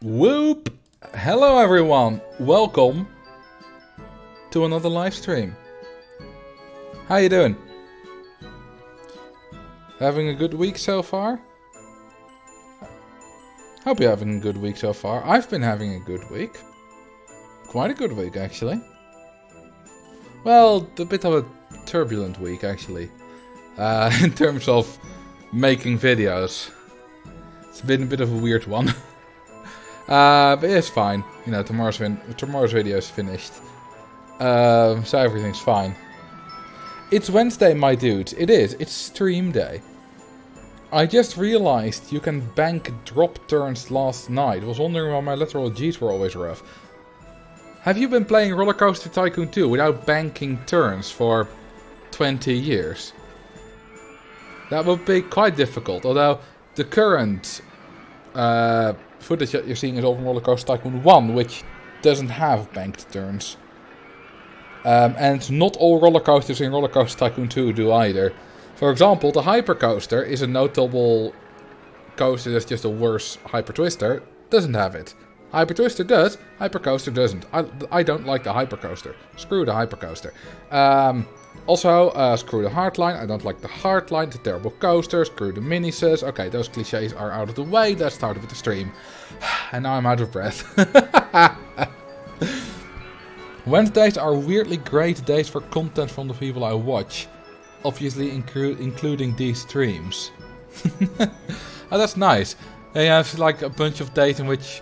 Whoop! Hello everyone, welcome to another live stream. How you doing? Having a good week so far? Hope you're having a good week so far. I've been having a good week. Quite a good week actually. Well, a bit of a turbulent week actually. In terms of making videos. It's been a bit of a weird one. But it's fine. You know, tomorrow's video is finished. So everything's fine. It's Wednesday, my dudes. It is. It's stream day. I just realized you can bank drop turns last night. I was wondering why my lateral Gs were always rough. Have you been playing Roller Coaster Tycoon 2 without banking turns for 20 years? That would be quite difficult. Although the current footage that you're seeing is all from Roller Coaster Tycoon 1, which doesn't have banked turns. And not all roller coasters in Roller Coaster Tycoon 2 do either. For example, the Hyper Coaster is a notable coaster that's just a worse Hyper Twister. Doesn't have it. Hyper Twister does, Hyper Coaster doesn't. I don't like the Hyper Coaster. Screw the Hyper Coaster. Also, screw the Hardline. I don't like the Hardline. It's a terrible coaster. Screw the Minisus. Okay, those cliches are out of the way. Let's start with the stream. And now I'm out of breath. Wednesdays are weirdly great days for content from the people I watch. Obviously including these streams. Oh, that's nice. They have like a bunch of days in which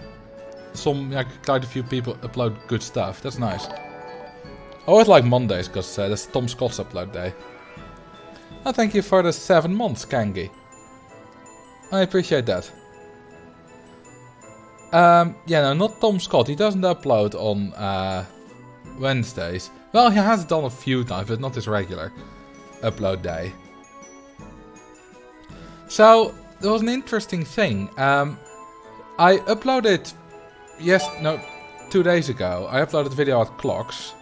quite a few people upload good stuff. That's nice. I always like Mondays because that's Tom Scott's upload day. Oh, thank you for the 7 months, Kangi. I appreciate that. Yeah, no, not Tom Scott. He doesn't upload on Wednesdays. Well, he has done a few times, but not his regular upload day. So, there was an interesting thing. I uploaded... 2 days ago. I uploaded a video at clocks.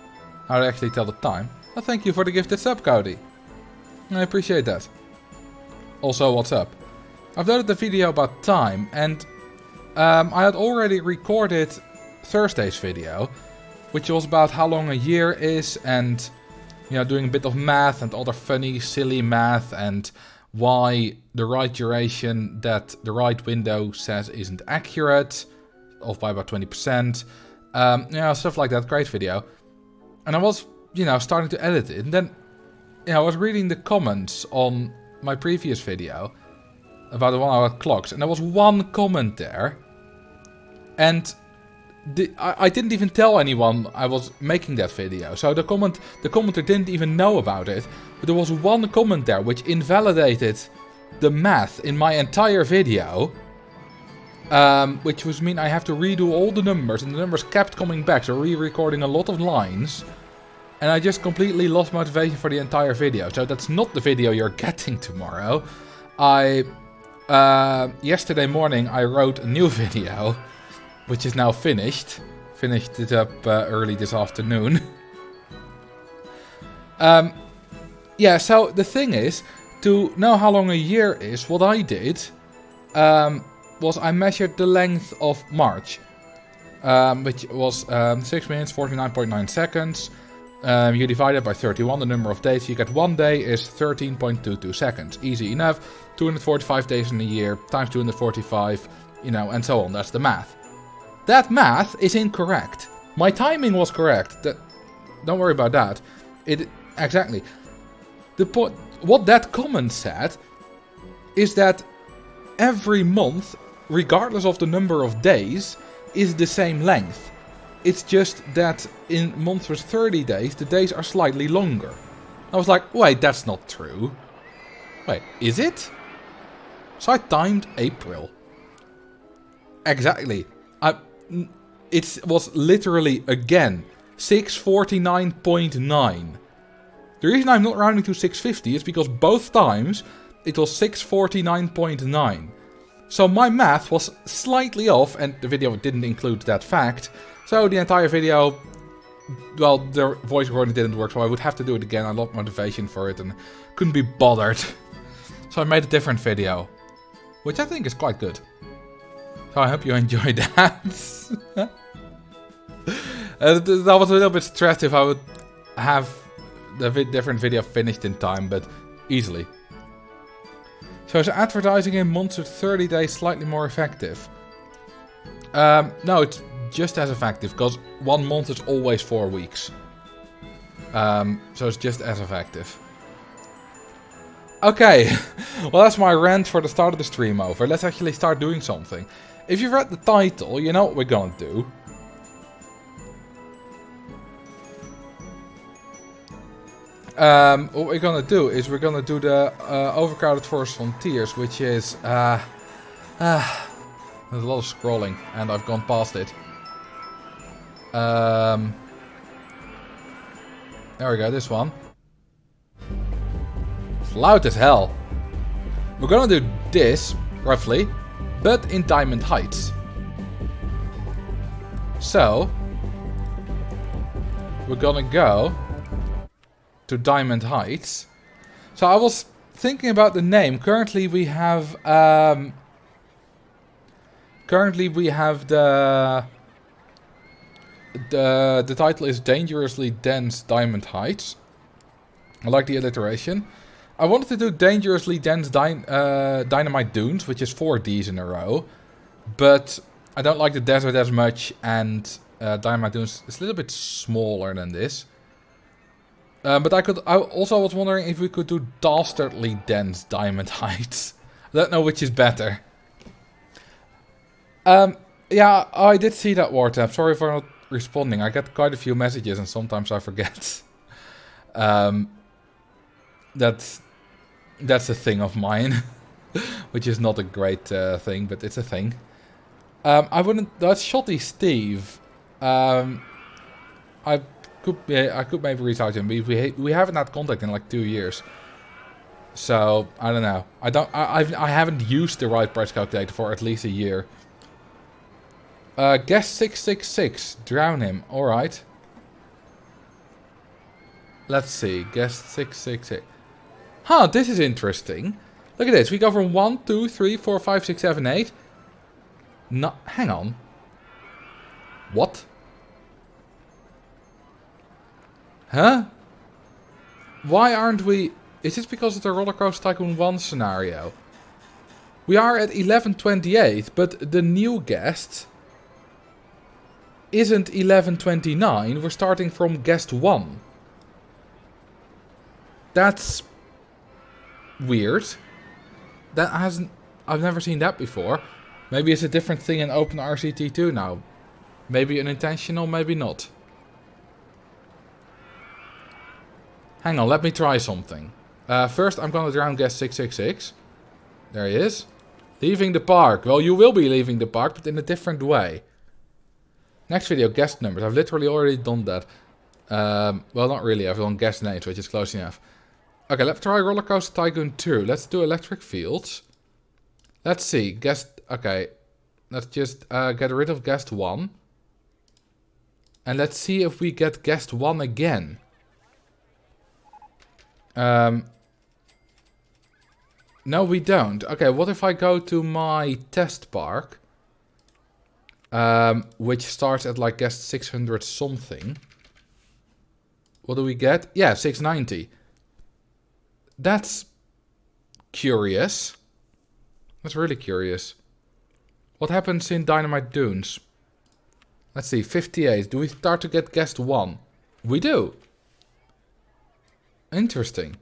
How to actually tell the time. Well, thank you for the gifted sub, Cody. I appreciate that. Also, what's up? I uploaded the video about time, and I had already recorded Thursday's video, which was about how long a year is, and doing a bit of math and other funny, silly math, and why the right duration that the right window says isn't accurate, off by about 20%, stuff like that. Great video. And I was, starting to edit it, and then, I was reading the comments on my previous video about the 1 hour clocks, and there was one comment there, and I didn't even tell anyone I was making that video, so the commenter didn't even know about it, but there was one comment there which invalidated the math in my entire video, which was mean I have to redo all the numbers, and the numbers kept coming back, so re-recording a lot of lines, and I just completely lost motivation for the entire video. So that's not the video you're getting tomorrow. Yesterday morning I wrote a new video, which is now finished. Finished it up early this afternoon. Yeah, so the thing is, to know how long a year is, what I did was I measured the length of March, which was 6 minutes 49.9 seconds. You divide it by 31, the number of days you get. 1 day is 13.22 seconds. Easy enough. 245 days in a year, times 245, and so on. That's the math. That math is incorrect. My timing was correct. Don't worry about that. Exactly. What that comment said is that every month, regardless of the number of days, is the same length. It's just that in months with 30 days, the days are slightly longer. I was like, wait, that's not true. Wait, is it? So I timed April. Exactly. It was literally, again, 649.9. The reason I'm not rounding to 650 is because both times it was 649.9. So my math was slightly off, and the video didn't include that fact. So the entire video, well, the voice recording didn't work, so I would have to do it again. I lost motivation for it and couldn't be bothered. So I made a different video, which I think is quite good. So I hope you enjoyed that. I was a little bit stressed if I would have the different video finished in time, but easily. So is advertising in months with 30 days slightly more effective? No, it's just as effective, because 1 month is always 4 weeks. So it's just as effective. Okay, well that's my rant for the start of the stream over. Let's actually start doing something. If you've read the title, you know what we're gonna do. What we're gonna do is we're gonna do the Overcrowded Forest Frontiers, which is there's a lot of scrolling, and I've gone past it. There we go, this one. It's loud as hell. We're gonna do this, roughly, but in Diamond Heights. So, we're gonna go to Diamond Heights. So I was thinking about the name. Currently we have the title is Dangerously Dense Diamond Heights. I like the alliteration. I wanted to do Dangerously Dense Dynamite Dunes, which is 4 Ds in a row, but I don't like the desert as much, and Dynamite Dunes is a little bit smaller than this. But I also was wondering if we could do dastardly dense diamond heights. I don't know which is better. Yeah, I did see that, Wartap. Sorry for not responding. I get quite a few messages and sometimes I forget. That's a thing of mine. Which is not a great thing, but it's a thing. I wouldn't... That's Shotty Steve. I could maybe reach out to him. We haven't had contact in like 2 years. So, I don't know. I haven't used the right price calculator for at least a year. Guest 666. Drown him. Alright. Let's see. Guest 666. Huh, this is interesting. Look at this. We go from 1, 2, 3, 4, 5, 6, 7, 8. No, hang on. What? Huh? Why aren't we... Is this because of the Roller Coaster Tycoon 1 scenario? We are at 1128, but the new guest isn't 1129. We're starting from guest 1. That's weird. I've never seen that before. Maybe it's a different thing in OpenRCT2 now. Maybe unintentional, maybe not. Hang on, let me try something. First, I'm gonna drown guest 666. There he is. Leaving the park. Well, you will be leaving the park, but in a different way. Next video, guest numbers. I've literally already done that. Well, not really. I've done guest names, which is close enough. Okay, let's try Roller Coaster Tycoon 2. Let's do electric fields. Let's see. Guest... Okay. Let's just get rid of guest 1. And let's see if we get guest 1 again. No, we don't. Okay, what if I go to my test park? Which starts at like guest 600 something. What do we get? Yeah, 690. That's curious. That's really curious. What happens in Dynamite Dunes? Let's see, 58. Do we start to get guest 1? We do. Interesting.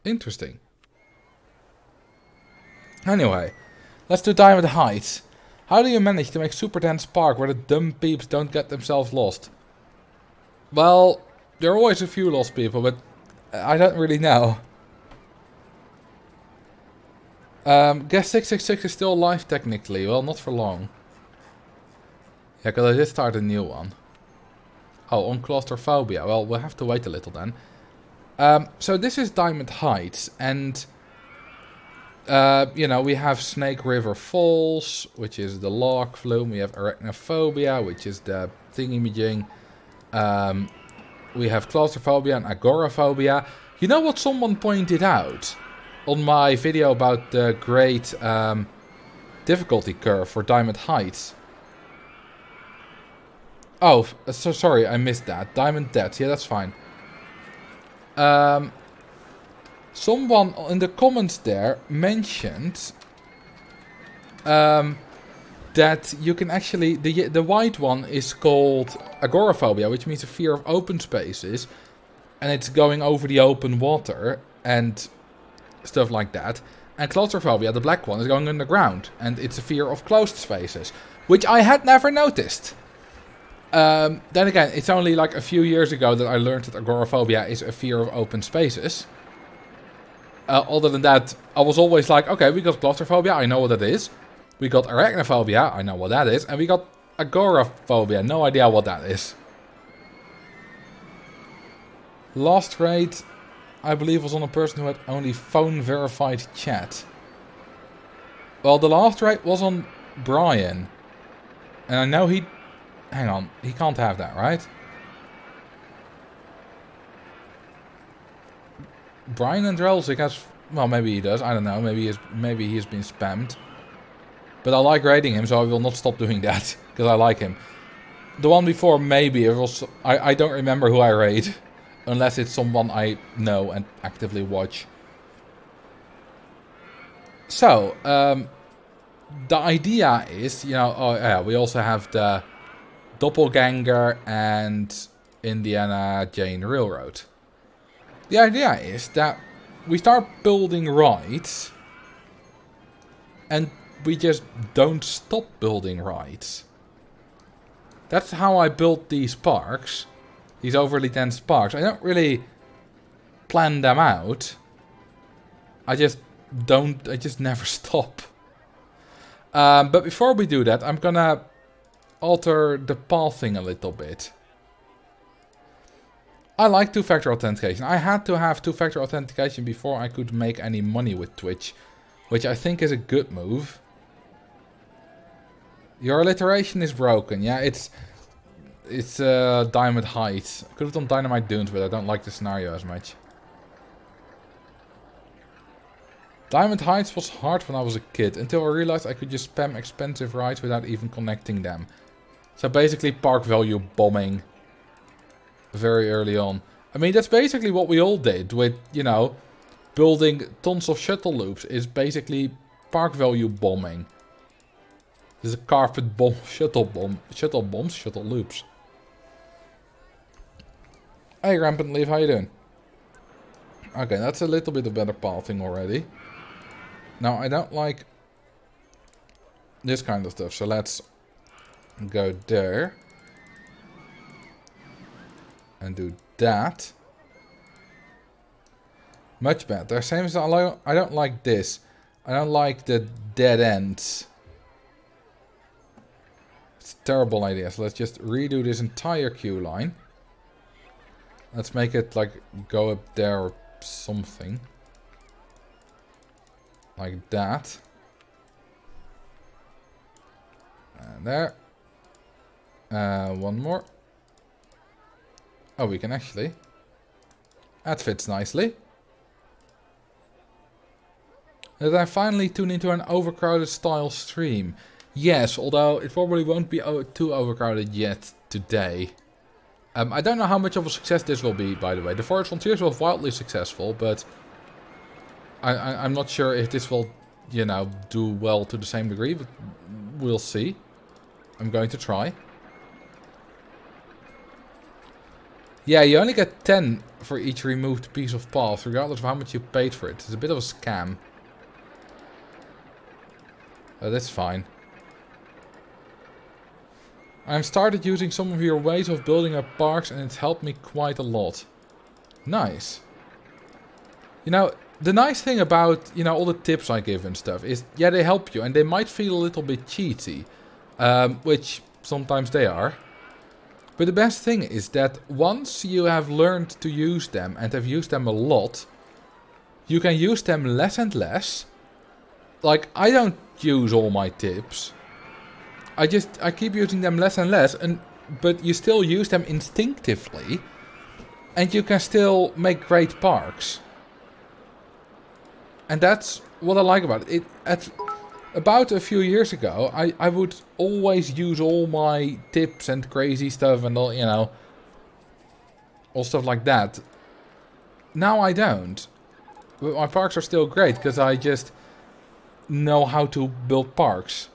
Interesting. Anyway, let's do Diamond Heights. How do you manage to make super dense park where the dumb peeps don't get themselves lost? Well, there are always a few lost people, but I don't really know. Guest 666 is still alive technically. Well, not for long. Yeah, because I did start a new one. Oh, on claustrophobia. Well, we'll have to wait a little then. So this is Diamond Heights, and you know, we have Snake River Falls, which is the log flume. We have arachnophobia, which is the thingy-majing. We have claustrophobia and agoraphobia. You know what someone pointed out on my video about the great difficulty curve for Diamond Heights? Oh, so sorry, I missed that. Diamond Deaths, yeah, that's fine. Someone in the comments there mentioned that you can actually... The white one is called agoraphobia, which means a fear of open spaces. And it's going over the open water and stuff like that. And claustrophobia, the black one, is going underground. And it's a fear of closed spaces, which I had never noticed. Then again, it's only like a few years ago that I learned that agoraphobia is a fear of open spaces. Other than that, I was always like, okay, we got claustrophobia, I know what that is. We got arachnophobia, I know what that is. And we got agoraphobia, no idea what that is. Last raid, I believe, was on a person who had only phone verified chat. Well, the last raid was on Brian. And I know he... Hang on, he can't have that, right? Brian and Drelzik has... Well, maybe he does, I don't know. Maybe he's been spammed. But I like raiding him, so I will not stop doing that. Because I like him. The one before, maybe. It was, I don't remember who I raid. Unless it's someone I know and actively watch. So, the idea is, you know... Oh, yeah, we also have the Doppelganger and Indiana Jane Railroad. The idea is that we start building rides and we just don't stop building rides. That's how I built these parks. These overly dense parks. I don't really plan them out. I just never stop. But before we do that, I'm gonna alter the pathing a little bit. I like two-factor authentication. I had to have two-factor authentication before I could make any money with Twitch, which I think is a good move. Your alliteration is broken. Yeah, it's Diamond Heights. I could have done Dynamite Dunes, but I don't like the scenario as much. Diamond Heights was hard when I was a kid, until I realized I could just spam expensive rides without even connecting them. So basically park value bombing very early on. I mean, that's basically what we all did with, you know, building tons of shuttle loops, is basically park value bombing. There's a carpet bomb, shuttle bombs, shuttle loops. Hey Rampant Leaf, how you doing? Okay, that's a little bit of better pathing already. Now, I don't like this kind of stuff, so let's go there. And do that. Much better. Same as I don't like this. I don't like the dead ends. It's a terrible idea, so let's just redo this entire queue line. Let's make it like go up there or something. Like that. And there. One more. Oh, we can actually. That fits nicely. Did I finally tune into an overcrowded style stream? Yes, although it probably won't be too overcrowded yet today. I don't know how much of a success this will be, by the way. The Forest Frontiers was wildly successful, but I'm not sure if this will, you know, do well to the same degree, but we'll see. I'm going to try. Yeah, you only get 10 for each removed piece of path, regardless of how much you paid for it. It's a bit of a scam. That's fine. I've started using some of your ways of building up parks and it's helped me quite a lot. Nice. You know, the nice thing about, you know, all the tips I give and stuff is, yeah, they help you and they might feel a little bit cheaty. Which sometimes they are. But the best thing is that once you have learned to use them and have used them a lot, you can use them less and less. Like, I don't use all my tips. I keep using them less and less, but you still use them instinctively. And you can still make great parks. And that's what I like about it. About a few years ago, I would always use all my tips and crazy stuff and all, you know, all stuff like that. Now I don't. But my parks are still great because I just know how to build parks.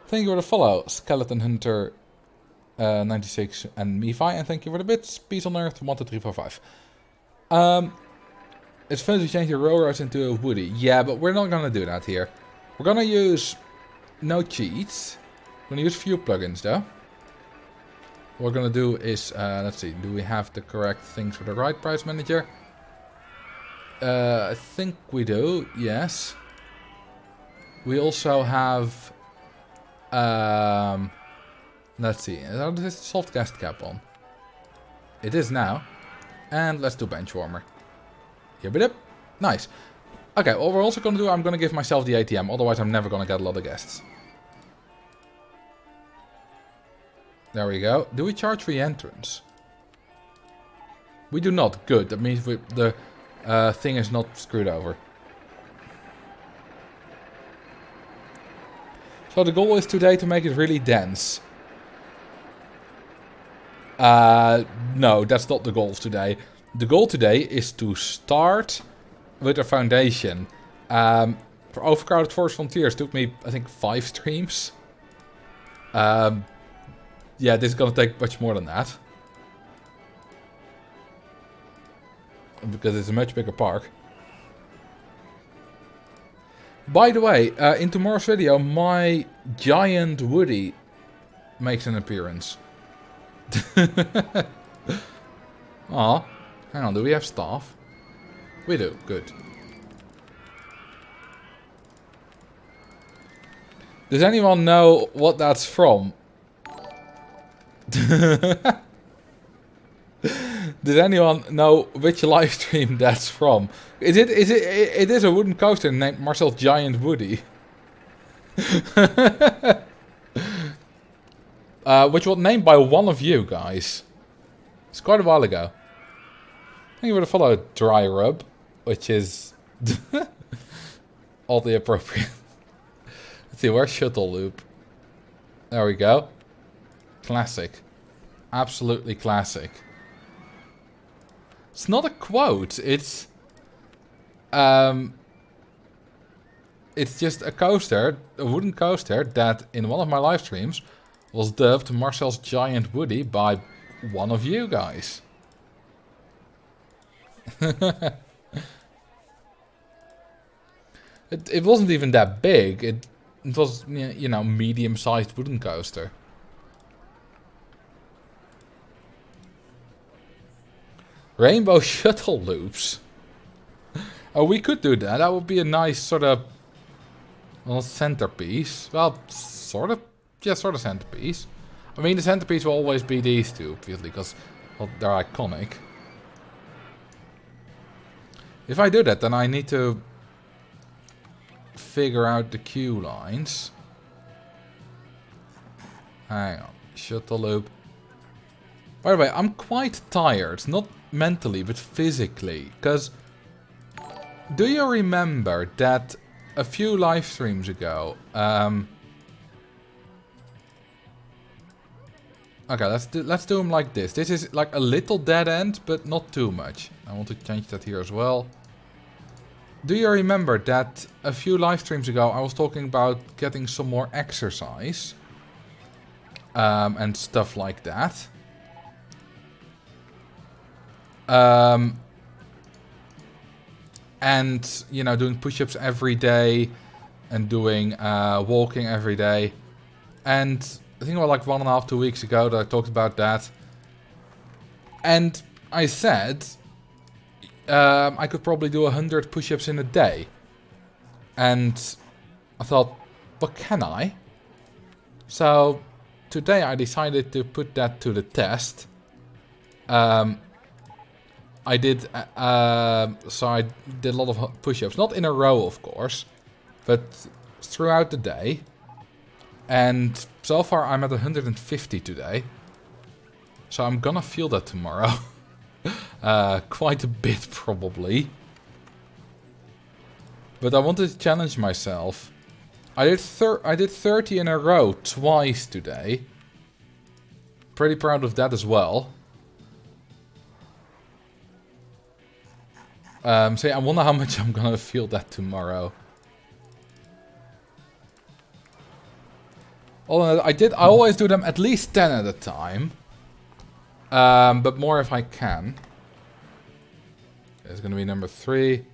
Thank you for the follow, Skeleton Hunter 96 and Mifi, and thank you for the bits, Peace on Earth 12345. It's fun to change your railroads into a woody. Yeah, but we're not gonna do that here. We're gonna use no cheats. We're gonna use few plugins though. What we're gonna do is, let's see, do we have the correct things for the ride price manager? I think we do, yes. We also have, let's see, how does this soft gas cap on? It is now. And let's do bench warmer. Yep. Nice. Okay, what we're also gonna do, I'm gonna give myself the ATM, otherwise I'm never gonna get a lot of guests. There we go. Do we charge re-entrance? We do not. Good. That means the thing is not screwed over. So the goal is today to make it really dense. No, that's not the goal today. The goal today is to start with a foundation. For Overcrowded Forest Frontiers took me, I think, 5 streams. Yeah, this is gonna take much more than that. Because it's a much bigger park. By the way, in tomorrow's video, my giant Woody makes an appearance. Aw, hang on, do we have staff? We do, good. Does anyone know what that's from? Does anyone know which live stream that's from? It is a wooden coaster named Marcel's Giant Woody. Which was named by one of you guys. It's quite a while ago. I think you would have followed Dry Rub, which is oddly appropriate. Let's see, where's Shuttle Loop? There we go. Classic. Absolutely classic. It's not a quote, it's just a coaster, a wooden coaster, that in one of my live streams was dubbed Marcel's Giant Woody by one of you guys. It wasn't even that big, it was, you know, medium-sized wooden coaster. Rainbow shuttle loops. Oh, we could do that. That would be a nice sort of, well, centerpiece. Well, sort of, yeah, sort of centerpiece. I mean, the centerpiece will always be these two, obviously, because, well, they're iconic. If I do that, then I need to figure out the queue lines. Hang on, shuttle loop. By the way, I'm quite tired, not mentally, but physically, because do you remember that a few live streams ago, okay, let's do them like this. This is like a little dead end, but not too much. I want to change that here as well. Do you remember that a few live streams ago I was talking about getting some more exercise and stuff like that? And, you know, doing push-ups every day and doing walking every day. And I think about like 1.5, 2 weeks ago that I talked about that. And I said I could probably do 100 push-ups in a day. And I thought, but can I? So today I decided to put that to the test. I did, so I did a lot of push-ups. Not in a row, of course, but throughout the day. And so far I'm at 150 today. So I'm gonna feel that tomorrow. Quite a bit, probably. But I wanted to challenge myself. I did 30 in a row twice today. Pretty proud of that as well. So yeah, I wonder how much I'm gonna feel that tomorrow. Although I always do them at least 10 at a time. But more if I can. It's gonna be number 3.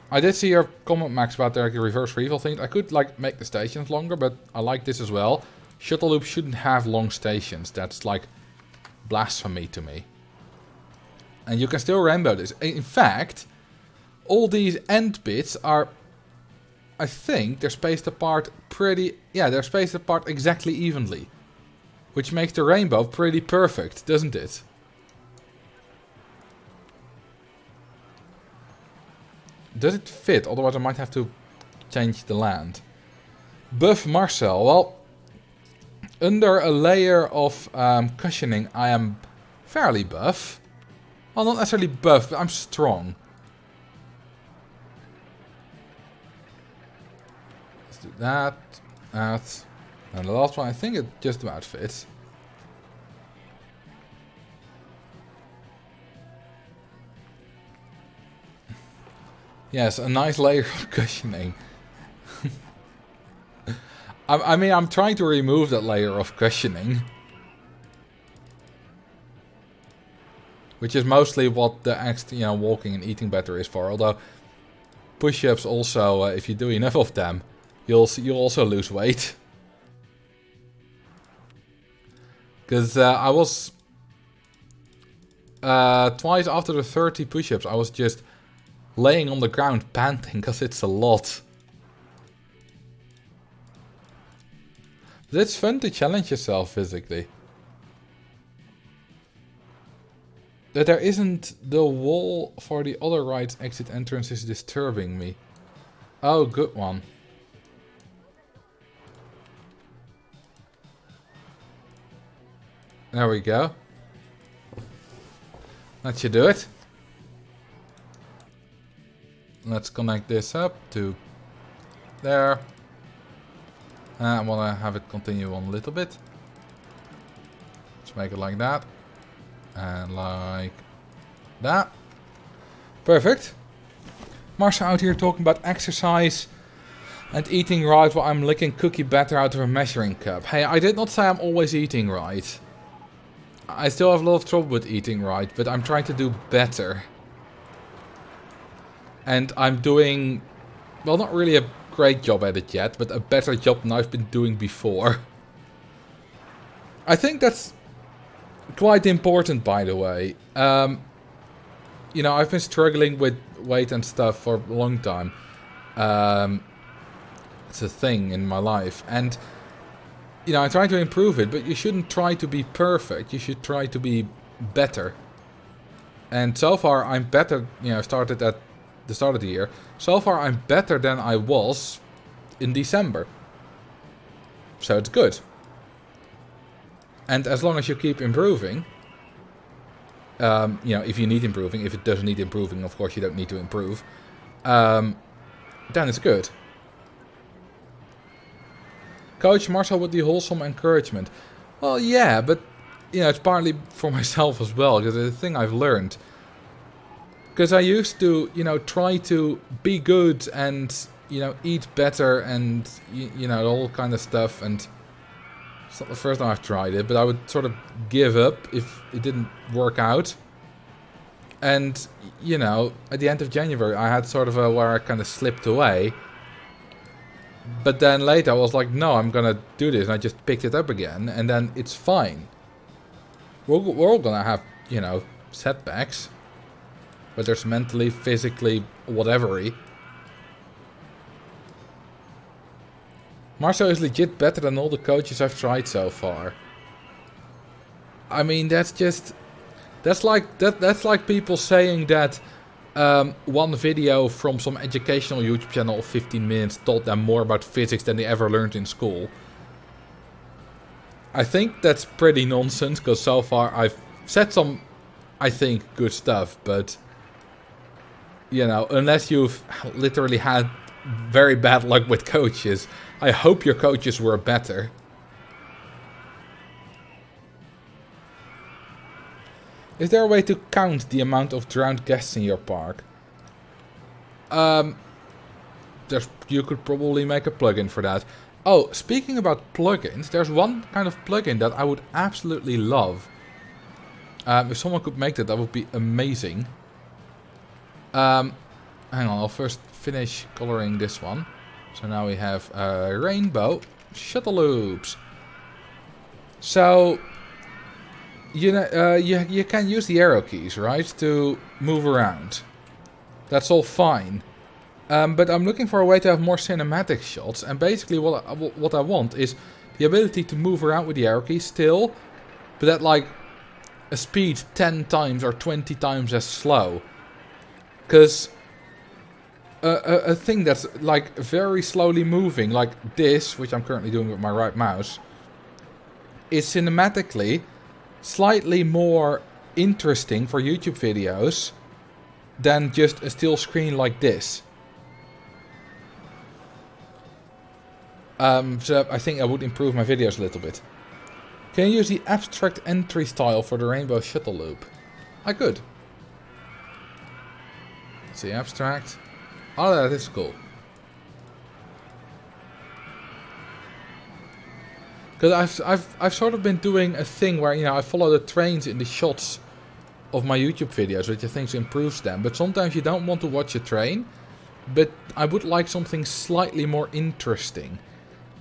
I did see your comment, Max, about the reverse refill thing. I could like make the stations longer, but I like this as well. Shuttle loop shouldn't have long stations. That's like blasphemy to me. And you can still rainbow this. In fact, all these end bits are, I think, they're spaced apart they're spaced apart exactly evenly. Which makes the rainbow pretty perfect, doesn't it? Does it fit? Otherwise I might have to change the land. Buff Marcel. Well, under a layer of cushioning I am fairly buff. Well, not necessarily buff, but I'm strong. Let's do that, that. And the last one, I think it just about fits. Yes, a nice layer of cushioning. I mean, I'm trying to remove that layer of cushioning. Which is mostly what the extra, walking and eating better is for. Although, push-ups also, if you do enough of them, you'll also lose weight. Because I was... twice after the 30 push-ups, I was just laying on the ground panting, because it's a lot. But it's fun to challenge yourself physically. That there isn't the wall for the other right exit entrance is disturbing me. Oh, good one. There we go. That should do it. Let's connect this up to there. I want to have it continue on a little bit. Let's make it like that. And like that. Perfect. Marcel out here talking about exercise and eating right while I'm licking cookie batter out of a measuring cup. Hey, I did not say I'm always eating right. I still have a lot of trouble with eating right, but I'm trying to do better. And I'm doing, well, not really a great job at it yet, but a better job than I've been doing before. I think that's quite important, by the way. I've been struggling with weight and stuff for a long time. It's a thing in my life. And, I try to improve it, but you shouldn't try to be perfect. You should try to be better. And so far, I'm better. I started at the start of the year. So far, I'm better than I was in December. So it's good. And as long as you keep improving, if you need improving, if it doesn't need improving, of course you don't need to improve, then it's good. Coach Marcel with the wholesome encouragement. Well, yeah, but, it's partly for myself as well, because it's a thing I've learned. Because I used to, try to be good and, eat better and, all kind of stuff, and it's not the first time I've tried it, but I would sort of give up if it didn't work out. And, at the end of January, I had sort of where I kind of slipped away. But then later I was like, no, I'm gonna do this. And I just picked it up again, and then it's fine. We're all gonna have, setbacks. Whether it's mentally, physically, whatever-y. Marcel is legit better than all the coaches I've tried so far. I mean, that's like people saying that one video from some educational YouTube channel of 15 minutes taught them more about physics than they ever learned in school. I think that's pretty nonsense, because so far I've said some, I think, good stuff, but, unless you've literally had very bad luck with coaches, I hope your coaches were better. Is there a way to count the amount of drowned guests in your park? You could probably make a plugin for that. Oh, speaking about plugins, there's one kind of plugin that I would absolutely love. If someone could make that would be amazing. Hang on, I'll first finish coloring this one. So now we have rainbow shuttle loops. So you can use the arrow keys, right, to move around. That's all fine. But I'm looking for a way to have more cinematic shots. And basically what I want is the ability to move around with the arrow keys still, but at like a speed 10 times or 20 times as slow. Because a thing that's like very slowly moving, like this, which I'm currently doing with my right mouse, is cinematically slightly more interesting for YouTube videos than just a still screen like this. So I think I would improve my videos a little bit. Can you use the abstract entry style for the rainbow shuttle loop? I could. Let's see, abstract. Oh, that is cool. Because I've sort of been doing a thing where, you know, I follow the trains in the shots of my YouTube videos, which I think improves them. But sometimes you don't want to watch a train, but I would like something slightly more interesting.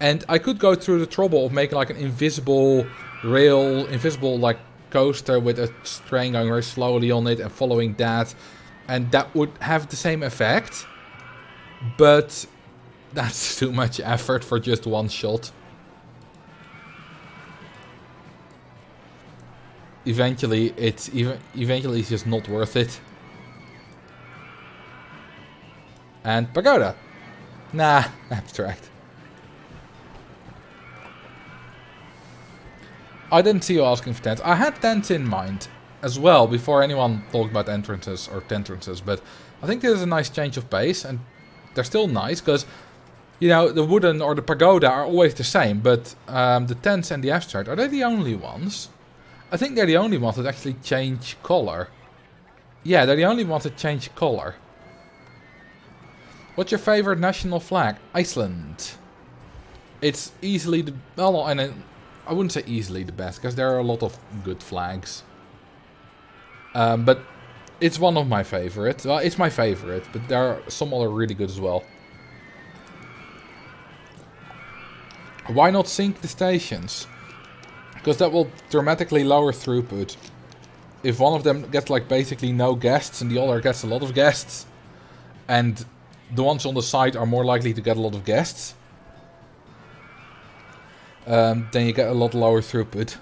And I could go through the trouble of making like an invisible rail, invisible like coaster with a train going very slowly on it and following that. And that would have the same effect. But that's too much effort for just one shot. Eventually it's just not worth it. And pagoda. Nah, abstract. I didn't see you asking for tents. I had tents in mind as well before anyone talked about entrances or tentrances, but I think this is a nice change of pace, and they're still nice because, you know, the wooden or the pagoda are always the same, but the tents and the abstract, are they the only ones? I think they're the only ones that actually change color. Yeah, they're the only ones that change color. What's your favorite national flag? Iceland. It's easily the... Well, and I wouldn't say easily the best, because there are a lot of good flags. But it's one of my favorites. Well, it's my favorite, but there are some other really good as well. Why not sync the stations? Because that will dramatically lower throughput. If one of them gets like basically no guests and the other gets a lot of guests, and the ones on the side are more likely to get a lot of guests, then you get a lot lower throughput.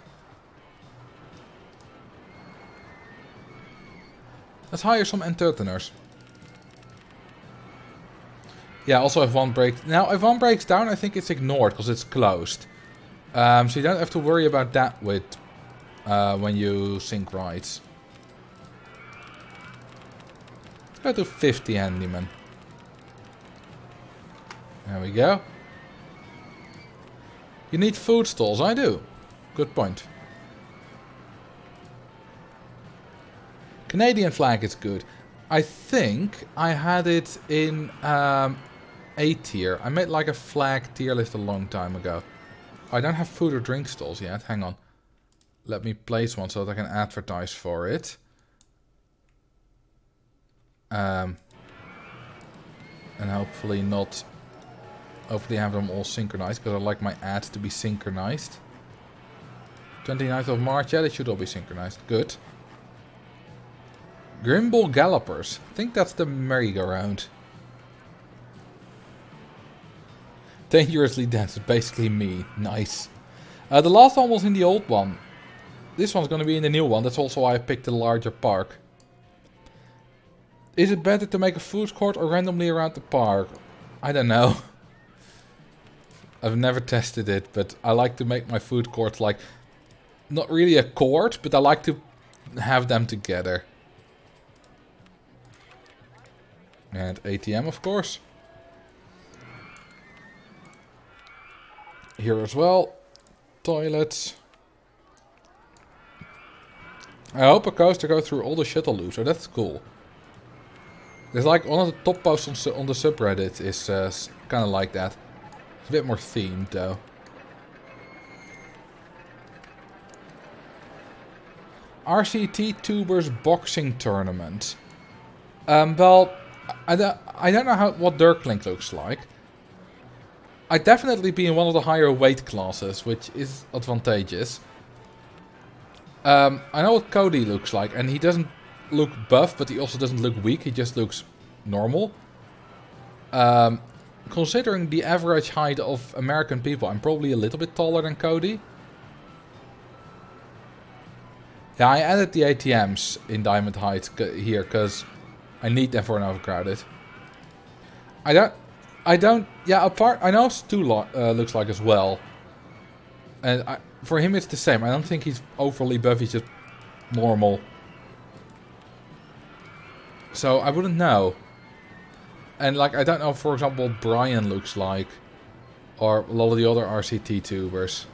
Let's hire some entertainers. Yeah, also if one breaks... Now, if one breaks down, I think it's ignored because it's closed. So you don't have to worry about that with when you sync rides. Let's go to 50 handyman. There we go. You need food stalls, I do. Good point. Canadian flag is good. I think I had it in A tier. I made like a flag tier list a long time ago. I don't have food or drink stalls yet. Hang on. Let me place one so that I can advertise for it. And hopefully not... Hopefully have them all synchronized, because I like my ads to be synchronized. 29th of March, yeah, they should all be synchronized. Good. Grimble Gallopers. I think that's the merry-go-round. Dangerously dense, basically me. Nice. The last one was in the old one. This one's going to be in the new one. That's also why I picked the larger park. Is it better to make a food court or randomly around the park? I don't know. I've never tested it, but I like to make my food courts like... Not really a court, but I like to have them together. And ATM, of course. Here as well. Toilets. I hope a coaster goes through all the shuttle loops. Oh, that's cool. There's like one of the top posts on the subreddit is kind of like that. It's a bit more themed though. RCT Tubers Boxing Tournament. Well, I don't know what Dirklink looks like. I'd definitely be in one of the higher weight classes, which is advantageous. I know what Cody looks like, and he doesn't look buff, but he also doesn't look weak, he just looks normal. Considering the average height of American people, I'm probably a little bit taller than Cody. Yeah, I added the ATMs in Diamond Heights here, because I need them for an overcrowded. Yeah, apart, I know Stu looks like as well. And for him it's the same. I don't think he's overly buff, he's just normal. So I wouldn't know. And like, I don't know, for example, what Brian looks like. Or a lot of the other RCT tubers.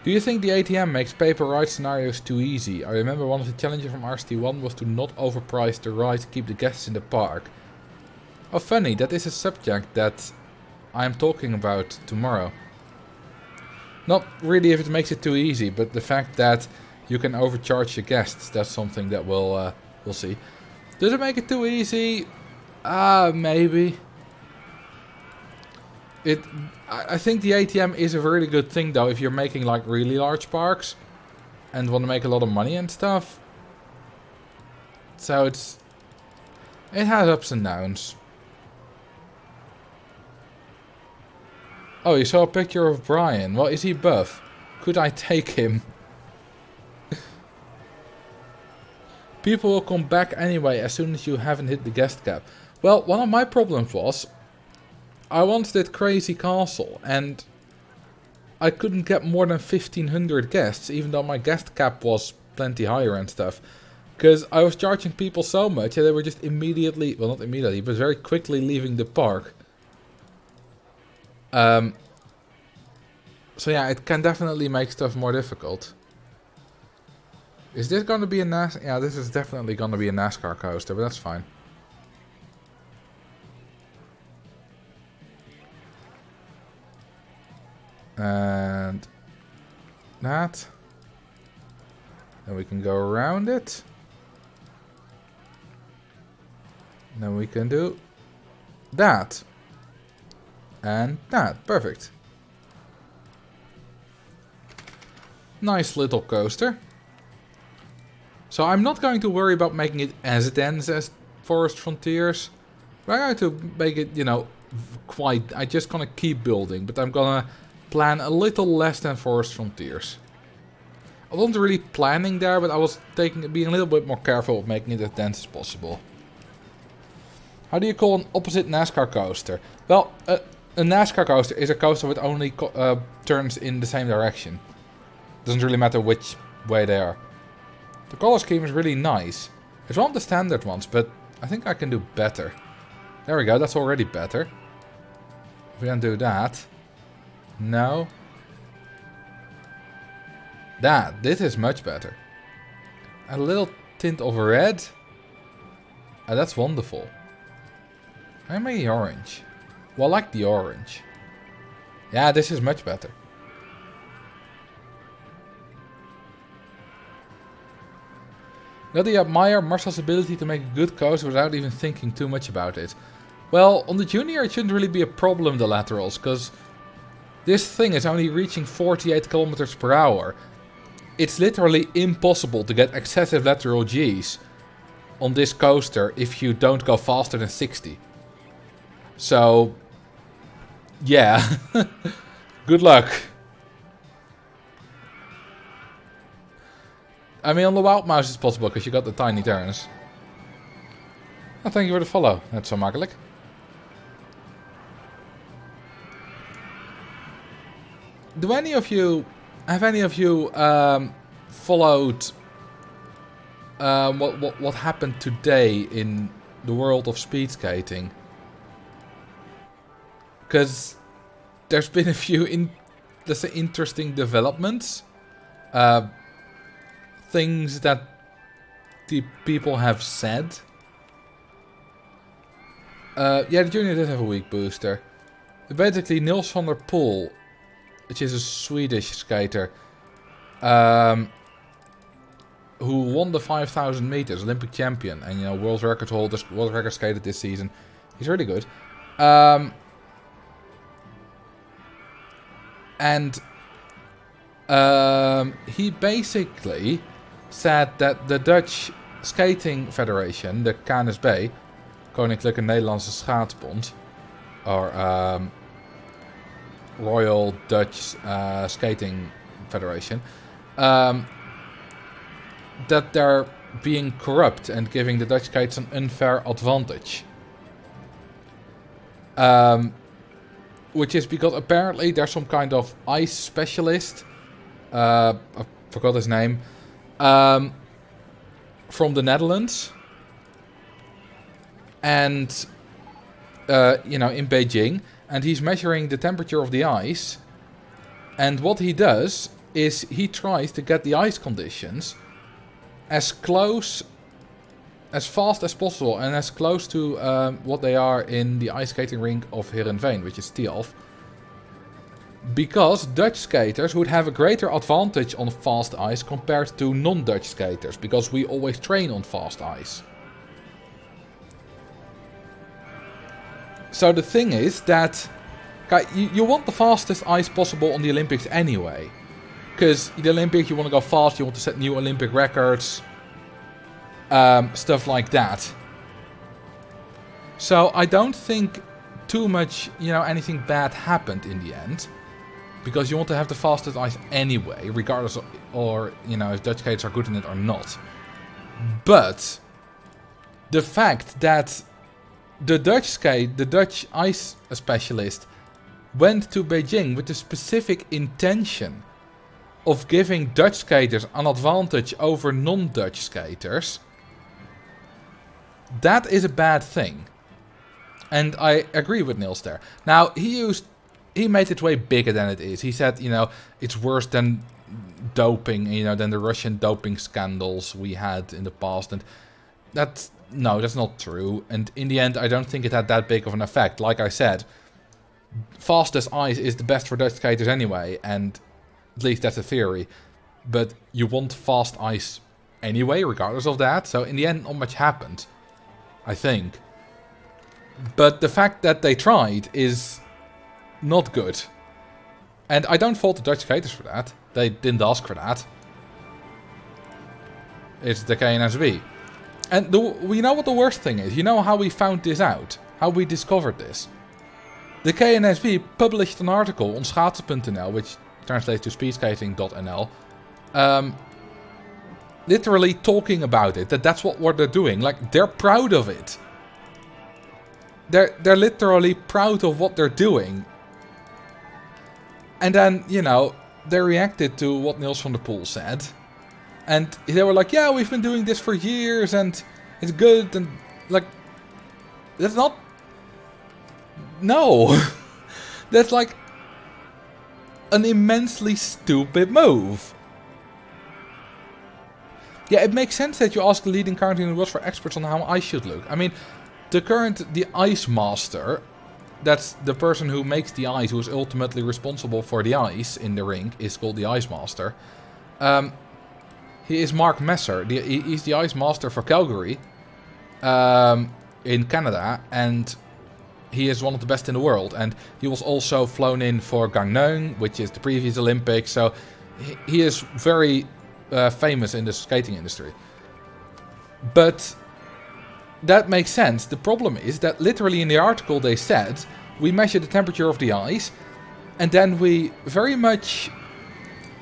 Do you think the ATM makes paper ride scenarios too easy? I remember one of the challenges from RCT1 was to not overprice the ride to keep the guests in the park. Oh, funny, that is a subject that I'm talking about tomorrow. Not really if it makes it too easy, but the fact that you can overcharge your guests, that's something that we'll see. Does it make it too easy? Maybe. I think the ATM is a really good thing though if you're making like really large parks and want to make a lot of money and stuff. So it has ups and downs. Oh, you saw a picture of Brian. Well, is he buff? Could I take him? People will come back anyway as soon as you haven't hit the guest cap. Well, one of my problems was I once did Crazy Castle and I couldn't get more than 1500 guests, even though my guest cap was plenty higher and stuff. Because I was charging people so much that they were just immediately, well not immediately, but very quickly leaving the park. So yeah, it can definitely make stuff more difficult. Is this going to be a NASCAR? Yeah, this is definitely going to be a NASCAR coaster, but that's fine. And that. Then we can go around it. And then we can do that. And that. Perfect. Nice little coaster. So I'm not going to worry about making it as dense as Forest Frontiers. But I'm going to make it, you know, quite... I'm just going to keep building. But I'm going to plan a little less than Forest Frontiers. I wasn't really planning there, but I was being a little bit more careful with making it as dense as possible. How do you call an opposite NASCAR coaster? Well, a NASCAR coaster is a coaster that only turns in the same direction. Doesn't really matter which way they are. The color scheme is really nice. It's one of the standard ones, but I think I can do better. There we go, that's already better. If we can do that. No. This is much better. A little tint of red. That's wonderful. I make the orange. Well, I like the orange. Yeah, this is much better. Gotta admire Marcel's ability to make a good coaster without even thinking too much about it. Well, on the Junior it shouldn't really be a problem, the laterals, because this thing is only reaching 48 kilometers per hour. It's literally impossible to get excessive lateral Gs on this coaster if you don't go faster than 60. So, yeah, good luck. I mean, on the Wild Mouse it's possible because you got the tiny turns. Oh, thank you for the follow. That's so makkelijk. Have any of you followed what happened today in the world of speed skating? Because there's been a few let's say interesting developments. Things that the people have said. Yeah, the Junior did have a weak booster. Basically, Nils van der Poel, which is a Swedish skater, who won the 5,000 meters, Olympic champion, and you know, world record holder, world record skated this season. He's really good. He basically said that the Dutch Skating Federation, the KNSB, Koninklijke Nederlandse Schaatsbond, or Royal Dutch Skating Federation, that they're being corrupt and giving the Dutch skates an unfair advantage. Which is because apparently there's some kind of ice specialist, I forgot his name, from the Netherlands, and you know, in Beijing, and he's measuring the temperature of the ice, and what he does is he tries to get the ice conditions as close as fast as possible and as close to what they are in the ice skating rink of Heerenveen, which is Tialf. Because Dutch skaters would have a greater advantage on fast ice compared to non-Dutch skaters, because we always train on fast ice. So the thing is that you want the fastest ice possible on the Olympics anyway. Because the Olympics, you want to go fast, you want to set new Olympic records, stuff like that. So I don't think too much, anything bad happened in the end. Because you want to have the fastest ice anyway, regardless of, if Dutch skaters are good in it or not. But the fact that the Dutch ice specialist went to Beijing with the specific intention of giving Dutch skaters an advantage over non-Dutch skaters, that is a bad thing. And I agree with Niels there. Now, he made it way bigger than it is. He said, it's worse than doping, than the Russian doping scandals we had in the past. And that's not true. And in the end, I don't think it had that big of an effect. Like I said, fastest ice is the best for Dutch skaters anyway. And at least that's a theory. But you want fast ice anyway, regardless of that. So in the end, not much happened, I think. But the fact that they tried is not good. And I don't fault the Dutch skaters for that. They didn't ask for that. It's the KNSB. And we know what the worst thing is. You know how we found this out? How we discovered this? The KNSB published an article on schaatsen.nl, which translates to speedskating.nl, literally talking about it. That's what they're doing. Like, they're proud of it. They're literally proud of what they're doing. And then, they reacted to what Niels van der Poel said. And they were like, yeah, we've been doing this for years and it's good. And, like, that's not... No. That's, like, an immensely stupid move. Yeah, it makes sense that you ask the leading currently in the world for experts on how ice should look. I mean, the ice master, that's the person who makes the ice, who is ultimately responsible for the ice in the rink, is called the ice master. He is Mark Messer. He's the ice master for Calgary in Canada, and he is one of the best in the world. And he was also flown in for Gangneung, which is the previous Olympics. So he is very famous in the skating industry. But that makes sense. The problem is that literally in the article they said, we measure the temperature of the ice, and then we very much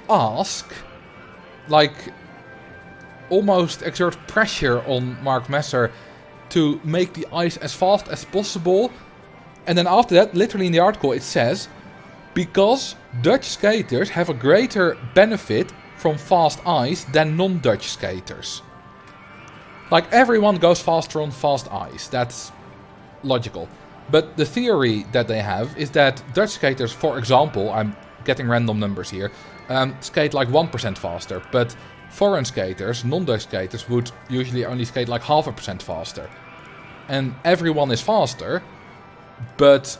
ask, like, almost exert pressure on Mark Messer to make the ice as fast as possible. And then after that, literally in the article it says, because Dutch skaters have a greater benefit from fast ice than non-Dutch skaters. Like, everyone goes faster on fast ice. That's logical. But the theory that they have is that Dutch skaters, for example, I'm getting random numbers here, skate like 1% faster. But foreign skaters, non-Dutch skaters, would usually only skate like 0.5% faster. And everyone is faster, but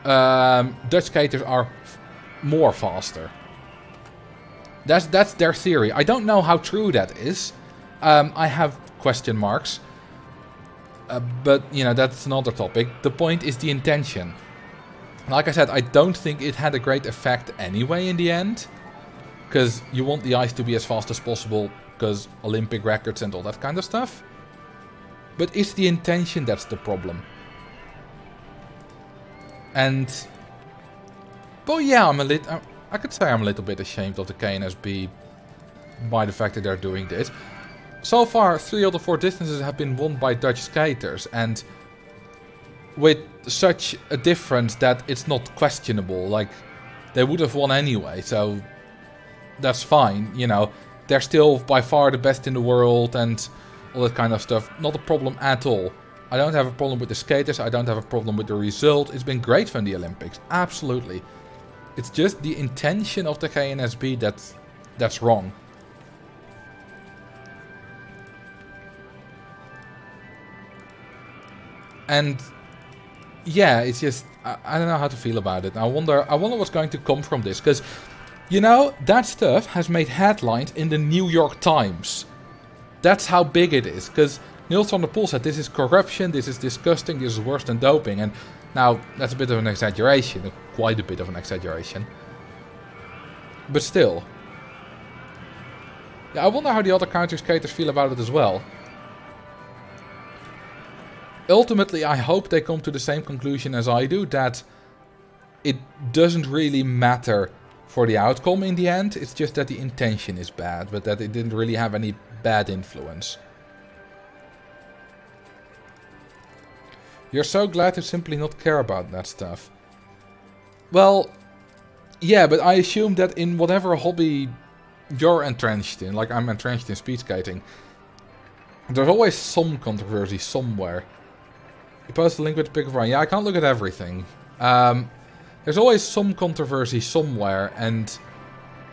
Dutch skaters are more faster. That's their theory. I don't know how true that is. I have question marks. But, that's another topic. The point is the intention. Like I said, I don't think it had a great effect anyway in the end. Because you want the ice to be as fast as possible, because Olympic records and all that kind of stuff. But it's the intention that's the problem. And... well, yeah, I could say I'm a little bit ashamed of the KNSB by the fact that they're doing this. So far, 3 out of 4 distances have been won by Dutch skaters, and with such a difference that it's not questionable. Like, they would have won anyway, so that's fine, They're still by far the best in the world and all that kind of stuff. Not a problem at all. I don't have a problem with the skaters, I don't have a problem with the result. It's been great from the Olympics, absolutely. It's just the intention of the KNSB that's wrong. And yeah, it's just I don't know how to feel about it. I wonder what's going to come from this, because you know that stuff has made headlines in the New York Times. That's how big it is. Because Niels van der Poel said this is corruption, this is disgusting, this is worse than doping. And now that's a bit of an exaggeration, quite a bit of an exaggeration. But still. Yeah, I wonder how the other counter skaters feel about it as well. Ultimately, I hope they come to the same conclusion as I do, that it doesn't really matter for the outcome in the end. It's just that the intention is bad, but that it didn't really have any bad influence. You're so glad to simply not care about that stuff. Well, yeah, but I assume that in whatever hobby you're entrenched in, like I'm entrenched in speed skating, there's always some controversy somewhere. You post a link with the pick of Ryan. Yeah, I can't look at everything. There's always some controversy somewhere, and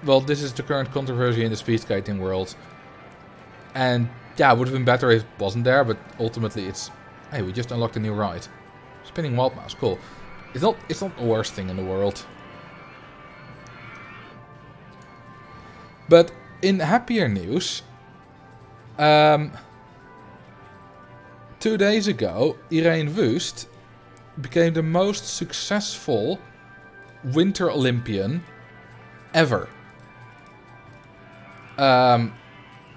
well, this is the current controversy in the speed skating world. And yeah, it would have been better if it wasn't there, but ultimately it's... Hey, we just unlocked a new ride. Spinning wild mouse, cool. It's not the worst thing in the world. But in happier news, 2 days ago, Irene Wust became the most successful Winter Olympian ever. No,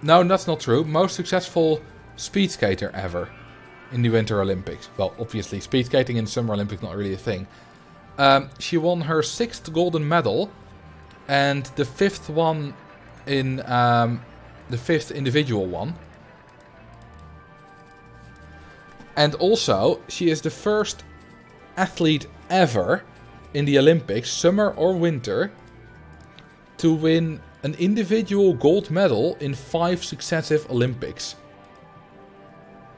that's not true. Most successful speed skater ever in the Winter Olympics. Well, obviously, speed skating in the Summer Olympics not really a thing. She won her 6th golden medal and the 5th one in the 5th individual one. And also, she is the first athlete ever in the Olympics, summer or winter, to win an individual gold medal in 5 successive Olympics.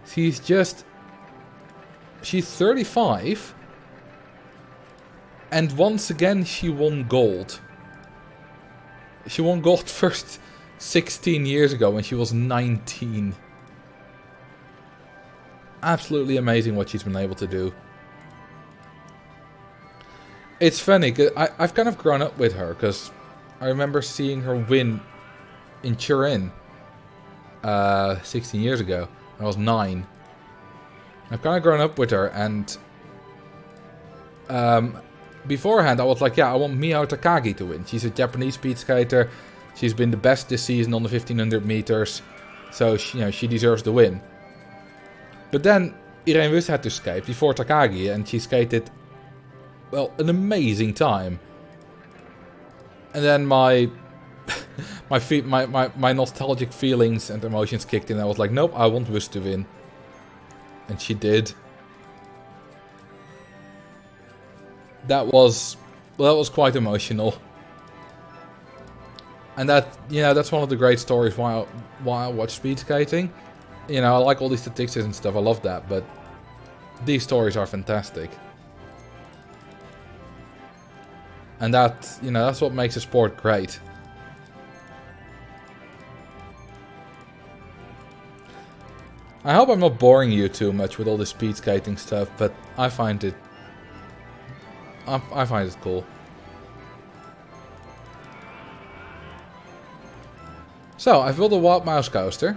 She's 35, and once again she won gold. She won gold first 16 years ago when she was 19. Absolutely amazing what she's been able to do. It's funny, cause I've kind of grown up with her, because I remember seeing her win in Turin 16 years ago. I was 9. I've kind of grown up with her, and beforehand I was like, yeah, I want Miho Takagi to win. She's a Japanese speed skater. She's been the best this season on the 1500 meters, so she deserves the win. But then Irene Wust had to skate before Takagi, and she skated, well, an amazing time. And then my nostalgic feelings and emotions kicked in. I was like, nope, I want Wust to win. And she did. That was quite emotional. And that's one of the great stories why I watch speed skating. I like all these statistics and stuff, I love that, but these stories are fantastic. And that's what makes a sport great. I hope I'm not boring you too much with all this speed skating stuff, but I find it cool. So, I've built a wild mouse coaster.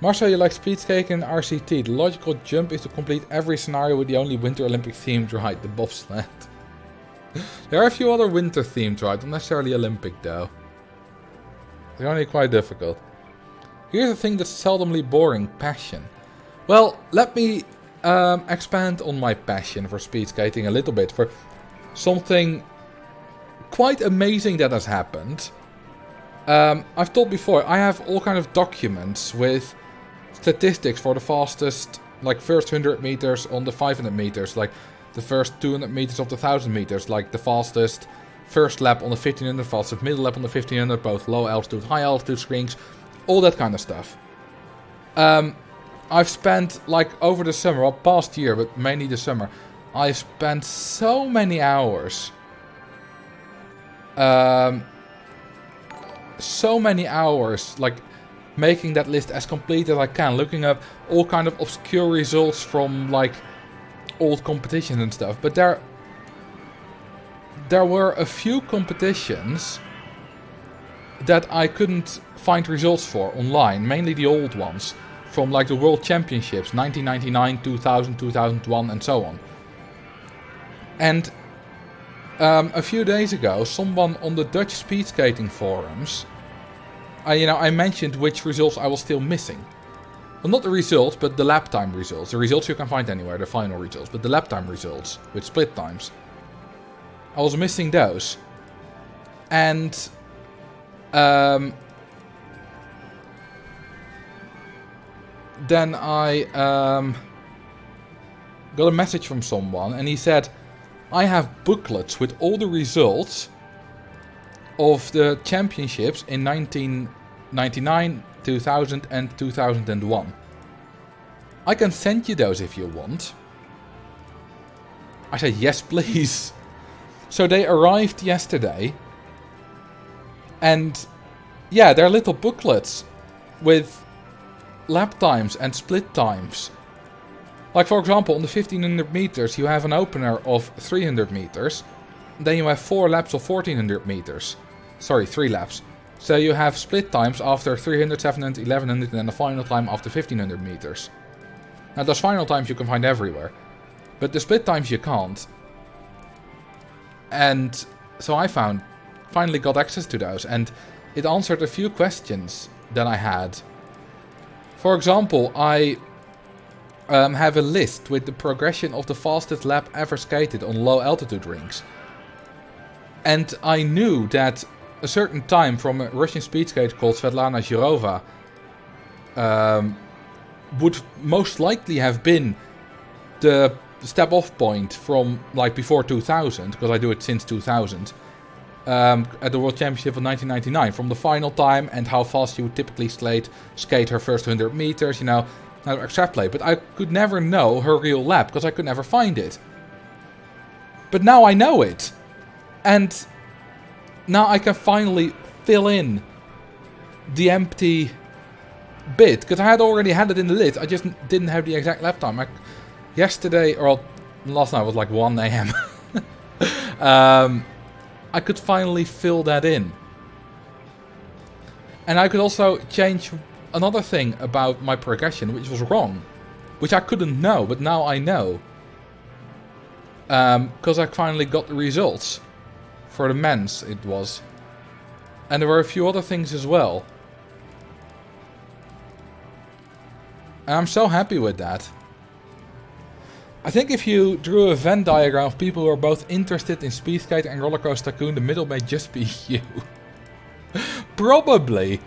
Marcel, you like speed skating and RCT. The logical jump is to complete every scenario with the only Winter Olympic themed ride, the bobsled. There are a few other winter themed rides, not necessarily Olympic though. They're only quite difficult. Here's a thing that's seldomly boring, passion. Well, let me expand on my passion for speed skating a little bit, for something quite amazing that has happened. I've told before, I have all kind of documents with statistics for the fastest, like first 100 meters on the 500 meters, like the first 200 meters of the 1000 meters, like the fastest first lap on the 1500, fastest middle lap on the 1500, both low altitude, high altitude screens, all that kind of stuff. I've spent, like, over the summer, well, past year, but mainly the summer, I've spent so many hours. So many hours, like, making that list as complete as I can, looking up all kind of obscure results from like old competitions and stuff. But there were a few competitions that I couldn't find results for online, mainly the old ones, from like the World Championships, 1999, 2000, 2001 and so on. And a few days ago, someone on the Dutch speed skating forums, I mentioned which results I was still missing. Well, not the results, but the lap time results. The results you can find anywhere, the final results, but the lap time results with split times. I was missing those. And then I got a message from someone, and he said, I have booklets with all the results of the championships in 1999, 2000 and 2001. I can send you those if you want. I said, yes, please. So they arrived yesterday. And yeah, they're little booklets with lap times and split times. Like for example, on the 1500 meters you have an opener of 300 meters. Then you have 4 laps of 1400 meters. Sorry, 3 laps. So you have split times after 300, 700, 1100 and then the final time after 1500 meters. Now those final times you can find everywhere. But the split times you can't. And so I finally got access to those. And it answered a few questions that I had. For example, I have a list with the progression of the fastest lap ever skated on low altitude rinks. And I knew that a certain time from a Russian speed skater called Svetlana Zhirova would most likely have been the step off point from like before 2000, because I do it since 2000, at the World Championship of 1999, from the final time and how fast she would typically skate her first 100 meters, now extrapolate. But I could never know her real lap because I could never find it. But now I know it. And now I can finally fill in the empty bit, because I had already had it in the list. I just didn't have the exact lap time. Yesterday, or last night was like 1 AM. I could finally fill that in. And I could also change another thing about my progression, which was wrong. Which I couldn't know, but now I know. Because I finally got the results. For the men's, it was. And there were a few other things as well. And I'm so happy with that. I think if you drew a Venn diagram of people who are both interested in Speed Skating and Roller Coaster Tycoon, the middle may just be you. Probably.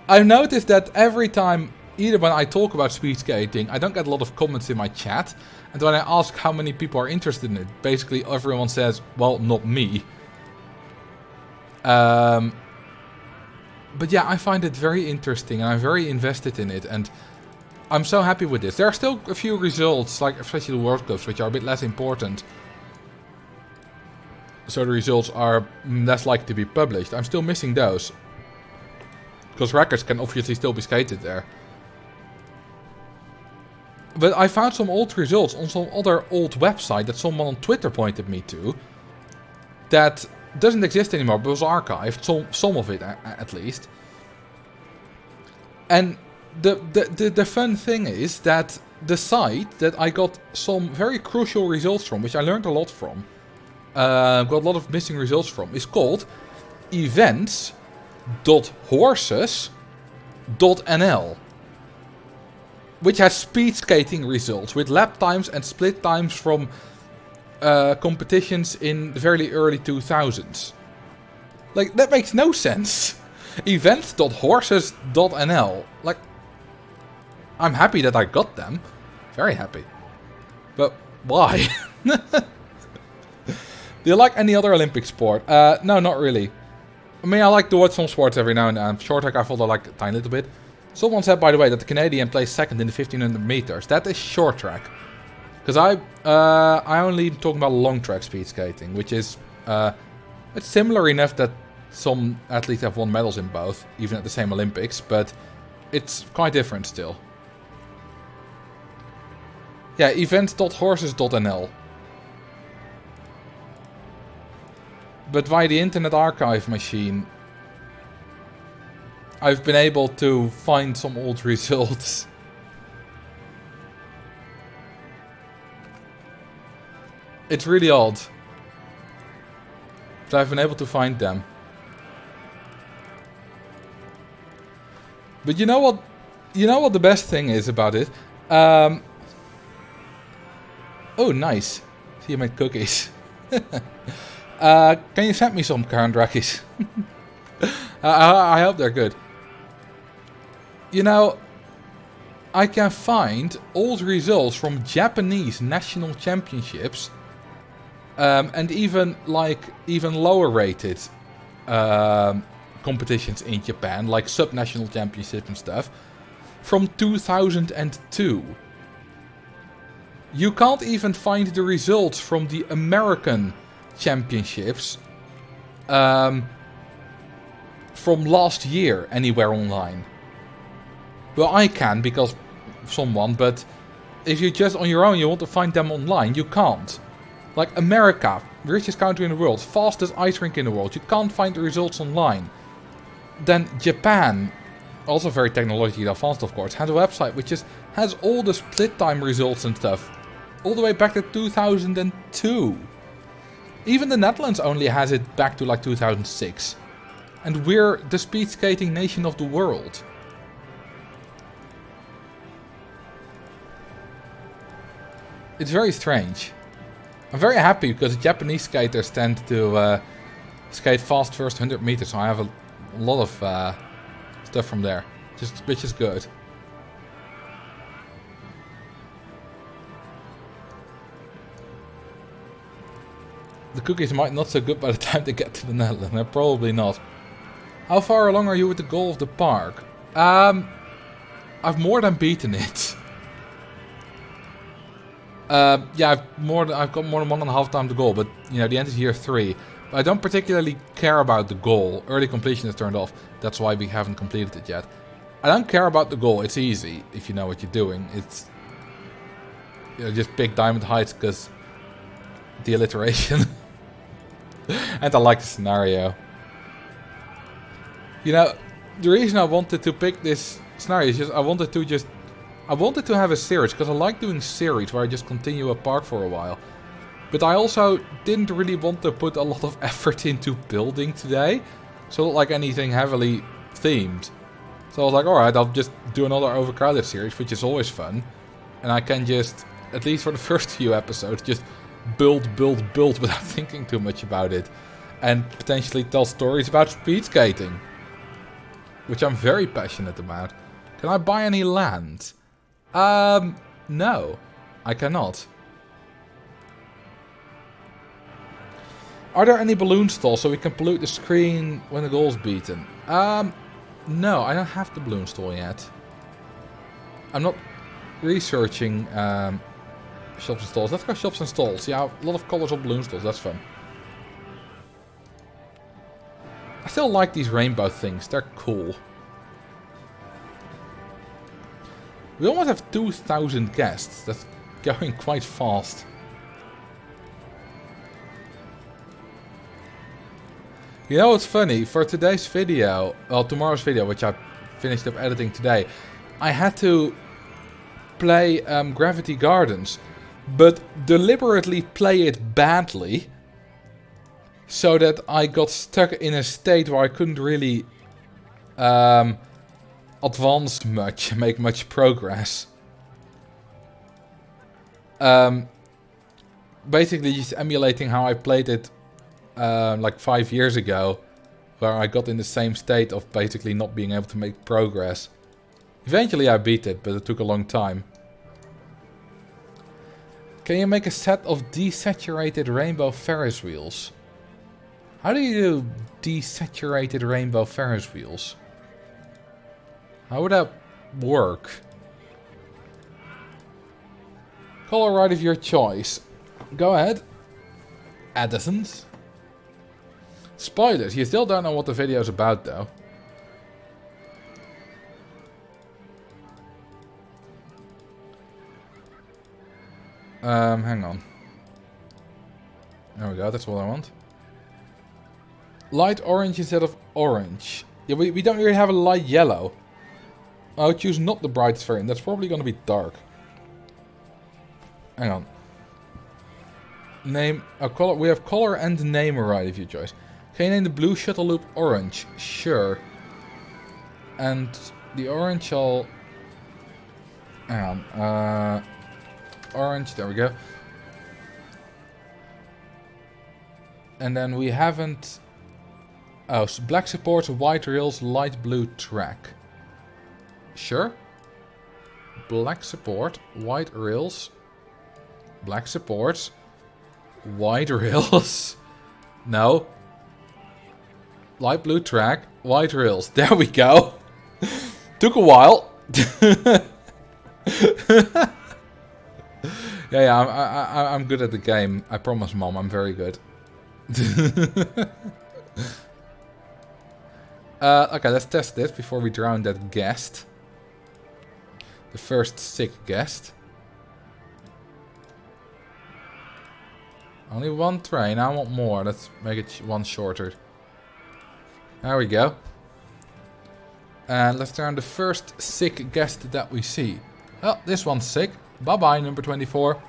I've noticed that every time, either when I talk about speed skating, I don't get a lot of comments in my chat. And when I ask how many people are interested in it, basically everyone says, well, not me. But yeah, I find it very interesting and I'm very invested in it. And I'm so happy with this. There are still a few results, like especially the World Cups, which are a bit less important. So the results are less likely to be published. I'm still missing those. Because records can obviously still be skated there. But I found some old results on some other old website that someone on Twitter pointed me to. That doesn't exist anymore, but was archived. Some of it, at least. And the fun thing is that the site that I got some very crucial results from, which I learned a lot from, got a lot of missing results from, is called events.horses.nl, which has speed skating results with lap times and split times from competitions in the very early 2000s. Like, that makes no sense. Events.horses.nl. Like, I'm happy that I got them. Very happy. But why? Do you like any other Olympic sport? No, not really. I mean, I like to watch some sports every now and then. Short track I follow like a tiny little bit. Someone said, by the way, that the Canadian placed second in the 1500 meters. That is short track. Because I only talk about long track speed skating, which is it's similar enough that some athletes have won medals in both, even at the same Olympics. But it's quite different still. Yeah, events.horses.nl. But via the Internet Archive machine, I've been able to find some old results. It's really odd. But I've been able to find them. But you know what? You know what the best thing is about it? Oh, nice. See, you made cookies. Can you send me some Karandraki's? I hope they're good. You know, I can find old results from Japanese national championships, and even lower rated competitions in Japan, like sub-national championships and stuff, from 2002. You can't even find the results from the American championships from last year anywhere online. Well, I can because someone, but if you just on your own you want to find them online, you can't. Like America, richest country in the world, fastest ice rink in the world, you can't find the results online. Then Japan, also very technologically advanced of course, has a website which has all the split time results and stuff, all the way back to 2002. Even the Netherlands only has it back to like 2006. And we're the speed skating nation of the world. It's very strange. I'm very happy because Japanese skaters tend to skate fast first 100 meters. So I have a lot of stuff from there, which is good. The cookies might not so good by the time they get to the Netherlands. They're probably not. How far along are you with the goal of the park? I've more than beaten it. Yeah, I've got more than 1.5 times the goal, but you know the end is year 3. But I don't particularly care about the goal. Early completion is turned off. That's why we haven't completed it yet. I don't care about the goal. It's easy if you know what you're doing. It's just pick Diamond Heights because the alliteration. And I like the scenario. You know, the reason I wanted to pick this scenario is just I wanted to have a series, because I like doing series where I just continue a park for a while. But I also didn't really want to put a lot of effort into building today. So not like anything heavily themed. So I was like, alright, I'll just do another overcrowded series, which is always fun. And I can just, at least for the first few episodes, just build without thinking too much about it. And potentially tell stories about speed skating. Which I'm very passionate about. Can I buy any land? No. I cannot. Are there any balloon stalls so we can pollute the screen when the goal's beaten? No, I don't have the balloon stall yet. I'm not researching shops and stalls. Let's go shops and stalls. Yeah, a lot of colors on balloon stalls. That's fun. I still like these rainbow things. They're cool. We almost have 2,000 guests. That's going quite fast. You know what's funny? For today's video, well, tomorrow's video, which I finished up editing today, I had to play Gravity Gardens, but deliberately play it badly, so that I got stuck in a state where I couldn't really advance much, make much progress. Basically just emulating how I played it like 5 years ago, where I got in the same state of basically not being able to make progress. Eventually I beat it, but it took a long time. Can you make a set of desaturated rainbow Ferris wheels? How do you do desaturated rainbow Ferris wheels? How would that work? Color right of your choice. Go ahead. Addisons. Spoilers. You still don't know what the video is about though. Hang on. There we go, that's what I want. Light orange instead of orange. Yeah, we don't really have a light yellow. I would choose not the brightest variant. That's probably going to be dark. Hang on. Name a color. We have color and name already if you choice. Can you name the blue shuttle loop orange? Sure. And the orange shall... Hang on. Orange, there we go. And then we haven't... Oh, so black supports, white rails, light blue track. Sure. Black support, white rails. Black supports, white rails. No. Light blue track, white rails. There we go. Took a while. yeah, I'm good at the game. I promise, Mom, I'm very good. Okay, let's test this before we drown that guest. The first sick guest. Only one train, I want more. Let's make it one shorter. There we go. And let's drown the first sick guest that we see. Oh, this one's sick. Bye-bye, number 24.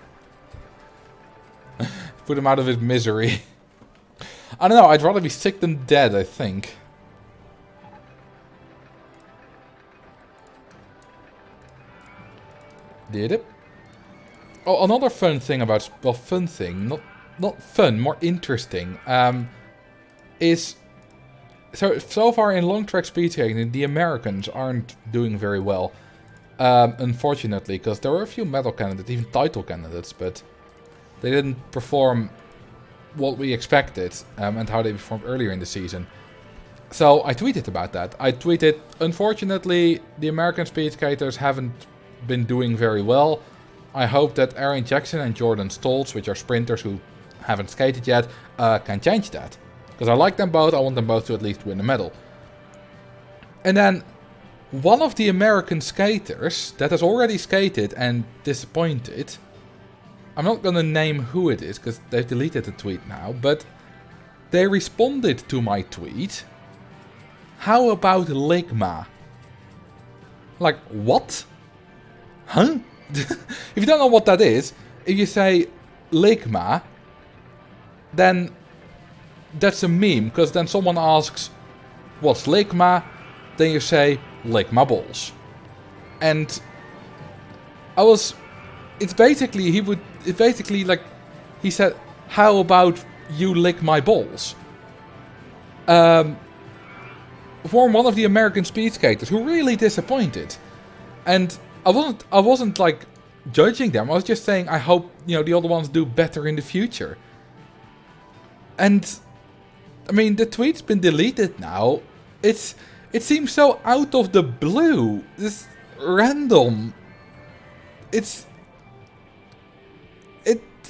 Put him out of his misery. I don't know, I'd rather be sick than dead, I think. Did it? Oh, another fun thing about... Well, fun thing. Not fun, more interesting. Is... So far in long track speed skating, the Americans aren't doing very well. Unfortunately, because there were a few medal candidates, even title candidates, but... They didn't perform what we expected, and how they performed earlier in the season. So I tweeted about that. I tweeted, unfortunately, the American speed skaters haven't been doing very well. I hope that Aaron Jackson and Jordan Stoltz, which are sprinters who haven't skated yet, can change that. Because I like them both, I want them both to at least win a medal. And then, one of the American skaters that has already skated and disappointed... I'm not gonna name who it is, because they've deleted the tweet now, but they responded to my tweet. How about Ligma? Like, what? Huh? If you don't know what that is, if you say Ligma, then that's a meme, because then someone asks, what's Ligma? Then you say, Ligma balls. And I was... It's basically like, he said, how about you lick my balls? For one of the American speed skaters who really disappointed. And I wasn't like judging them. I was just saying I hope, you know, the other ones do better in the future. And I mean, the tweet's been deleted now. It seems so out of the blue. It's random. It's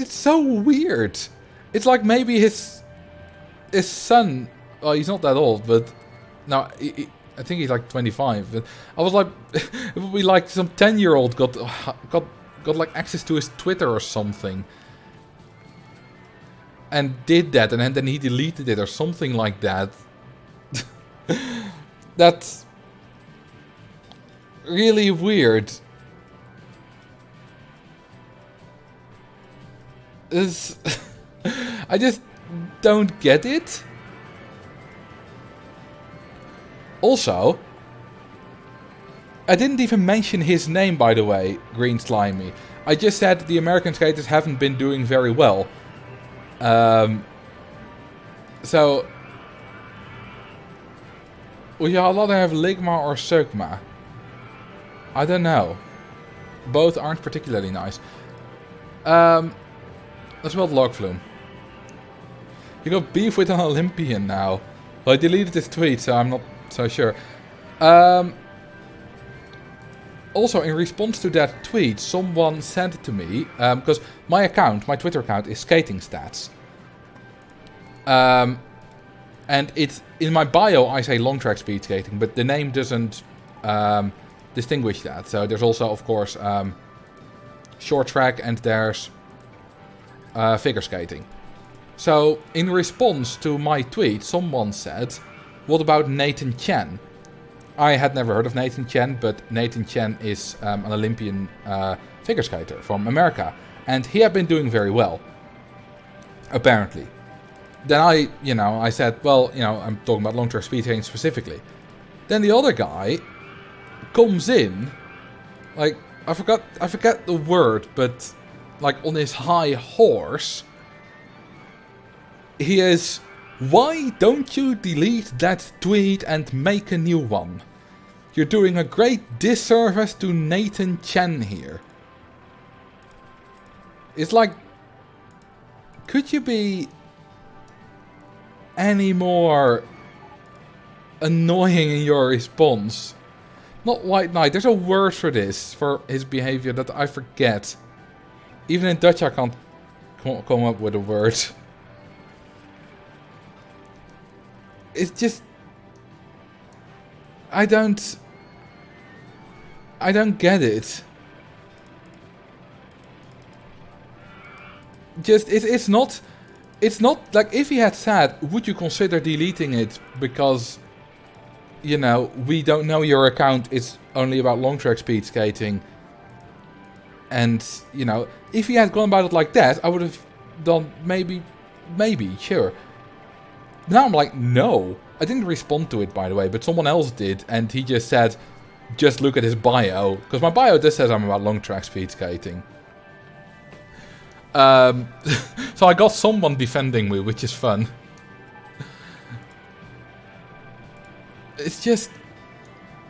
so weird. It's like maybe his son. Well, he's not that old, but no, I think he's like 25. But I was like, it would be like some 10-year-old got like access to his Twitter or something, and did that, and then he deleted it or something like that. That's really weird. I just don't get it. Also, I didn't even mention his name, by the way, Green Slimy. I just said the American skaters haven't been doing very well. So, would you rather have Ligma or Sugma? I don't know. Both aren't particularly nice. Let's build Log Flume. You got beef with an Olympian now. Well, I deleted his tweet, so I'm not so sure. Also, in response to that tweet, someone sent it to me, because my Twitter account is Skating Stats. And it's in my bio I say long track speed skating, but the name doesn't distinguish that. So there's also, of course, short track, and there's figure skating. So, in response to my tweet, someone said, what about Nathan Chen? I had never heard of Nathan Chen, but Nathan Chen is an Olympian figure skater from America. And he had been doing very well, apparently. Then I said, well, I'm talking about long track speed skating specifically. Then the other guy comes in, like, I forget the word, but like on his high horse, he is, why don't you delete that tweet and make a new one? You're doing a great disservice to Nathan Chen here. It's like, could you be any more annoying in your response? Not White Knight, there's a word for this, for his behavior that I forget. Even in Dutch I can't come up with a word. It's just, I don't get it. Just it's not like, if he had said, would you consider deleting it because, we don't know your account is only about long track speed skating. And, if he had gone about it like that, I would have done maybe, sure. Now I'm like, no. I didn't respond to it, by the way, but someone else did, and he just said, just look at his bio. Because my bio just says I'm about long track speed skating. So I got someone defending me, which is fun. It's just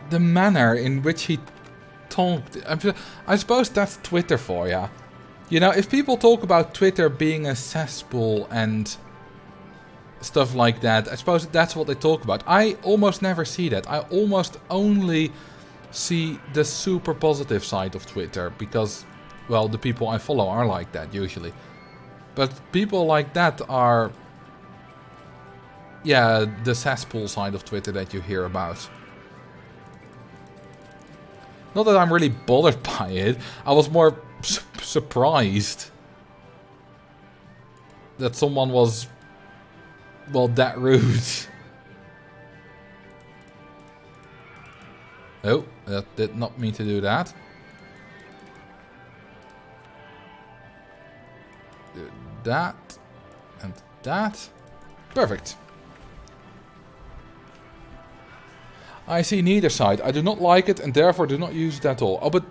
the manner in which he talked. I suppose that's Twitter for ya. If people talk about Twitter being a cesspool and stuff like that, I suppose that's what they talk about. I almost never see that. I almost only see the super positive side of Twitter because, well, the people I follow are like that usually. But people like that are, yeah, the cesspool side of Twitter that you hear about. Not that I'm really bothered by it. I was more surprised that someone was, well, that rude. Oh, that did not mean to do that. Do that and that. Perfect. I see neither side. I do not like it and therefore do not use it at all. Oh, but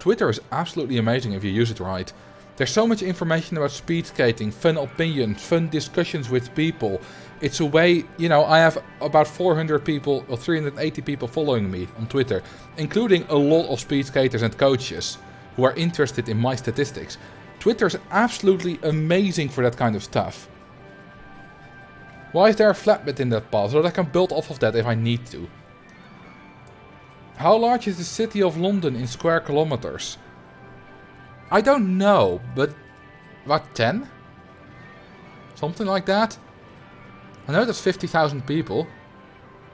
Twitter is absolutely amazing if you use it right. There's so much information about speed skating, fun opinions, fun discussions with people. It's a way, I have about 400 people or 380 people following me on Twitter, including a lot of speed skaters and coaches who are interested in my statistics. Twitter is absolutely amazing for that kind of stuff. Why is there a flat bit in that path so that I can build off of that if I need to? How large is the city of London in square kilometers? I don't know, but about 10? Something like that? I know that's 50,000 people.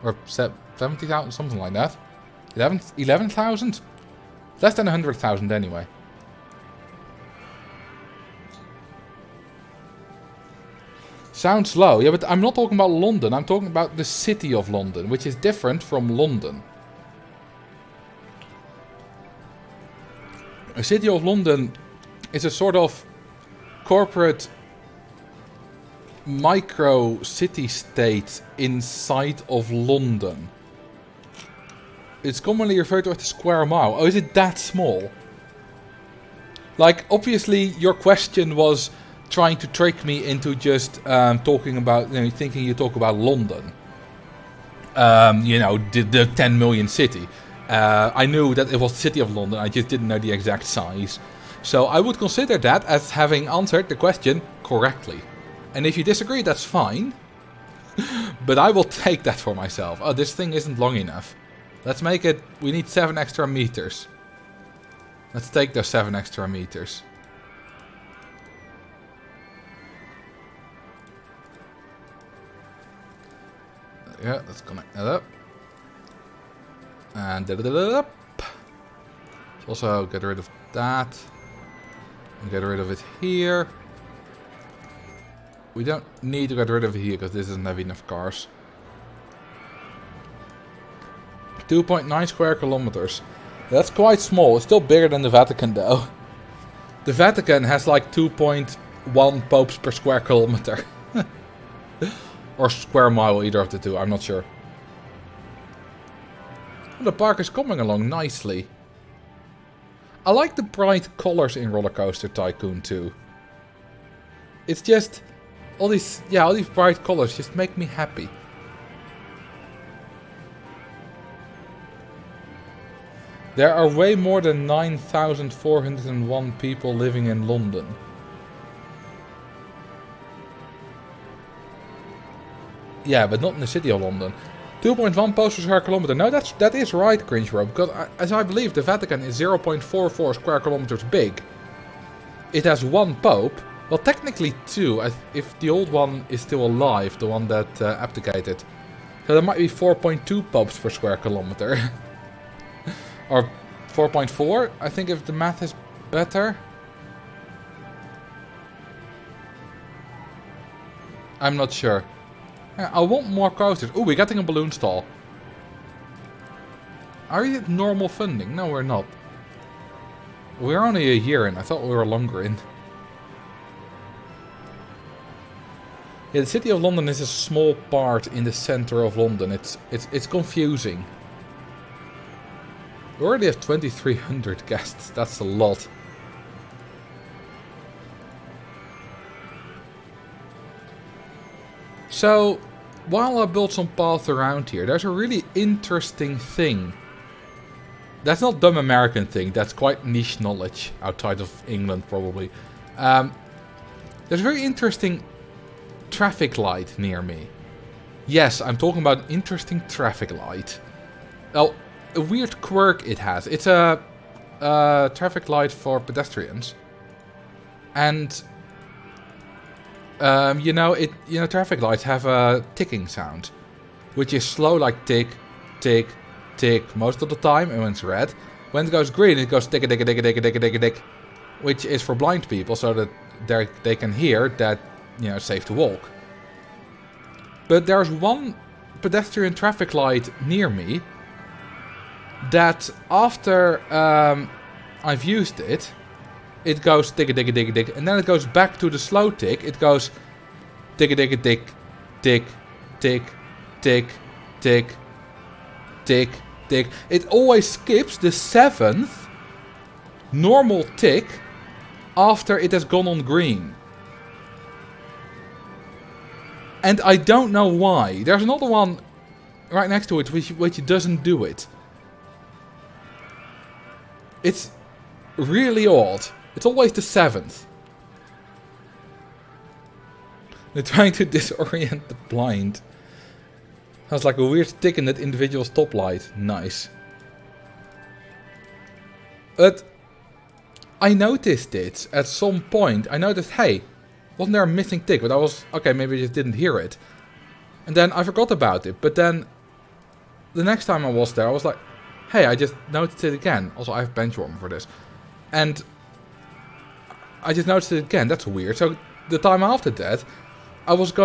Or 70,000, something like that. 11,000? Less than 100,000 anyway. Sounds low. Yeah, but I'm not talking about London. I'm talking about the city of London, which is different from London. A city of London is a sort of corporate micro city-state inside of London. It's commonly referred to as the square mile. Oh, is it that small? Like, obviously, your question was trying to trick me into just talking about, thinking you talk about London. The 10 million city. I knew that it was the city of London, I just didn't know the exact size. So I would consider that as having answered the question correctly. And if you disagree, that's fine. But I will take that for myself. Oh, this thing isn't long enough. Let's make it, we need 7 extra meters. Let's take those 7 extra meters. Yeah, let's connect that up. And up. Also get rid of that. And get rid of it here. We don't need to get rid of it here because this doesn't have enough cars. 2.9 square kilometers. That's quite small. It's still bigger than the Vatican though. The Vatican has like 2.1 popes per square kilometer. Or square mile, either of the two, I'm not sure. The park is coming along nicely. I like the bright colors in Roller Coaster Tycoon too. It's just... all these bright colors just make me happy. There are way more than 9,401 people living in London. Yeah, but not in the city of London. 2.1 posts per square kilometer. No, that is right, Cringe Bro, because as I believe the Vatican is 0.44 square kilometers big. It has one pope. Well, technically two, if the old one is still alive, the one that abdicated. So there might be 4.2 popes per square kilometer. Or 4.4, I think, if the math is better. I'm not sure. Yeah, I want more coasters. Oh, we're getting a balloon stall. Are we at normal funding? No, we're not. We're only a year in. I thought we were longer in. Yeah, the city of London is a small part in the center of London. It's confusing. We already have 2,300 guests. That's a lot. So, while I build some paths around here, there's a really interesting thing. That's not dumb American thing. That's quite niche knowledge outside of England, probably. There's a very interesting traffic light near me. Yes, I'm talking about an interesting traffic light. Well, a weird quirk it has. It's a traffic light for pedestrians, and traffic lights have a ticking sound, which is slow, like tick, tick, tick most of the time, and when it's red. When it goes green, it goes tick, tick, tick, tick, tick, tick, tick, which is for blind people, so that they can hear that it's safe to walk. But there's one pedestrian traffic light near me that after I've used it, it goes tick, tick, tick, tick, and then it goes back to the slow tick. It goes tick, tick, tick, tick, tick, tick, tick, tick, tick. It always skips the 7th normal tick after it has gone on green. And I don't know why. There's another one right next to it which doesn't do it. It's really odd. It's always the 7th. They're trying to disorient the blind. That's like a weird tick in that individual stoplight. Nice. But I noticed it at some point. I noticed, hey, wasn't there a missing tick? But I was, okay, maybe I just didn't hear it. And then I forgot about it. But then the next time I was there, I was like, hey, I just noticed it again. Also, I have benchwarmer for this. And I just noticed it again. That's weird. So the time after that, I was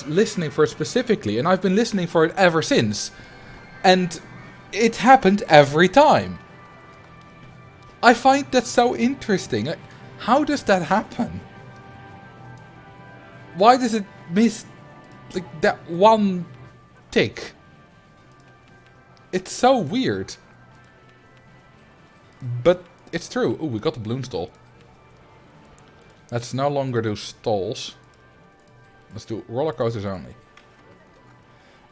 listening for it specifically, and I've been listening for it ever since. And it happened every time. I find that so interesting. Like, how does that happen? Why does it miss like that one tick? It's so weird. But it's true. Ooh, we got the balloon stall. Let's no longer do stalls. Let's do roller coasters only.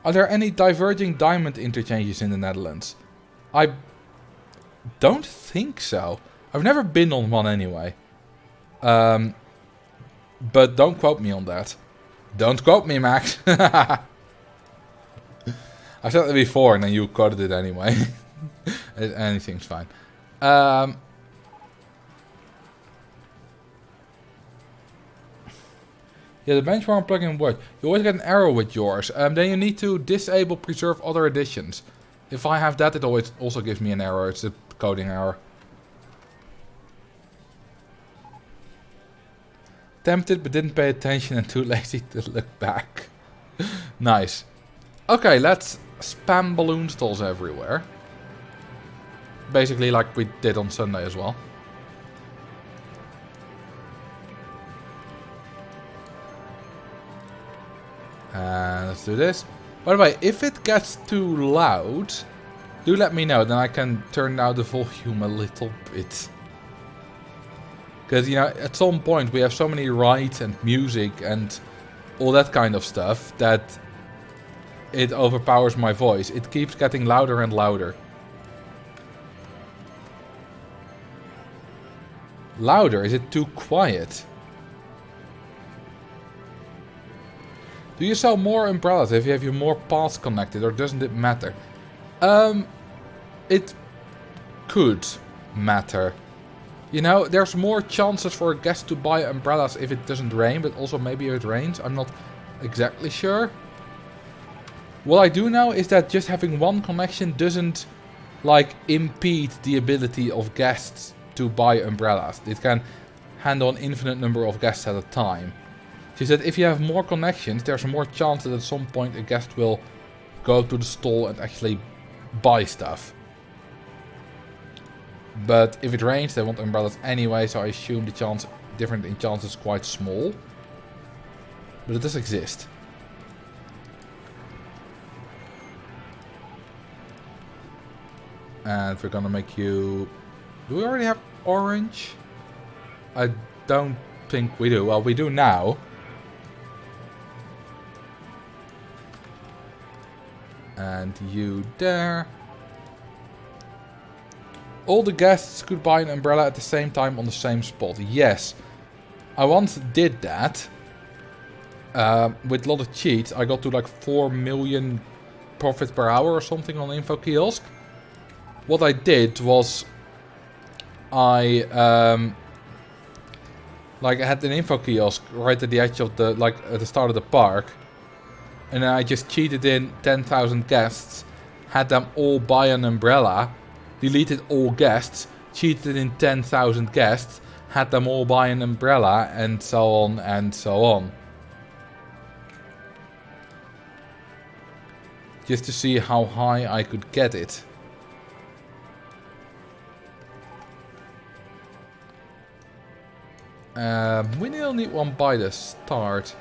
Are there any diverging diamond interchanges in the Netherlands? I don't think so. I've never been on one anyway. But don't quote me on that. Don't quote me, Max. I said it before and then you quoted it anyway. Anything's fine. Yeah, the benchmark plugin works. You always get an error with yours. Then you need to disable preserve other editions. If I have that, it always also gives me an error. It's a coding error. Tempted but didn't pay attention and too lazy to look back. Nice. Okay, let's spam balloon stalls everywhere. Basically like we did on Sunday as well. And let's do this. By the way, if it gets too loud, do let me know. Then I can turn down the volume a little bit. Because, you know, at some point we have so many rides and music and all that kind of stuff that it overpowers my voice. It keeps getting louder and louder. Louder? Is it too quiet? Do you sell more umbrellas if you have your more paths connected, or doesn't it matter? It could matter. You know, there's more chances for a guest to buy umbrellas if it doesn't rain, but also maybe if it rains. I'm not exactly sure. What I do know is that just having one connection doesn't, like, impede the ability of guests to buy umbrellas. It can handle an infinite number of guests at a time. She said if you have more connections, there's more chance that at some point a guest will go to the stall and actually buy stuff. But if it rains, they want umbrellas anyway, so I assume the chance, difference in chance is quite small. But it does exist. And we're gonna make you... Do we already have orange? I don't think we do. Well, we do now. And you there. All the guests could buy an umbrella at the same time on the same spot. Yes. I once did that. With a lot of cheats. I got to like 4 million profits per hour or something on Info Kiosk. What I did was... I had an Info Kiosk right at the edge of the... Like at the start of the park. And then I just cheated in 10,000 guests. Had them all buy an umbrella. Deleted all guests, cheated in 10,000 guests, had them all buy an umbrella, and so on and so on. Just to see how high I could get it. We still need one by the start.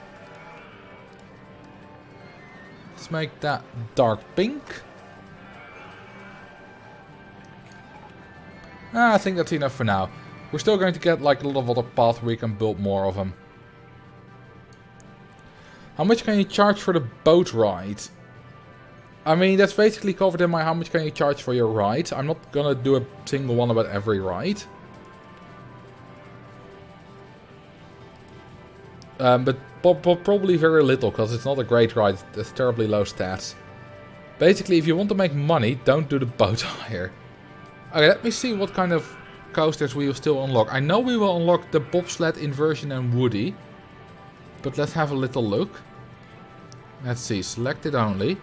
Let's make that dark pink. I think that's enough for now. We're still going to get like a lot of other paths where we can build more of them. How much can you charge for the boat ride? I mean, that's basically covered in my how much can you charge for your ride. I'm not gonna do a single one about every ride. But probably very little, because it's not a great ride. It's terribly low stats. Basically, if you want to make money, don't do the boat hire. Okay, let me see what kind of coasters we will still unlock. I know we will unlock the bobsled, inversion and woody. But let's have a little look. Let's see, selected only.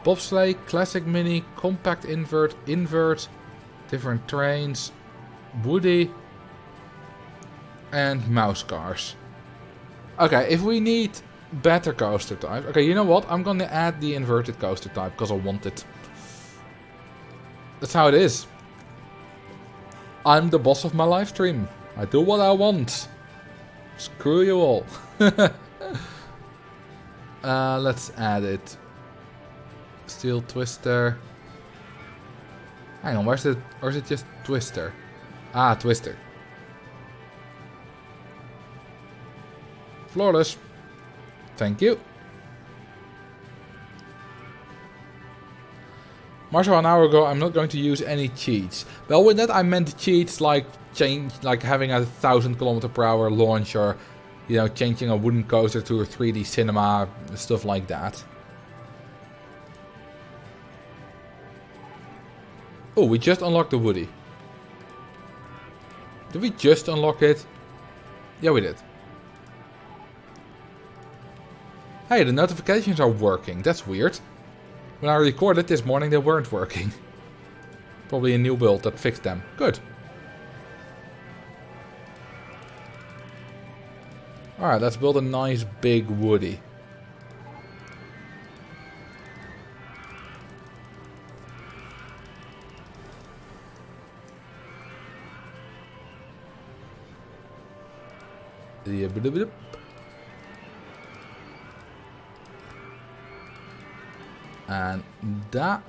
Bobsleigh, classic mini, compact invert, different trains, woody, and mouse cars. Okay, if we need better coaster types... Okay, you know what? I'm gonna add the inverted coaster type, because I want it. That's how it is. I'm the boss of my live stream. I do what I want. Screw you all. Let's add it. Steel Twister. Hang on, where's it? Or is it just Twister? Ah, Twister. Flawless. Thank you. Marcel, an hour ago, I'm not going to use any cheats. Well, with that I meant cheats like having a 1,000 km/h launch, or, you know, changing a wooden coaster to a 3D cinema, stuff like that. Oh, we just unlocked the woody. Did we just unlock it? Yeah, we did. Hey, the notifications are working. That's weird. When I recorded this morning, they weren't working. Probably a new build that fixed them. Good. Alright, let's build a nice big woody. And that...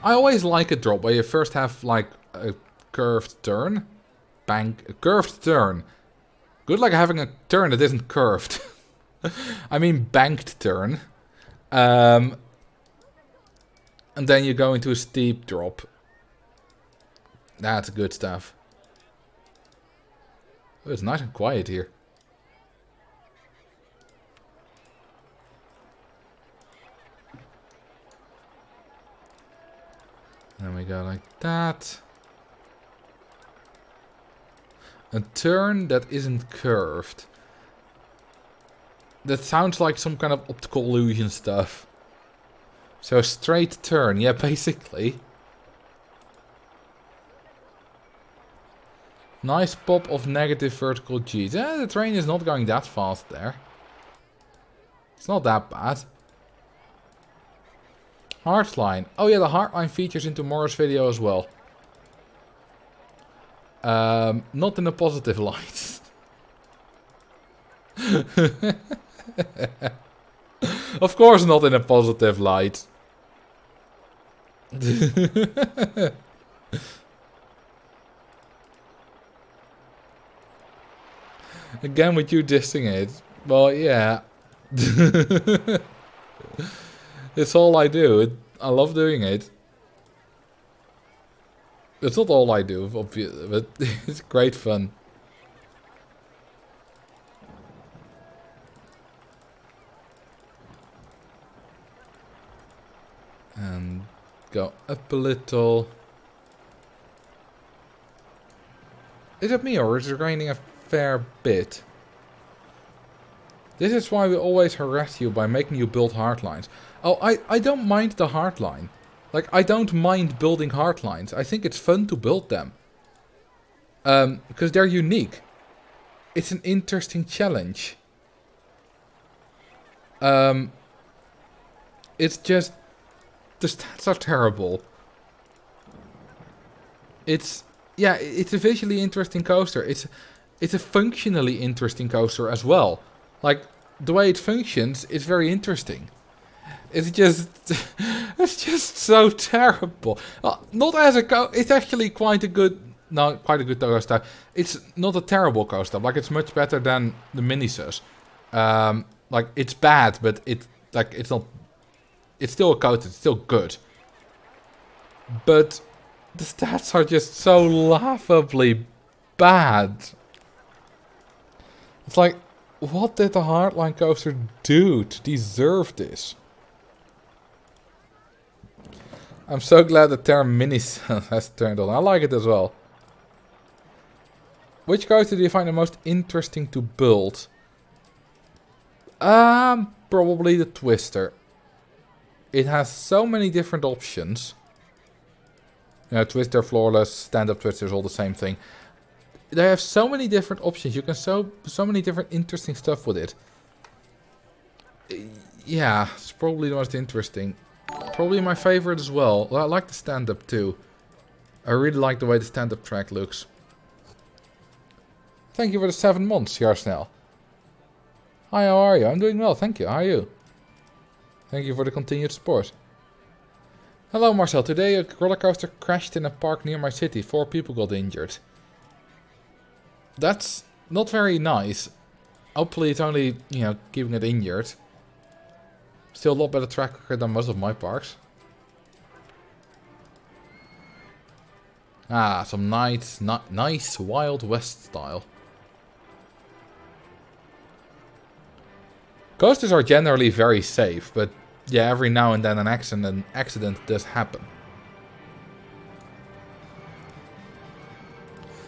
I always like a drop where you first have like a curved turn. A curved turn. Good like having a turn that isn't curved. I mean banked turn. And then you go into a steep drop. That's good stuff. Oh, it's nice and quiet here. Then we go like that. A turn that isn't curved. That sounds like some kind of optical illusion stuff. So a straight turn, yeah, basically. Nice pop of negative vertical G's. The train is not going that fast there. It's not that bad. Heartline. Oh yeah, the Heartline features in tomorrow's video as well. Not in a positive light. Of course not in a positive light. Again with you dissing it. Well, yeah. It's all I do. I love doing it. It's not all I do, obviously, but it's great fun. And go up a little. Is it me or is it raining a fair bit? This is why we always harass you by making you build hardlines. Oh, I don't mind the hardline. Like, I don't mind building hardlines. I think it's fun to build them. Because they're unique. It's an interesting challenge. It's just... the stats are terrible. It's... yeah, it's a visually interesting coaster. It's a functionally interesting coaster as well. Like, the way it functions is very interesting. It's just... it's just so terrible. Not as a it's actually quite a good... no, quite a good coaster. It's not a terrible coaster. Like, it's much better than the Minisus. Like, it's bad, but it's not... it's still a coaster. It's still good. But the stats are just so laughably bad. It's like, what did the Hardline coaster do to deserve this? I'm so glad the term Minis has turned on. I like it as well. Which coaster do you find the most interesting to build? Probably the Twister. It has so many different options. You know, Twister, Floorless, Stand-Up Twisters, all the same thing. They have so many different options. You can so many different interesting stuff with it. Yeah, it's probably the most interesting. Probably my favorite as well. I like the stand-up too. I really like the way the stand-up track looks. Thank you for the 7 months, Jarsnel. Hi, how are you? I'm doing well, thank you. How are you? Thank you for the continued support. Hello, Marcel. Today a roller coaster crashed in a park near my city. 4 people got injured. That's not very nice. Hopefully it's only, you know, keeping it injured. Still a lot better track record than most of my parks. Ah, some nice Wild West style. Coasters are generally very safe, but yeah, every now and then an accident does happen.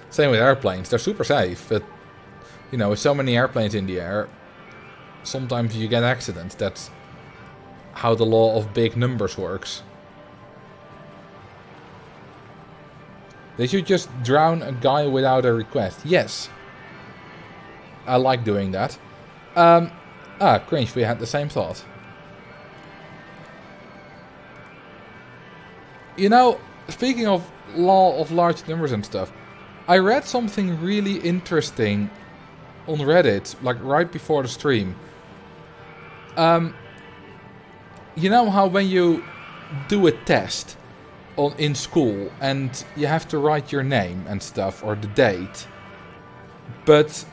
Same with airplanes, they're super safe, but you know, with so many airplanes in the air, sometimes you get accidents. That's how the law of big numbers works. They should just drown a guy without a request. Yes. I like doing that. Cringe, we had the same thought. You know, speaking of law of large numbers and stuff, I read something really interesting on Reddit, like right before the stream. You know how when you do a test in school and you have to write your name and stuff, or the date, but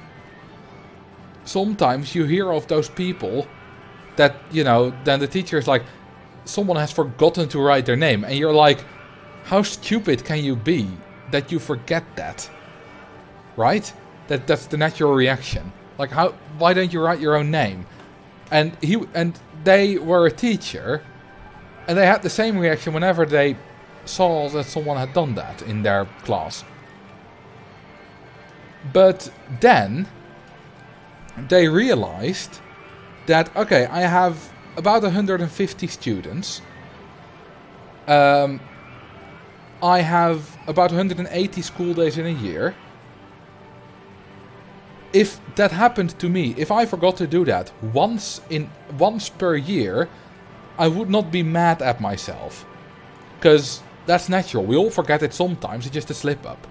sometimes you hear of those people that, you know, then the teacher is like, someone has forgotten to write their name, and you're like, how stupid can you be that you forget that? Right? That's the natural reaction. Like, why don't you write your own name? And they were a teacher, and they had the same reaction whenever they saw that someone had done that in their class. But then they realized that, okay, I have about 150 students. I have about 180 school days in a year. If that happened to me, if I forgot to do that once per year, I would not be mad at myself. Because that's natural. We all forget it sometimes. It's just a slip up.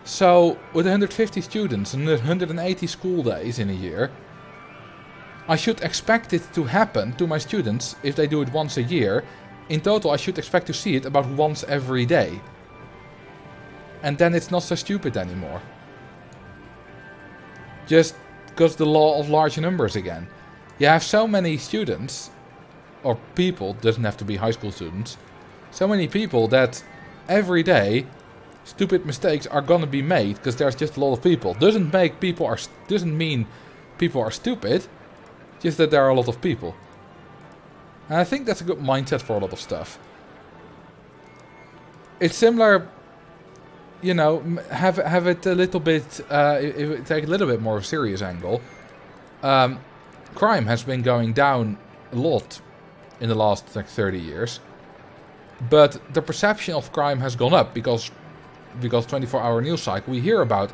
So, with 150 students and 180 school days in a year, I should expect it to happen to my students if they do it once a year. In total, I should expect to see it about once every day. And then it's not so stupid anymore. Just because the law of large numbers again. You have so many students, or people, doesn't have to be high school students, so many people that every day stupid mistakes are gonna be made because there's just a lot of people. Doesn't mean people are stupid, just that there are a lot of people. And I think that's a good mindset for a lot of stuff. It's similar, you know, have it a little bit, take a little bit more of a serious angle. Crime has been going down a lot in the last like 30 years. But the perception of crime has gone up because 24-hour news cycle, we hear about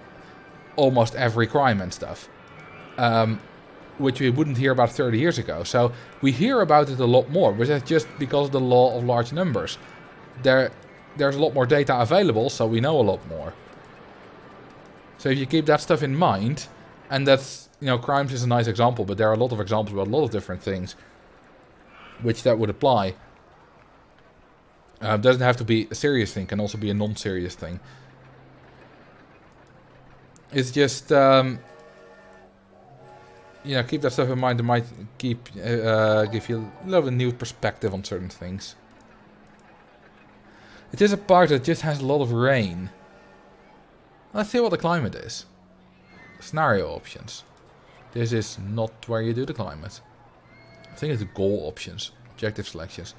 almost every crime and stuff. Which we wouldn't hear about 30 years ago. So we hear about it a lot more, but that's just because of the law of large numbers. There's a lot more data available, so we know a lot more. So if you keep that stuff in mind, and that's, you know, crimes is a nice example, but there are a lot of examples about a lot of different things which that would apply. Doesn't have to be a serious thing, can also be a non-serious thing. It's just, you know, keep that stuff in mind. It might give you a little bit new perspective on certain things. It is a park that just has a lot of rain. Let's see what the climate is. Scenario options. This is not where you do the climate. I think it's the goal options. Objective selections.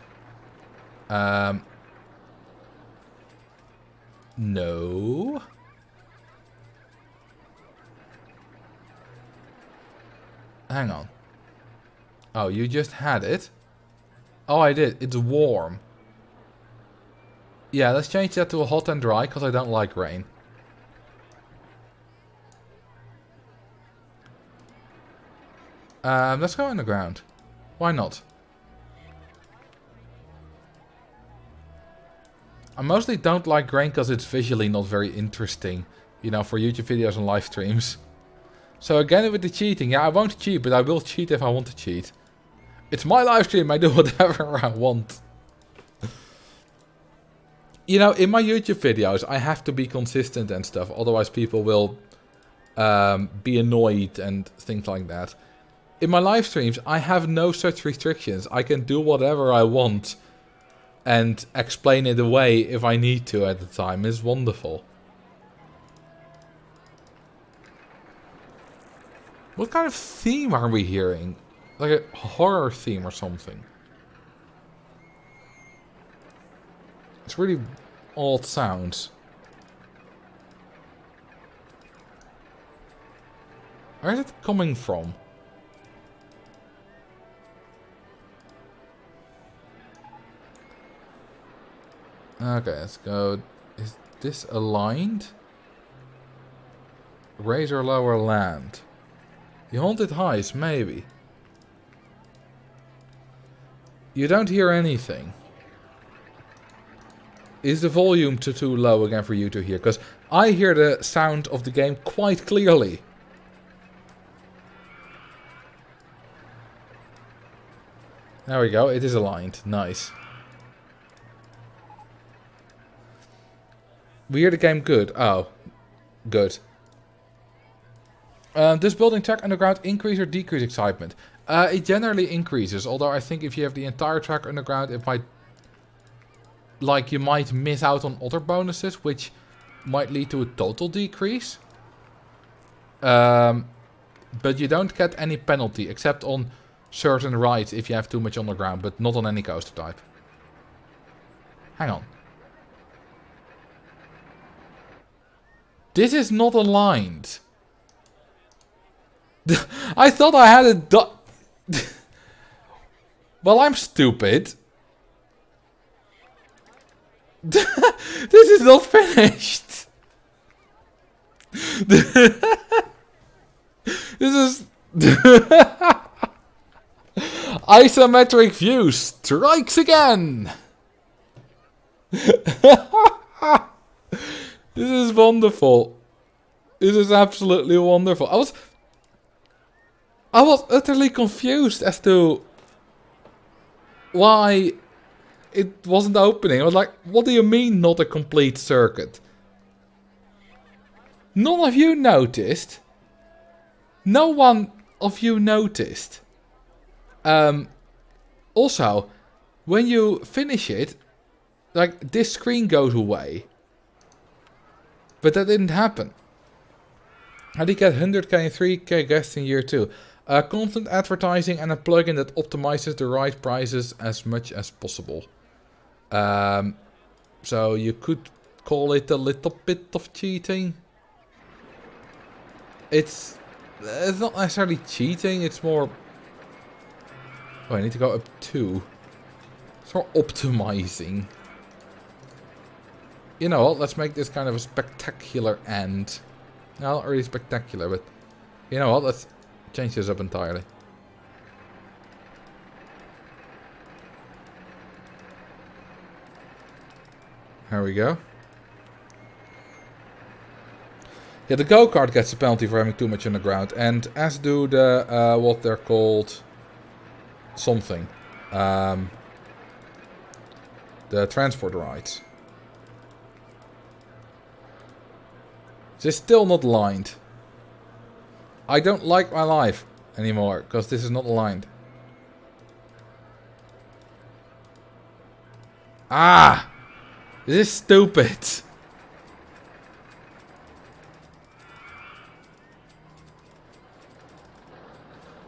No. Hang on. Oh, you just had it? Oh, I did. It's warm. Yeah, let's change that to a hot and dry, because I don't like rain. Let's go underground. Why not? I mostly don't like rain because it's visually not very interesting, you know, for YouTube videos and live streams. So again with the cheating, yeah, I won't cheat, but I will cheat if I want to cheat. It's my live stream, I do whatever I want. You know, in my YouTube videos, I have to be consistent and stuff, otherwise people will be annoyed and things like that. In my live streams, I have no such restrictions. I can do whatever I want and explain it away if I need to at the time. It's wonderful. What kind of theme are we hearing? Like a horror theme or something. It's really odd sounds. Where is it coming from? Okay, let's go. Is this aligned? Raise or lower land. The haunted highs, maybe. You don't hear anything. Is the volume too low again for you to hear? Because I hear the sound of the game quite clearly. There we go, it is aligned. Nice. We hear the game good. Oh, good. Does building track underground increase or decrease excitement? It generally increases, although I think if you have the entire track underground, it might... Like, you might miss out on other bonuses, which might lead to a total decrease. But you don't get any penalty, except on certain rides if you have too much underground, but not on any coaster type. Hang on. This is not aligned. I thought I had it well, I'm stupid. This is not finished. This is... Isometric view strikes again. This is wonderful. This is absolutely wonderful. I was utterly confused as to why it wasn't opening. I was like, what do you mean not a complete circuit? None of you noticed. No one of you noticed. Also, when you finish it, like, this screen goes away. But that didn't happen. How do you get 100k and 3k guests in year 2? Content advertising and a plugin that optimizes the right prices as much as possible. So you could call it a little bit of cheating. It's not necessarily cheating, it's more... Oh, I need to go up 2. It's more optimizing. You know what, let's make this kind of a spectacular end. No, not really spectacular, but... You know what, let's change this up entirely. There we go. Yeah, the go-kart gets a penalty for having too much on the ground. And as do the, what they're called... Something. The transport rides. This is still not aligned. I don't like my life anymore, because this is not aligned. Ah! This is stupid.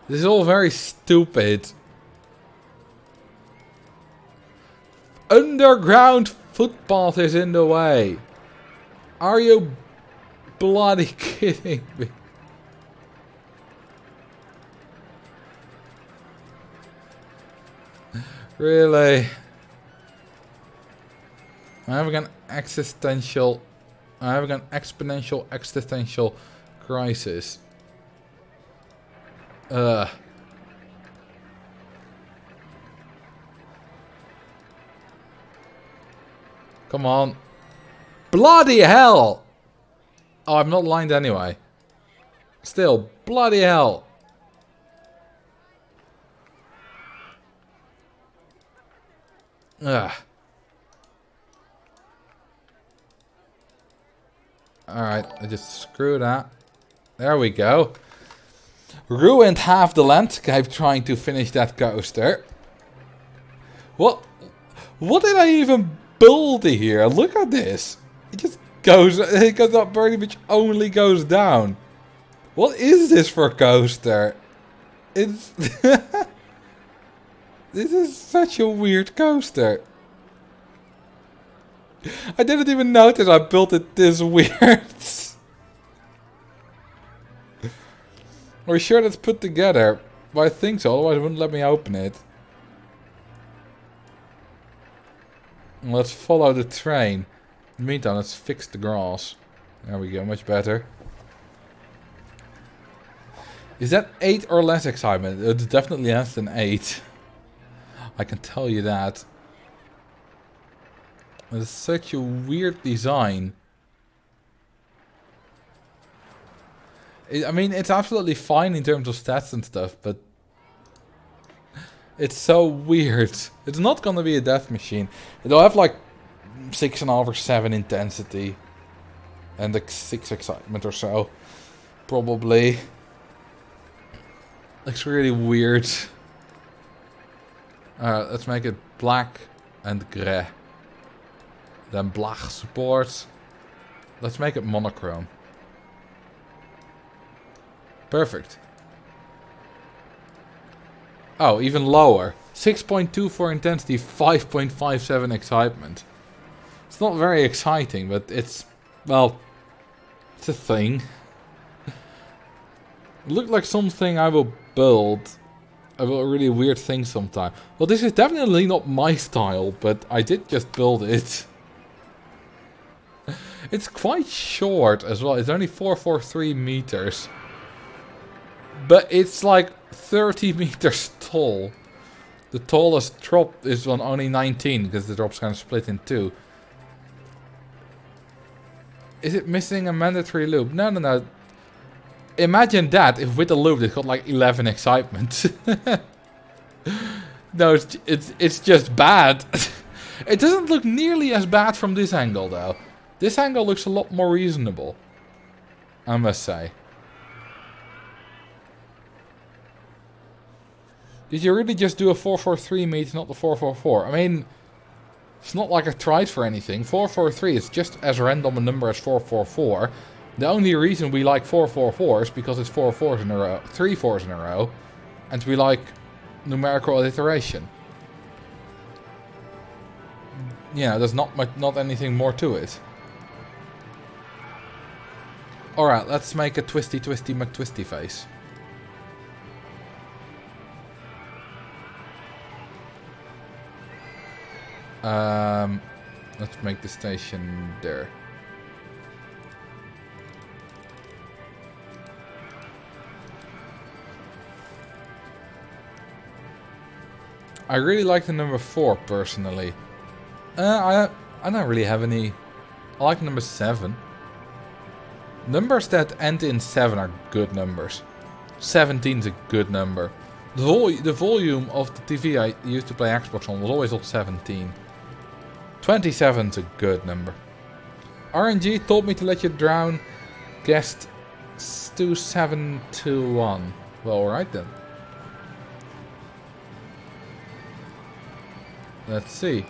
This is all very stupid. Underground footpath is in the way. Are you bloody kidding me? Really? I'm having an existential crisis. Come on. Bloody hell! Oh, I'm not aligned anyway. Still, bloody hell. Ugh. Alright, I just screw that. There we go. Ruined half the landscape trying to finish that coaster. What did I even build here? Look at this. It just goes, it goes up pretty much only goes down. What is this for a coaster? It's... This is such a weird coaster. I didn't even notice I built it this weird. We're sure that's put together. Well, I think so, otherwise it wouldn't let me open it. Let's follow the train. In the meantime, let's fix the grass. There we go, much better. Is that 8 or less excitement? It's definitely less than 8. I can tell you that. It's such a weird design. I mean, it's absolutely fine in terms of stats and stuff, but it's so weird. It's not gonna be a death machine. It'll have like 6.5 or 7 intensity. And like 6 excitement or so. Probably. Looks really weird. Alright, let's make it black and grey. Then black support. Let's make it monochrome. Perfect. Oh, even lower. 6.2 for intensity, 5.57 excitement. It's not very exciting, but it's, well, it's a thing. It looked like something I will build. A really weird thing sometime. Well, this is definitely not my style, but I did just build it. It's quite short as well. It's only 443 meters. But it's like 30 meters tall. The tallest drop is on only 19, because the drop's kind of split in two. Is it missing a mandatory loop? No, no, no. Imagine that if with the loop it got like 11 excitement. No, it's just bad. It doesn't look nearly as bad from this angle though. This angle looks a lot more reasonable, I must say. Did you really just do a 443 meter, not the 444? I mean, it's not like I tried for anything. 443 is just as random a number as 444. The only reason we like 444 is because it's 4 4s in a row, 3 4s in a row, and we like numerical alliteration. Yeah, there's not anything more to it. Alright, let's make a twisty McTwisty face. Let's make the station there. I really like the number 4 personally. I don't really have any. I like number 7. Numbers that end in 7 are good numbers. 17 is a good number. The volume of the TV I used to play Xbox on was always on 17. 27 is a good number. RNG told me to let you drown. Guessed 2721. Well, alright then. Let's see.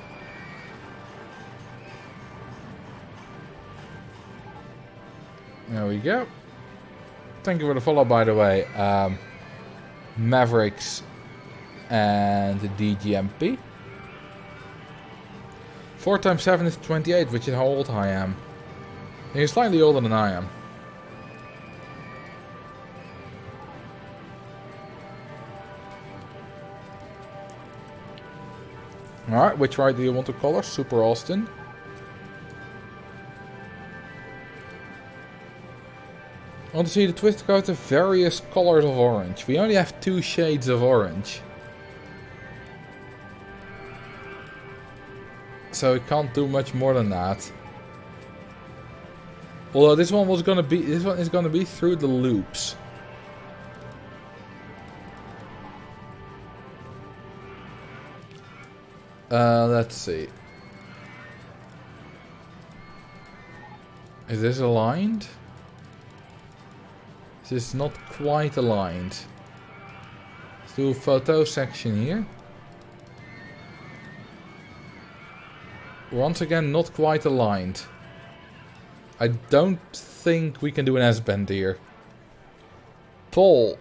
There we go. Thank you for the follow, by the way. Mavericks and the DGMP. 4 times 7 is 28, which is how old I am. You're slightly older than I am. Alright, which ride do you want to color? Super Austin. I want to see the twist coat of various colors of orange. We only have 2 shades of orange. So we can't do much more than that. Although this one is gonna be through the loops. Let's see. Is this aligned? This is not quite aligned. Let's do a photo section here. Once again, not quite aligned. I don't think we can do an S-bend here. Paul,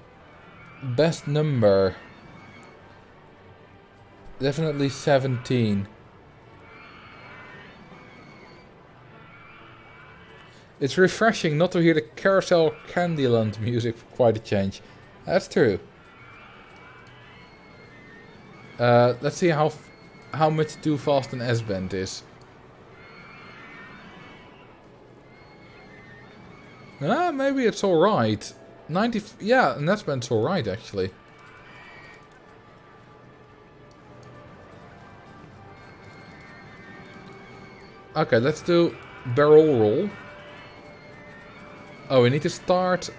best number. Definitely 17. It's refreshing not to hear the Carousel Candyland music for quite a change. That's true. Let's see how much too fast an S-bend is. Maybe it's alright. 90... Yeah, and that's been alright, actually. Okay, let's do barrel roll. Oh, we need to start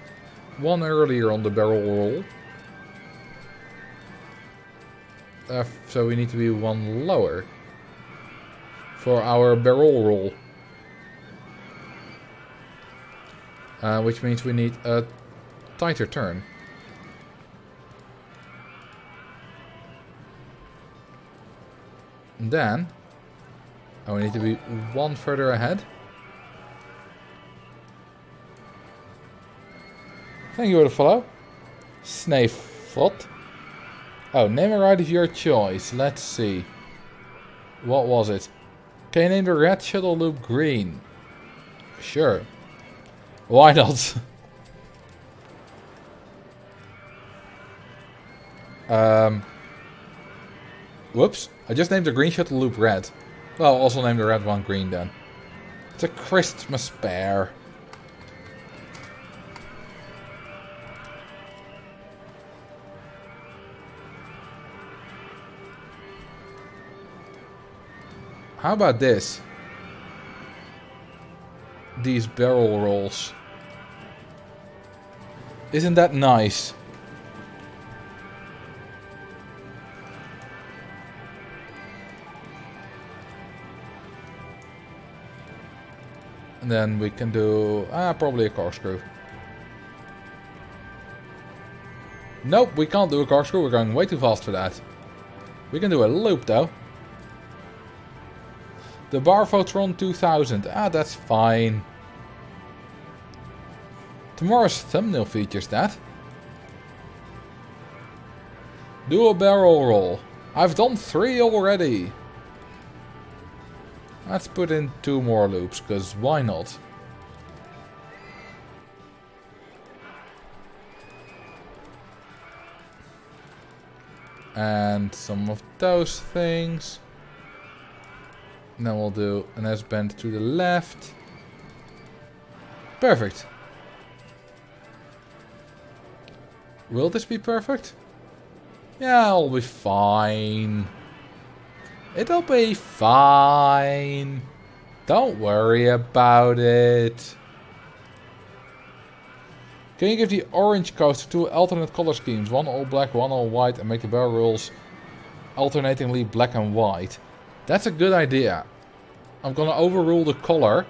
one earlier on the barrel roll. So we need to be one lower for our barrel roll. Which means we need a tighter turn. And then... Oh, we need to be one further ahead. Thank you for the follow. Snaefot. Oh, name a ride of your choice. Let's see. What was it? Can you name the red shuttle loop green? Sure. Why not? Whoops. I just named the green shuttle loop red. Well, also name the red one green then. It's a Christmas pear. How about this? These barrel rolls. Isn't that nice? And then we can do probably a corkscrew. Nope, we can't do a corkscrew. We're going way too fast for that. We can do a loop though. The Barfotron 2000. That's fine. Tomorrow's thumbnail features that. Do a barrel roll. I've done 3 already. Let's put in 2 more loops, because why not? And some of those things. And then we'll do an S-bend to the left. Perfect. Will this be perfect? Yeah, it'll be fine. It'll be fine. Don't worry about it. Can you give the orange coaster 2 alternate color schemes? One all black, one all white, and make the barrel rolls alternatingly black and white? That's a good idea. I'm gonna overrule the color,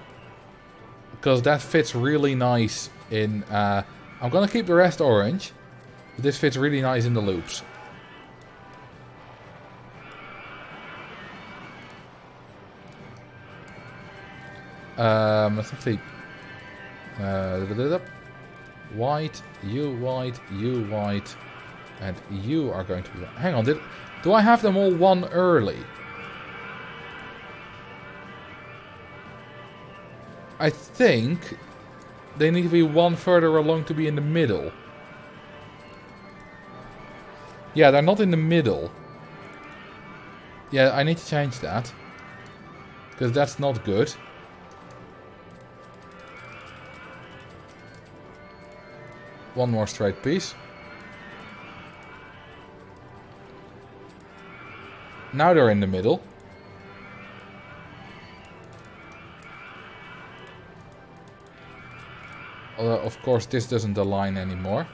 because that fits really nice in... I'm gonna keep the rest orange. But this fits really nice in the loops. Let's see. White, you white, you white, and you are going to be... Hang on, do I have them all one early? I think they need to be one further along to be in the middle. Yeah, they're not in the middle. Yeah, I need to change that. Because that's not good. One more straight piece. Now they're in the middle. Of course, this doesn't align anymore.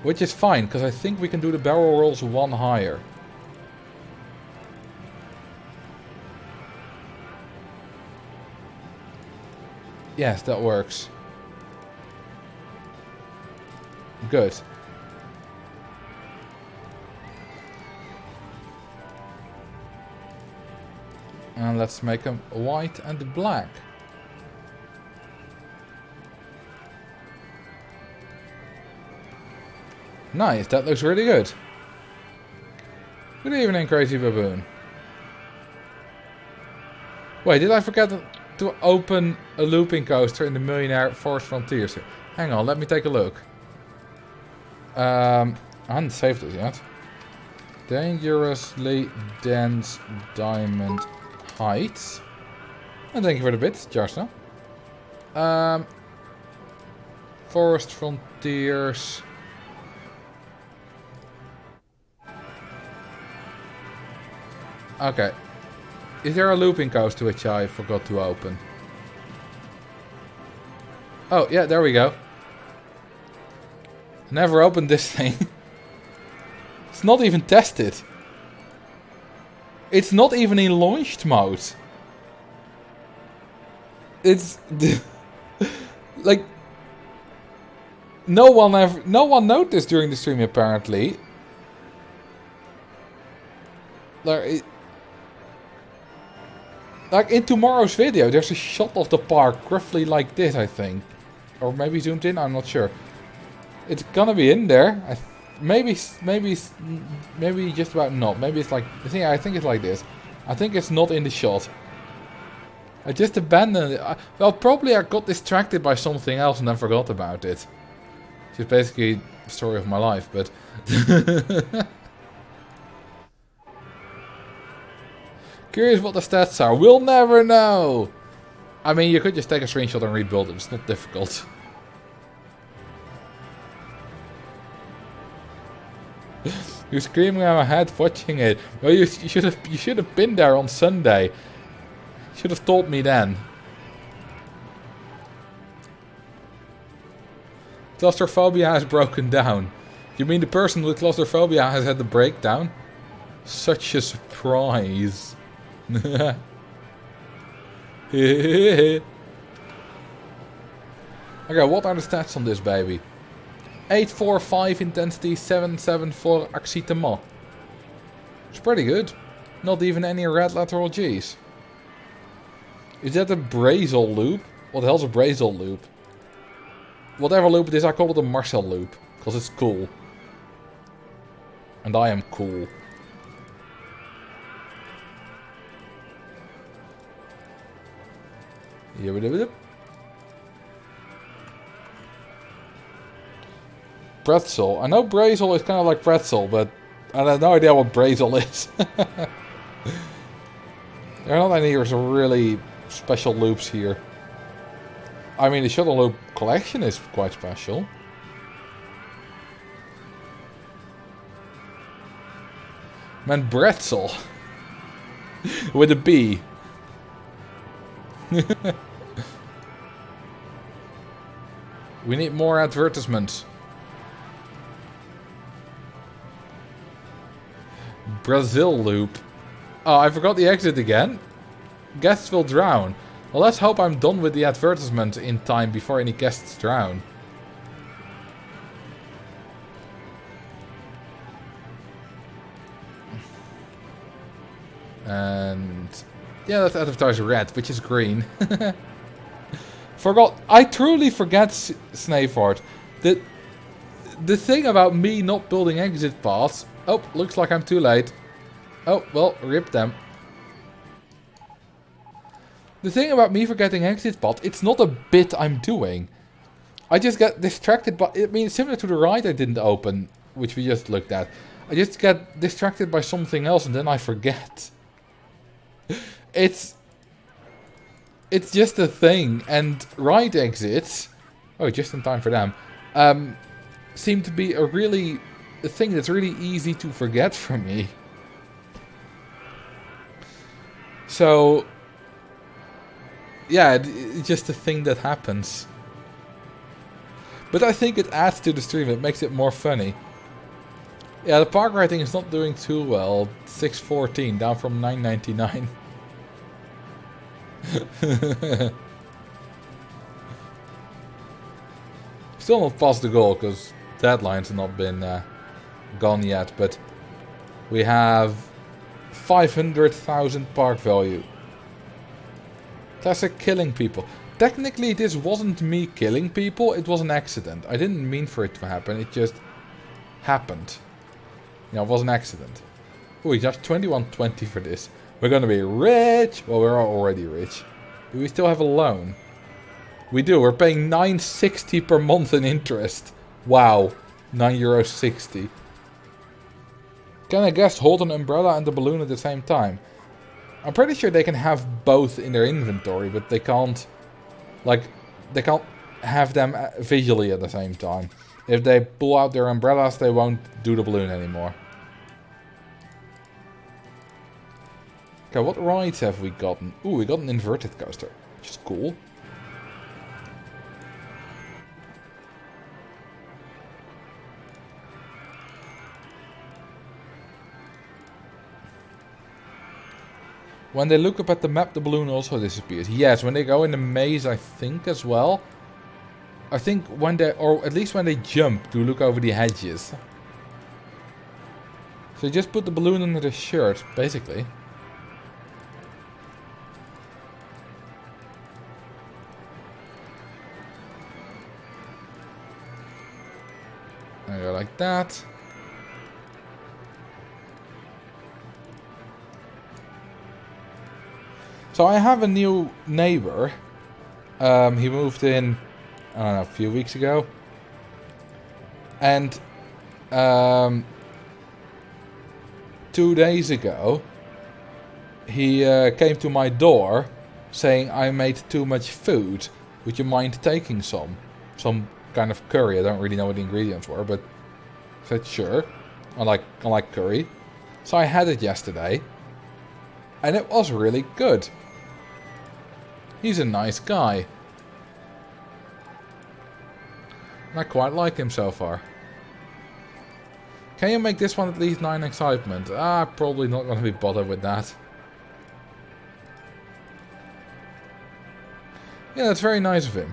Which is fine, because I think we can do the barrel rolls one higher. Yes, that works. Good. And let's make them white and black. Nice, that looks really good. Good evening, Crazy Baboon. Wait, did I forget to open a looping coaster in the Millionaire Forest Frontiers? Hang on, let me take a look. I haven't saved this yet. Dangerously Dense Diamond Heights. And thank you for the bits, Jarsa. Forest Frontiers. Okay. Is there a looping coaster which I forgot to open? Oh, yeah, there we go. Never opened this thing. It's not even tested. It's not even in launched mode. It's like no one noticed during the stream apparently. Like in tomorrow's video, there's a shot of the park roughly like this, I think, or maybe zoomed in. I'm not sure. It's gonna be in there. Maybe just about not. Maybe it's like the thing. I think it's like this. I think it's not in the shot. I just abandoned it. Well, probably I got distracted by something else and then forgot about it. Which is basically the story of my life, but... Curious what the stats are. We'll never know! I mean, you could just take a screenshot and rebuild it. It's not difficult. You're screaming at my head watching it. Well, you should have been there on Sunday. Should have told me then. Claustrophobia has broken down. You mean the person with claustrophobia has had the breakdown? Such a surprise. Okay, what are the stats on this baby? 845 intensity, 774 accitement. It's pretty good. Not even any red lateral G's. Is that a Brazel loop? What the hell's a Brazel loop? Whatever loop it is, I call it a Marcel loop. Because it's cool. And I am cool. Pretzel. I know Brazel is kind of like pretzel, but I have no idea what Brazel is. There are not any really special loops here. I mean, the shuttle loop collection is quite special. Man, Bretzel. With a B. We need more advertisements. Brazil loop. Oh, I forgot the exit again. Guests will drown. Well, let's hope I'm done with the advertisement in time before any guests drown. And yeah, let's advertise red, which is green. Forgot. I truly forget, Snayford. The thing about me not building exit paths. Oh, looks like I'm too late. Oh, well, rip them. The thing about me forgetting exit path, it's not a bit I'm doing. I just get distracted by... I mean, similar to the ride I didn't open, which we just looked at. I just get distracted by something else and then I forget. It's just a thing, and ride exits... Oh, just in time for them. Seem to be a thing that's really easy to forget for me. So... yeah, it's just a thing that happens. But I think it adds to the stream, it makes it more funny. Yeah, the park rating is not doing too well. 614, down from 999. Still not past the goal, because deadlines have not been gone yet. But we have 500,000 park value. Classic killing people. Technically, this wasn't me killing people. It was an accident. I didn't mean for it to happen. It just happened. Yeah, it was an accident. Oh, we got 2120 for this. We're gonna be rich. Well, we're already rich. Do we still have a loan? We do. We're paying €9.60 per month in interest. Wow. €9.60. Can a guest hold an umbrella and a balloon at the same time? I'm pretty sure they can have both in their inventory, but they can't... like, they can't have them visually at the same time. If they pull out their umbrellas, they won't do the balloon anymore. Okay, what rides have we gotten? Ooh, we got an inverted coaster, which is cool. When they look up at the map, the balloon also disappears. Yes, when they go in the maze, I think as well. I think when they, or at least when they jump to look over the hedges. So just put the balloon under the shirt, basically. There you go, like that. So I have a new neighbor. He moved in, I don't know, a few weeks ago. And 2 days ago, he came to my door saying I made too much food. Would you mind taking some? Some kind of curry. I don't really know what the ingredients were, but I said sure. I like curry. So I had it yesterday. And it was really good. He's a nice guy. And I quite like him so far. Can you make this one at least 9 excitement? Probably not going to be bothered with that. Yeah, that's very nice of him.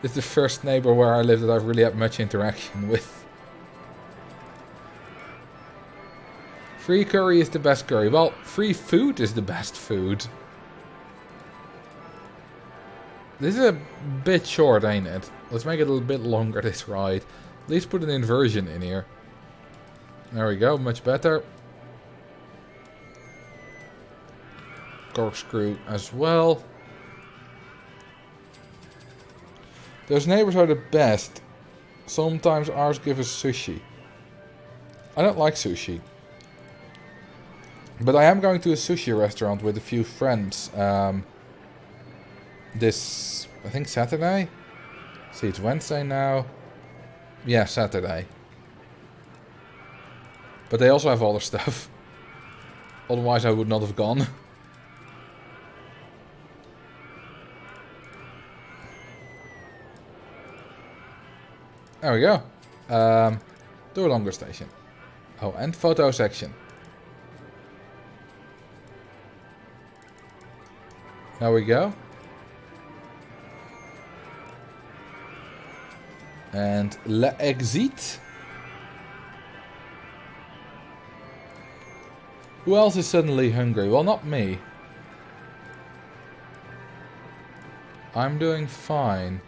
This is the first neighbor where I live that I've really had much interaction with. Free curry is the best curry. Well, free food is the best food. This is a bit short, ain't it? Let's make it a little bit longer, this ride. At least put an inversion in here. There we go, much better. Corkscrew as well. Those neighbors are the best. Sometimes ours give us sushi. I don't like sushi. But I am going to a sushi restaurant with a few friends. This, I think Saturday? See, it's Wednesday now. Yeah, Saturday. But they also have other stuff. Otherwise I would not have gone. There we go. Door longer station. Oh, and photo section. There we go. And le exit. Who else is suddenly hungry? Well, not me. I'm doing fine.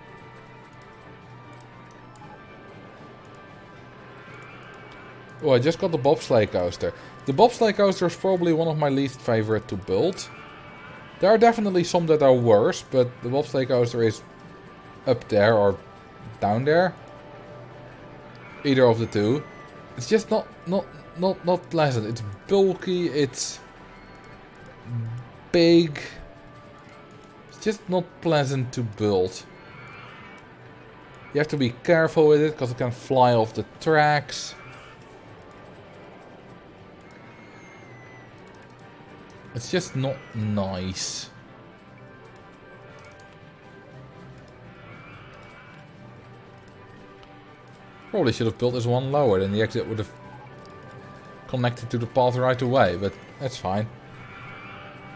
Oh, I just got the bobsleigh coaster. The bobsleigh coaster is probably one of my least favorite to build. There are definitely some that are worse, but the bobsleigh coaster is up there or down there. Either of the two. It's just not pleasant. It's bulky, it's big. It's just not pleasant to build. You have to be careful with it because it can fly off the tracks. It's just not nice. Probably should have built this one lower, then the exit would have connected to the path right away, but that's fine.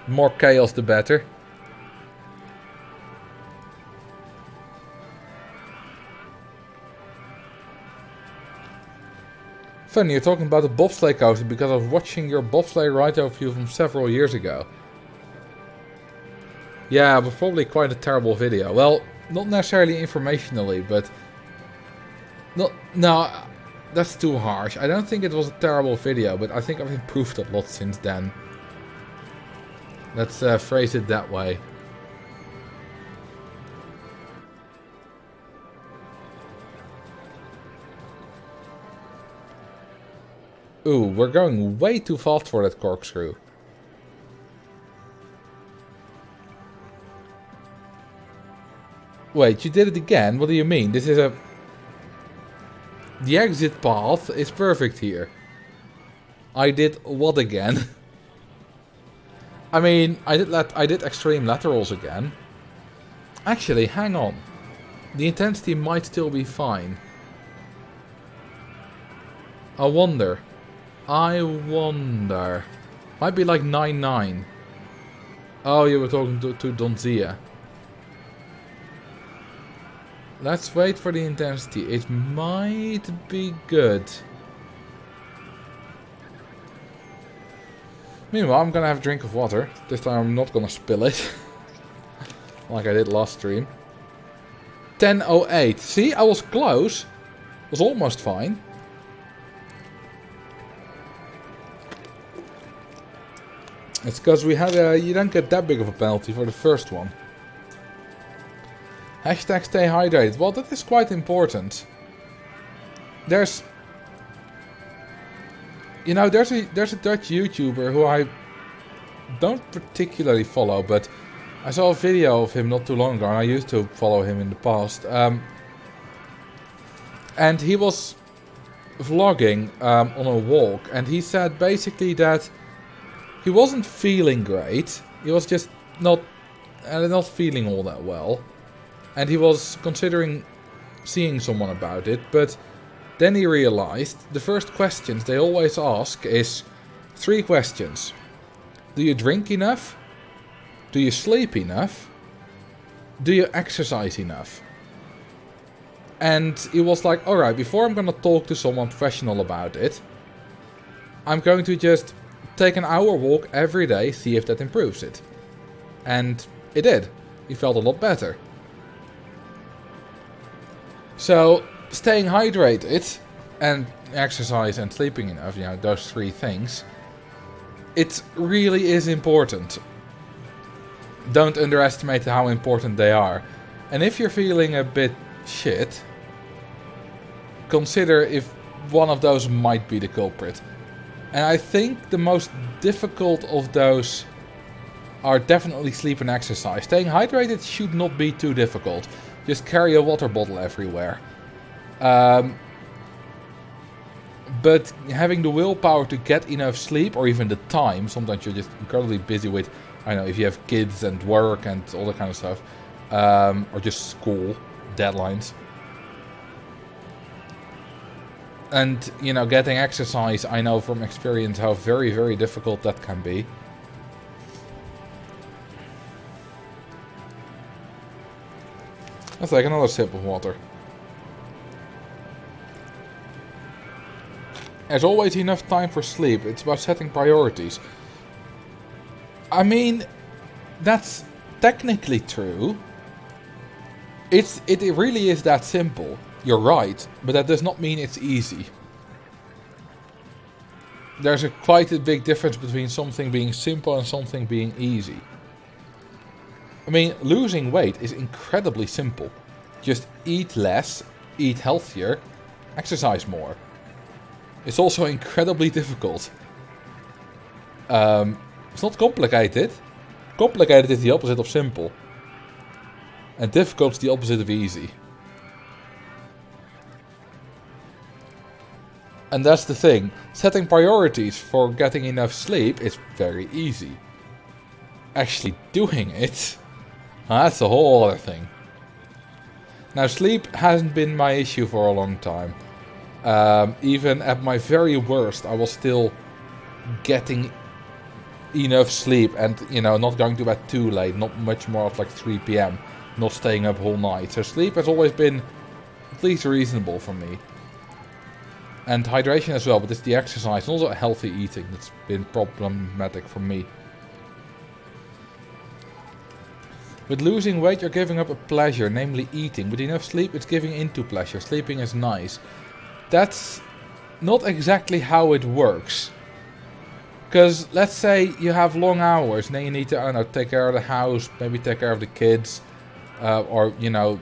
More chaos the better. Funny, you're talking about the bobsleigh coaster because I was watching your bobsleigh ride overview from several years ago. Yeah, it was probably quite a terrible video. Well, not necessarily informationally, but... No, that's too harsh. I don't think it was a terrible video, but I think I've improved a lot since then. Let's phrase it that way. Ooh, we're going way too fast for that corkscrew. Wait, you did it again? What do you mean? This is a... The exit path is perfect here. I did what again? I mean, I did extreme laterals again. Actually, hang on. The intensity might still be fine. I wonder. Might be like 9.9. Oh, you were talking to Donzia. Let's wait for the intensity. It might be good. Meanwhile, I'm gonna have a drink of water. This time I'm not gonna spill it. Like I did last stream. 10.08. See, I was close. Was almost fine. It's because we had a... You don't get that big of a penalty for the first one. Hashtag stay hydrated. Well, that is quite important. There's... You know, there's a Dutch YouTuber who I don't particularly follow, but I saw a video of him not too long ago, and I used to follow him in the past. And he was vlogging on a walk, and he said basically that he wasn't feeling great. He was just not feeling all that well. And he was considering seeing someone about it, but then he realized the first questions they always ask is 3 questions. Do you drink enough? Do you sleep enough? Do you exercise enough? And he was like, alright, before I'm gonna talk to someone professional about it, I'm going to just take an hour walk every day, see if that improves it. And it did. He felt a lot better. So, staying hydrated and exercise and sleeping enough, you know, those 3 things, it really is important. Don't underestimate how important they are. And if you're feeling a bit shit, consider if one of those might be the culprit. And I think the most difficult of those are definitely sleep and exercise. Staying hydrated should not be too difficult. Just carry a water bottle everywhere. But having the willpower to get enough sleep, or even the time, sometimes you're just incredibly busy with, I don't know, if you have kids and work and all that kind of stuff, or just school, deadlines. And, you know, getting exercise, I know from experience how very, very difficult that can be. Let's take another sip of water. There's always enough time for sleep. It's about setting priorities. I mean, that's technically true. It really is that simple. You're right, but that does not mean it's easy. There's quite a big difference between something being simple and something being easy. I mean, losing weight is incredibly simple. Just eat less, eat healthier, exercise more. It's also incredibly difficult. It's not complicated. Complicated is the opposite of simple. And difficult is the opposite of easy. And that's the thing. Setting priorities for getting enough sleep is very easy. Actually doing it, that's a whole other thing. Now, sleep hasn't been my issue for a long time. Even at my very worst, I was still getting enough sleep and, you know, not going to bed too late, not much more of like 3 PM, not staying up all night. So sleep has always been at least reasonable for me. And hydration as well, but it's the exercise and also healthy eating that's been problematic for me. With losing weight, you're giving up a pleasure, namely eating. With enough sleep, it's giving into pleasure. Sleeping is nice. That's not exactly how it works. Because let's say you have long hours, and then you need to, I don't know, take care of the house, maybe take care of the kids, or, you know,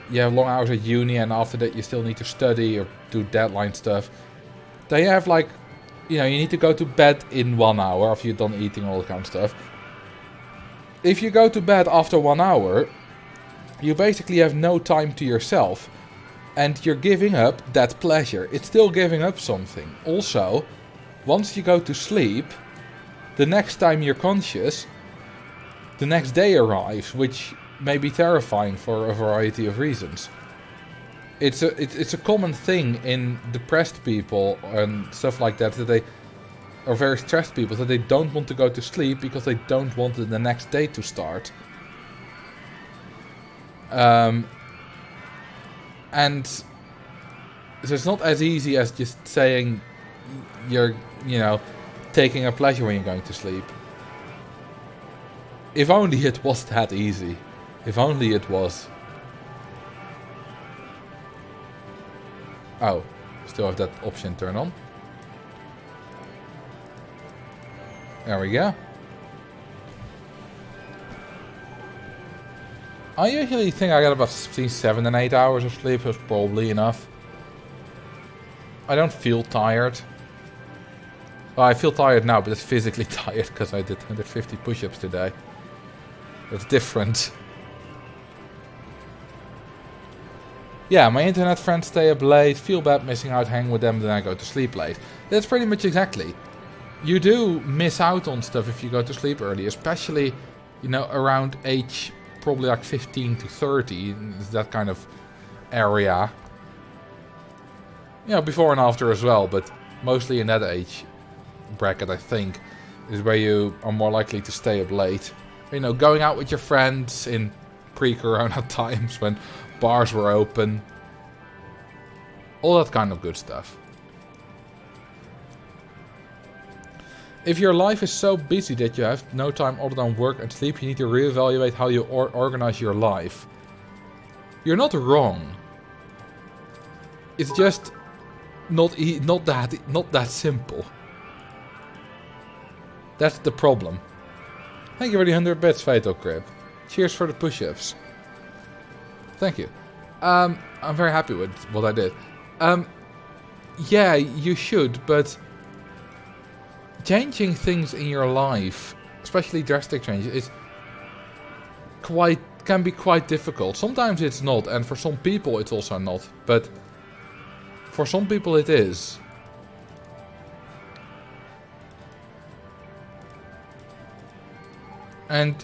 you have long hours at uni, and after that you still need to study or do deadline stuff. Then you have like, you know, you need to go to bed in 1 hour after you're done eating all that kind of stuff. If you go to bed after 1 hour, you basically have no time to yourself. And you're giving up that pleasure. It's still giving up something. Also, once you go to sleep, the next time you're conscious, the next day arrives, which may be terrifying for a variety of reasons. It's a common thing in depressed people and stuff like that, or very stressed people, that they don't want to go to sleep because they don't want the next day to start. And so it's not as easy as just saying you're, taking a pleasure when you're going to sleep. If only it was that easy. If only it was. Oh, still have that option turned on. There we go. I usually think I got about between 7 and 8 hours of sleep, so it's probably enough. I don't feel tired. Well, I feel tired now, but it's physically tired because I did 150 push-ups today. That's different. Yeah, my internet friends stay up late, feel bad missing out, hang with them, then I go to sleep late. That's pretty much exactly. You do miss out on stuff if you go to sleep early, especially, around age probably like 15 to 30, that kind of area. Before and after as well, but mostly in that age bracket, I think, is where you are more likely to stay up late. Going out with your friends in pre-corona times when bars were open. All that kind of good stuff. If your life is so busy that you have no time other than work and sleep, you need to reevaluate how you organize your life. You're not wrong. It's just not that simple. That's the problem. Thank you for the 100 bits, Fatal Crib. Cheers for the push-ups. Thank you. I'm very happy with what I did. Yeah, you should, but changing things in your life, especially drastic changes, can be quite difficult. Sometimes it's not, and for some people it's also not, but for some people it is. And,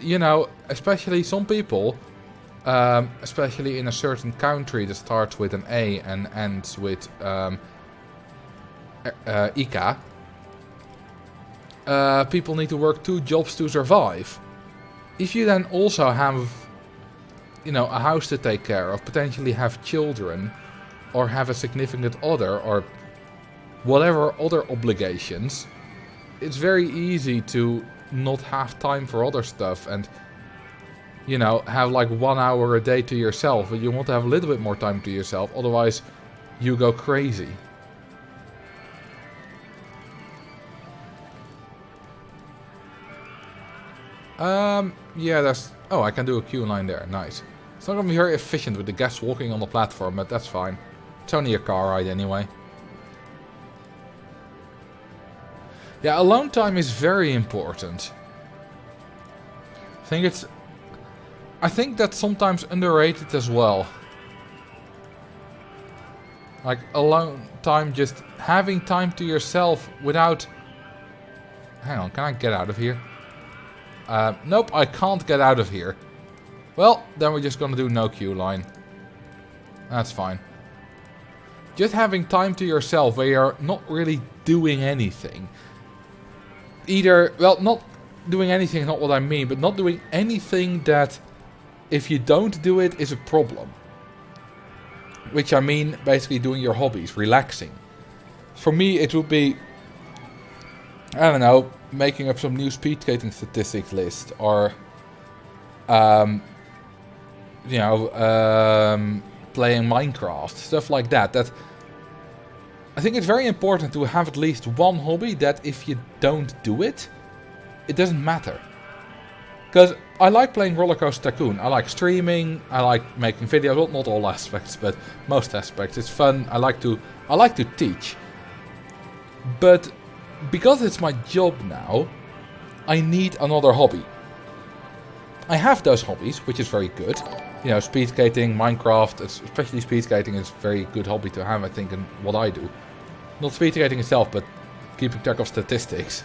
especially some people, especially in a certain country that starts with an A and ends with Ika, people need to work 2 jobs to survive. If you then also have, a house to take care of, potentially have children, or have a significant other, or whatever other obligations, it's very easy to not have time for other stuff and, have like 1 hour a day to yourself, but you want to have a little bit more time to yourself, otherwise you go crazy. Yeah, that's... Oh, I can do a queue line there. Nice. It's not going to be very efficient with the guests walking on the platform, but that's fine. It's only a car ride anyway. Yeah, alone time is very important. I think that's sometimes underrated as well. Like, alone time, just having time to yourself without... Hang on, can I get out of here? Nope, I can't get out of here. Well, then we're just gonna do no queue line. That's fine. Just having time to yourself where you're not really doing anything. Either, well, not doing anything is not what I mean, but not doing anything that, if you don't do it, is a problem. Which I mean, basically doing your hobbies, relaxing. For me, it would be, I don't know, making up some new speed skating statistics list, or, playing Minecraft, stuff like that. I think it's very important to have at least one hobby that if you don't do it, it doesn't matter. Because I like playing Roller Coaster Tycoon, I like streaming, I like making videos, well, not all aspects, but most aspects. It's fun, I like to teach. But because it's my job now, I need another hobby. I have those hobbies, which is very good. you know, speed skating, Minecraft, especially speed skating is a very good hobby to have, I think, in what I do. Not speed skating itself, but keeping track of statistics.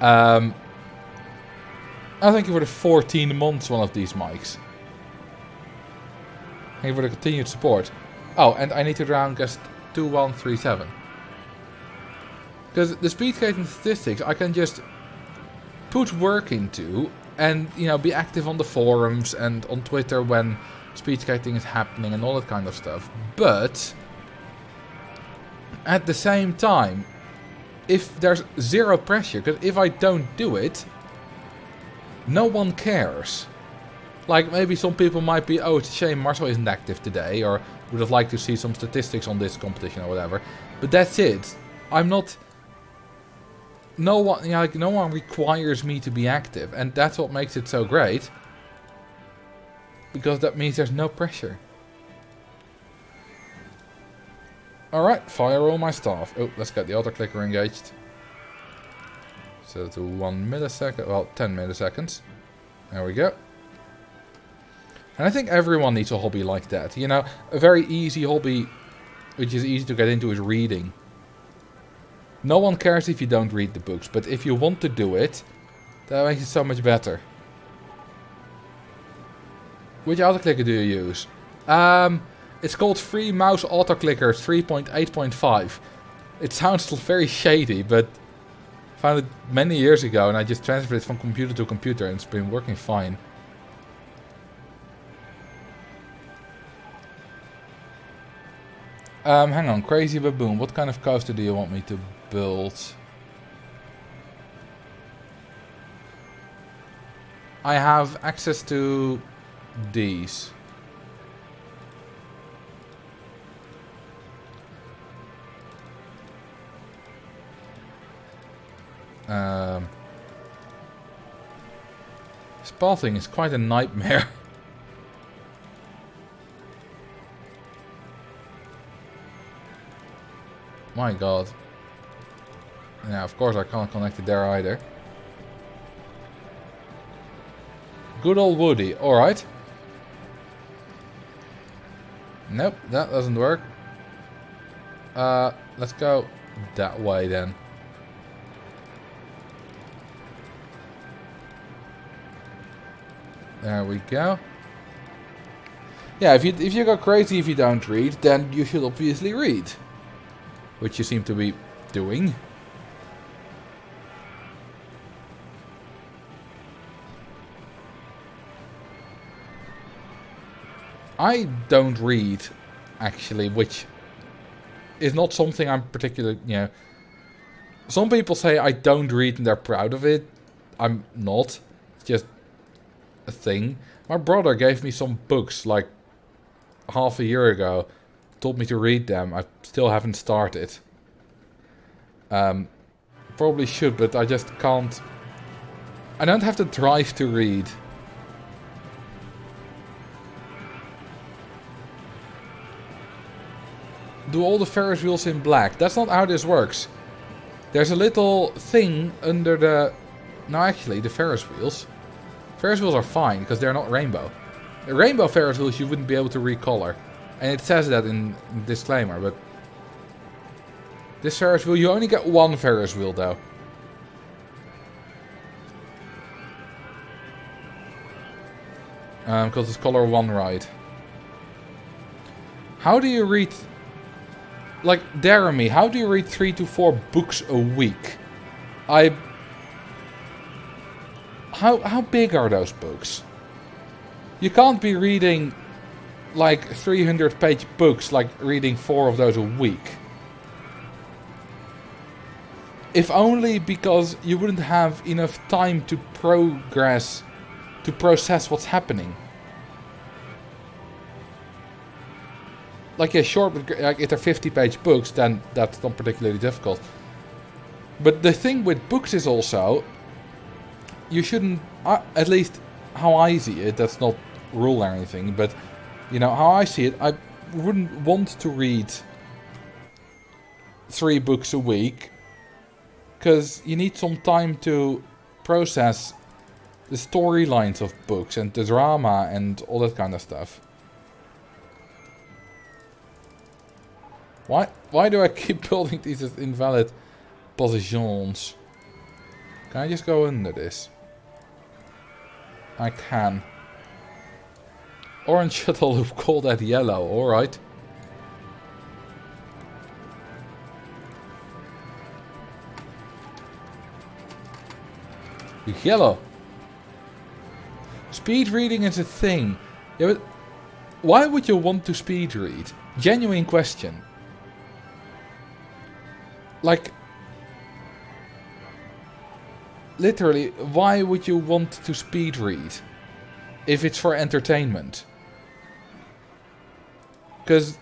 I thank you for the 14 months one of these mics. Thank you for the continued support. Oh, and I need to round guest 2137. Because the speed skating statistics I can just put work into and, you know, be active on the forums and on Twitter when speed skating is happening and all that kind of stuff. But at the same time, if there's zero pressure, because if I don't do it, no one cares. Like, maybe some people might be, oh, it's a shame Marcel isn't active today, or would have liked to see some statistics on this competition or whatever. But that's it. I'm not... No one, you know, like, no one requires me to be active, and that's what makes it so great. Because that means there's no pressure. Alright, fire all my stuff. Oh, let's get the auto clicker engaged. Set it to 1 millisecond, well, 10 milliseconds. There we go. And I think everyone needs a hobby like that. You know, a very easy hobby, which is easy to get into, is reading. No one cares if you don't read the books, but if you want to do it, that makes it so much better. Which autoclicker do you use? It's called Free Mouse Autoclicker 3.8.5. It sounds very shady, but I found it many years ago and I just transferred it from computer to computer and it's been working fine. Hang on, Crazy Baboon, what kind of coaster do you want me to build? I have access to these. This pathing is quite a nightmare. My god. Yeah, of course I can't connect it there either. Good old Woody, alright. Nope, that doesn't work. Let's go that way then. There we go. Yeah, if you go crazy if you don't read, then you should obviously read. Which you seem to be doing. I don't read, actually, which is not something I'm particularly, you know... Some people say I don't read and they're proud of it. I'm not. It's just a thing. My brother gave me some books, like, half a year ago. Told me to read them. I still haven't started. Probably should, but I just can't. I don't have the drive to read. Do all the Ferris wheels in black. That's not how this works. There's a little thing under the... No, actually, the Ferris wheels. Ferris wheels are fine, because they're not rainbow. The rainbow Ferris wheels you wouldn't be able to recolor. And it says that in the disclaimer, but... This Ferris wheel, you only get one Ferris wheel, though. Because it's color 1 ride. How do you read... Like, dare me, how do you read 3 to 4 books a week? How big are those books? You can't be reading... like 300-page books, like reading 4 of those a week. If only because you wouldn't have enough time to process what's happening. Like a short, like if they're 50-page books, then that's not particularly difficult. But the thing with books is also, you shouldn't, at least how I see it, that's not rule or anything, but you know, how I see it, I wouldn't want to read 3 books a week, because you need some time to process the storylines of books and the drama and all that kind of stuff. Why do I keep building these as invalid positions? Can I just go under this? I can. Orange shuttle loop, call that yellow, alright. Yellow. Speed reading is a thing. Yeah, but why would you want to speed read? Genuine question. Like, literally, why would you want to speed read if it's for entertainment? Because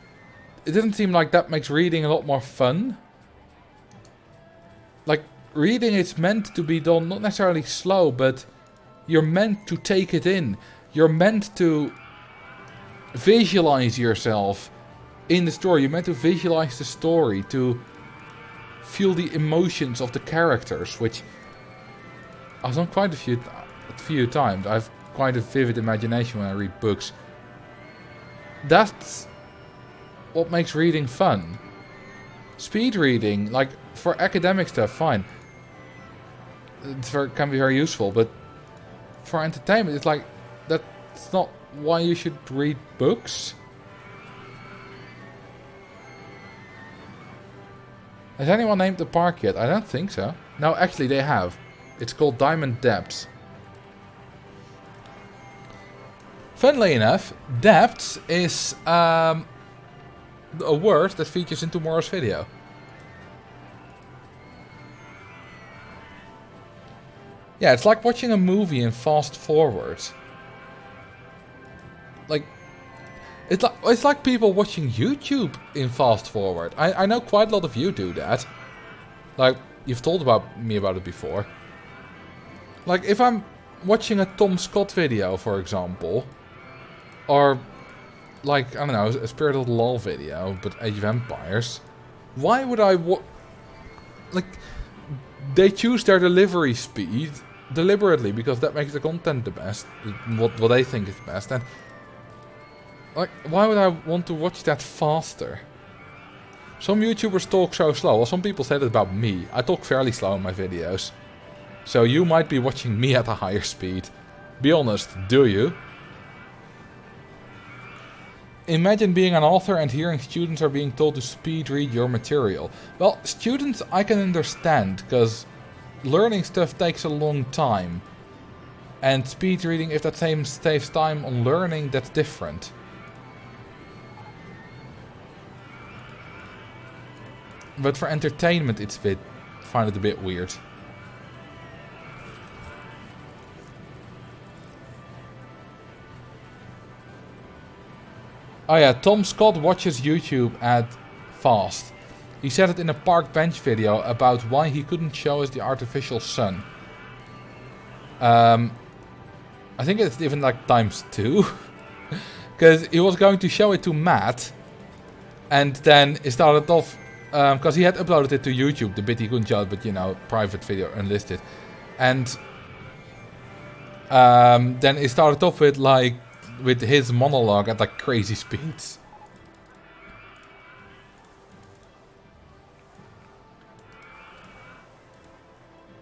it doesn't seem like that makes reading a lot more fun. Like, reading is meant to be done not necessarily slow, but you're meant to take it in. You're meant to visualize yourself in the story. You're meant to visualize the story, to feel the emotions of the characters, which I've done quite a few times. I have quite a vivid imagination when I read books. That's what makes reading fun. Speed reading, like for academic stuff, fine. It can be very useful, but for entertainment, it's like, that's not why you should read books. Has anyone named the park yet? I don't think so. No, actually they have. It's called Diamond Depths. Funnily enough, depths is a word that features in tomorrow's video. Yeah, it's like watching a movie in fast forward. Like, it's like people watching YouTube in fast forward. I know quite a lot of you do that. Like, you've told me about it before. Like, if I'm watching a Tom Scott video, for example, or like, I don't know, a Spirit of the Law video, but Age of Empires, why would I like, they choose their delivery speed deliberately because that makes the content the best, what they think is best, and like, why would I want to watch that faster? Some YouTubers talk so slow. Well, some people say that about me. I talk fairly slow in my videos. So you might be watching me at a higher speed. Be honest, do you? Imagine being an author and hearing students are being told to speed read your material. Well, students I can understand, because learning stuff takes a long time. And speed reading, if that saves time on learning, that's different. But for entertainment, I find it a bit weird. Oh yeah, Tom Scott watches YouTube at fast. He said it in a park bench video about why he couldn't show us the artificial sun. I think it's even like ×2. Because he was going to show it to Matt. And then it started off... because he had uploaded it to YouTube, the bit he couldn't show it, but you know, private video, unlisted. And then it started off with like, with his monologue at like crazy speeds.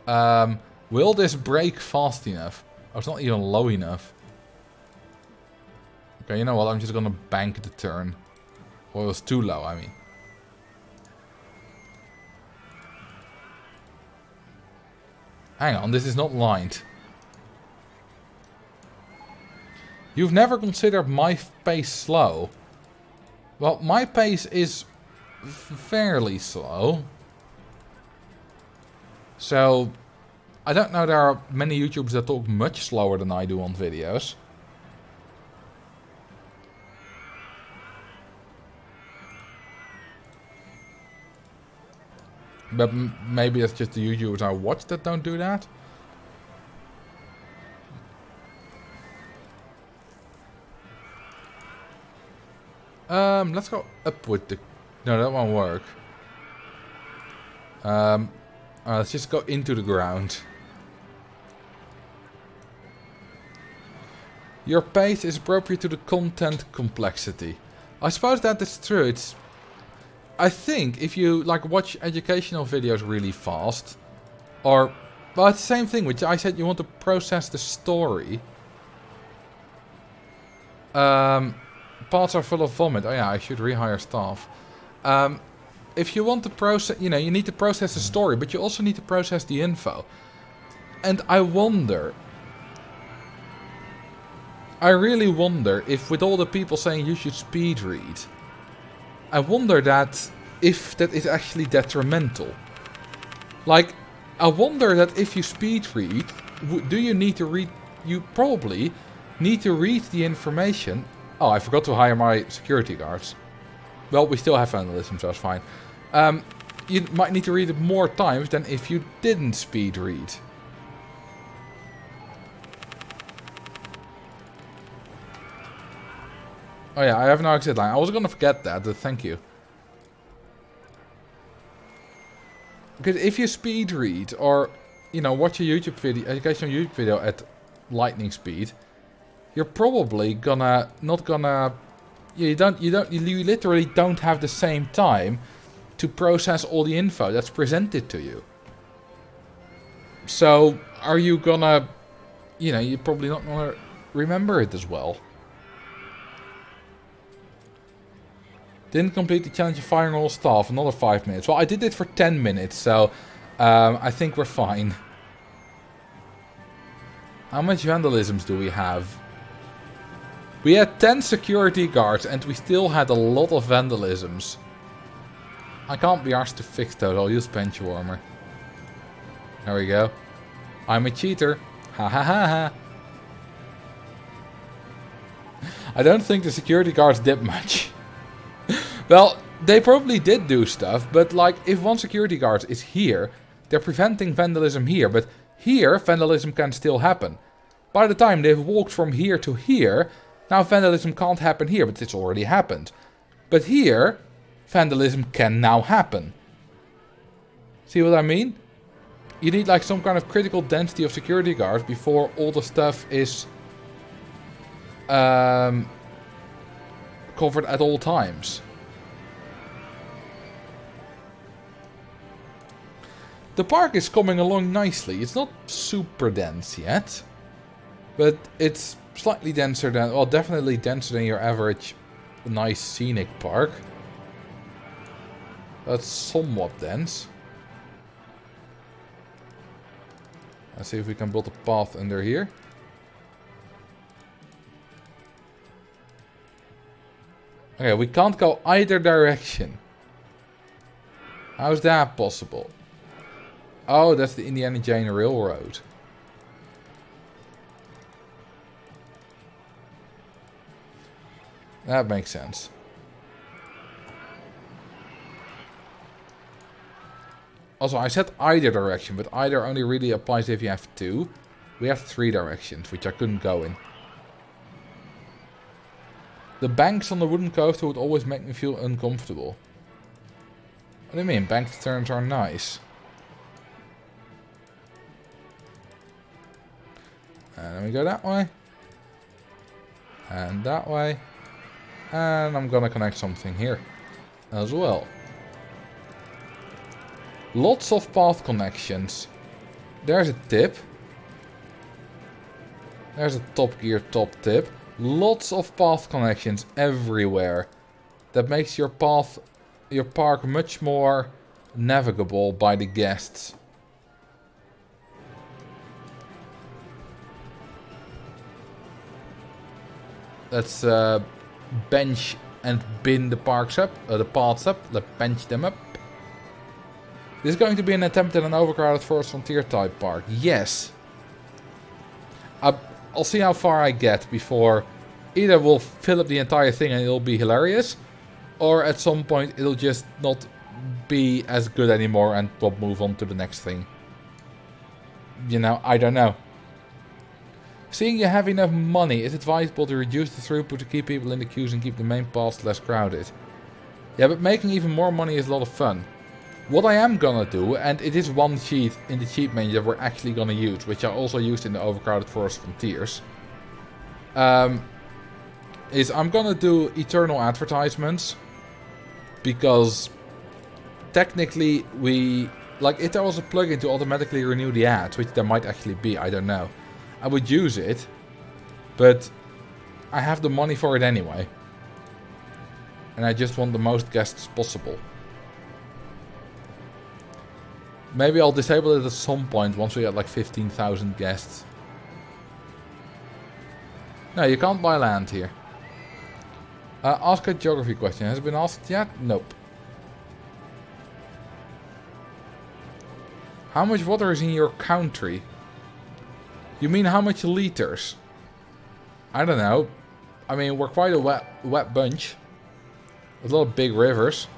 Will this break fast enough? Oh, it's not even low enough. Okay, you know what, I'm just gonna bank the turn. Or it was too low, I mean. Hang on, this is not lined. You've never considered my pace slow. Well, my pace is fairly slow. So, I don't know, there are many YouTubers that talk much slower than I do on videos. But maybe that's just the YouTubers I watch that don't do that. Let's go up with the... No, that won't work. Let's just go into the ground. Your pace is appropriate to the content complexity. I suppose that is true. I think if you like watch educational videos really fast, or well, it's the same thing. Which I said you want to process the story. Parts are full of vomit. Oh yeah, I should rehire staff. If you want to process, you need to process the story, but you also need to process the info. And I really wonder if with all the people saying you should speed read, I wonder if that is actually detrimental. Like, I wonder that if you speed read, do you need to read, you probably need to read the information. Oh, I forgot to hire my security guards. Well, we still have vandalism, so it's fine. You might need to read it more times than if you didn't speed read. Oh yeah, I have no exit line. I was gonna forget that, but thank you. Because if you speed read or, watch a YouTube video, educational YouTube video at lightning speed, you're probably you literally don't have the same time to process all the info that's presented to you. So, are you gonna, you're probably not gonna remember it as well. Didn't complete the challenge of firing all staff, another 5 minutes. Well, I did it for 10 minutes, so I think we're fine. How much vandalisms do we have? We had 10 security guards and we still had a lot of vandalisms. I can't be asked to fix those, I'll use bench warmer. There we go. I'm a cheater. Ha ha ha ha. I don't think the security guards did much. Well, they probably did do stuff, but like, if one security guard is here, they're preventing vandalism here, but here, vandalism can still happen. By the time they've walked from here to here, now vandalism can't happen here, but it's already happened. But here, vandalism can now happen. See what I mean? You need like some kind of critical density of security guards before all the stuff is covered at all times. The park is coming along nicely. It's not super dense yet, but it's slightly denser than, well, definitely denser than your average nice scenic park. That's somewhat dense. Let's see if we can build a path under here. Okay, we can't go either direction. How's that possible? Oh, that's the Indiana Jane Railroad. That makes sense. Also, I said either direction, but either only really applies if you have two. We have 3 directions, which I couldn't go in. The banks on the wooden coaster would always make me feel uncomfortable. What do you mean? Banked turns are nice. And then we go that way. And that way. And I'm gonna connect something here as well. Lots of path connections. There's a tip. There's a Top Gear top tip. Lots of path connections everywhere. That makes your park much more navigable by the guests. Let's bench and bin the parks up, the paths up. Let's bench them up. This is going to be an attempt at an overcrowded Forest Frontier type park. Yes. I'll see how far I get before either we'll fill up the entire thing and it'll be hilarious, or at some point it'll just not be as good anymore and we'll move on to the next thing. I don't know. Seeing you have enough money, it's advisable to reduce the throughput to keep people in the queues and keep the main paths less crowded. Yeah, but making even more money is a lot of fun. What I am gonna do, and it is one cheat in the cheat menu that we're actually gonna use, which I also used in the overcrowded Forest Frontiers. is I'm gonna do eternal advertisements. Because technically like if there was a plugin to automatically renew the ads, which there might actually be, I don't know. I would use it, but I have the money for it anyway. And I just want the most guests possible. Maybe I'll disable it at some point once we get like 15,000 guests. No, you can't buy land here. Ask a geography question. Has it been asked yet? Nope. How much water is in your country? You mean how much liters? I don't know. I mean, we're quite a wet bunch. With a lot of big rivers.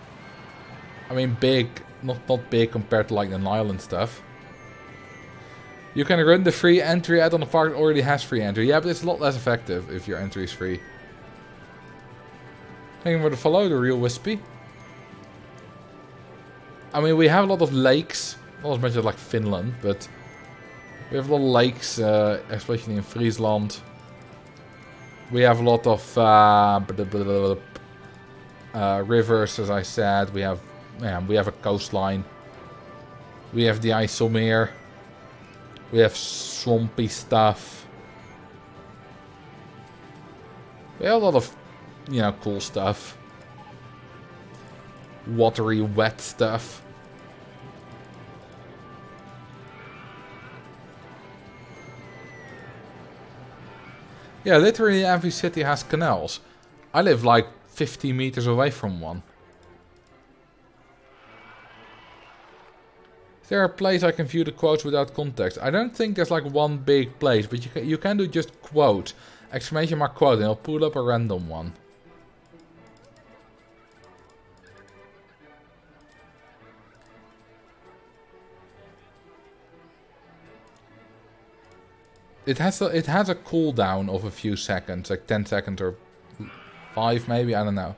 I mean, big, not big compared to like the Nile and stuff. You can run the free entry ad on a park that already has free entry. Yeah, but it's a lot less effective if your entry is free. Thank you for the follow, the real Wispy. I mean, we have a lot of lakes. Not as much as like Finland, but we have a lot of lakes, especially in Friesland. We have a lot of rivers, as I said. We have a coastline. We have the IJsselmeer. We have swampy stuff. We have a lot of, you know, cool stuff. Watery, wet stuff. Yeah, literally every city has canals. I live like 50 meters away from one. Is there a place I can view the quotes without context? I don't think there's like one big place, but you can do just quote, exclamation mark quote, and it'll pull up a random one. It has a cooldown of a few seconds, like 10 seconds or 5 maybe, I don't know.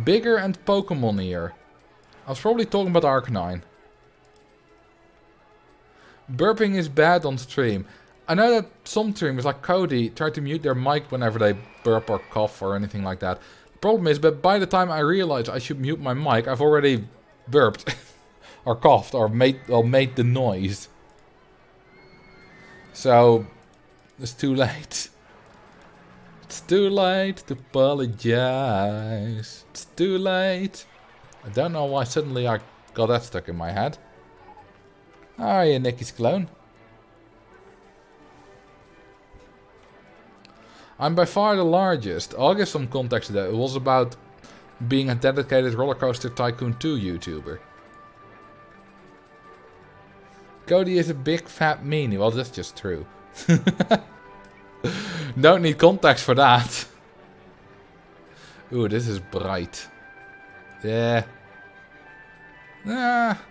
Bigger and Pokemon here. I was probably talking about Arcanine. Burping is bad on stream. I know that some streamers like Cody try to mute their mic whenever they burp or cough or anything like that. The problem is, but by the time I realize I should mute my mic, I've already burped or coughed or made the noise. So, it's too late. It's too late to apologize. It's too late. I don't know why suddenly I got that stuck in my head. Ah, yeah, Nicky's clone. I'm by far the largest. I'll give some context to that. It was about being a dedicated Roller Coaster Tycoon 2 YouTuber. Cody is a big fat meanie. Well, that's just true. Don't need context for that. Ooh, this is bright. Yeah. Ah.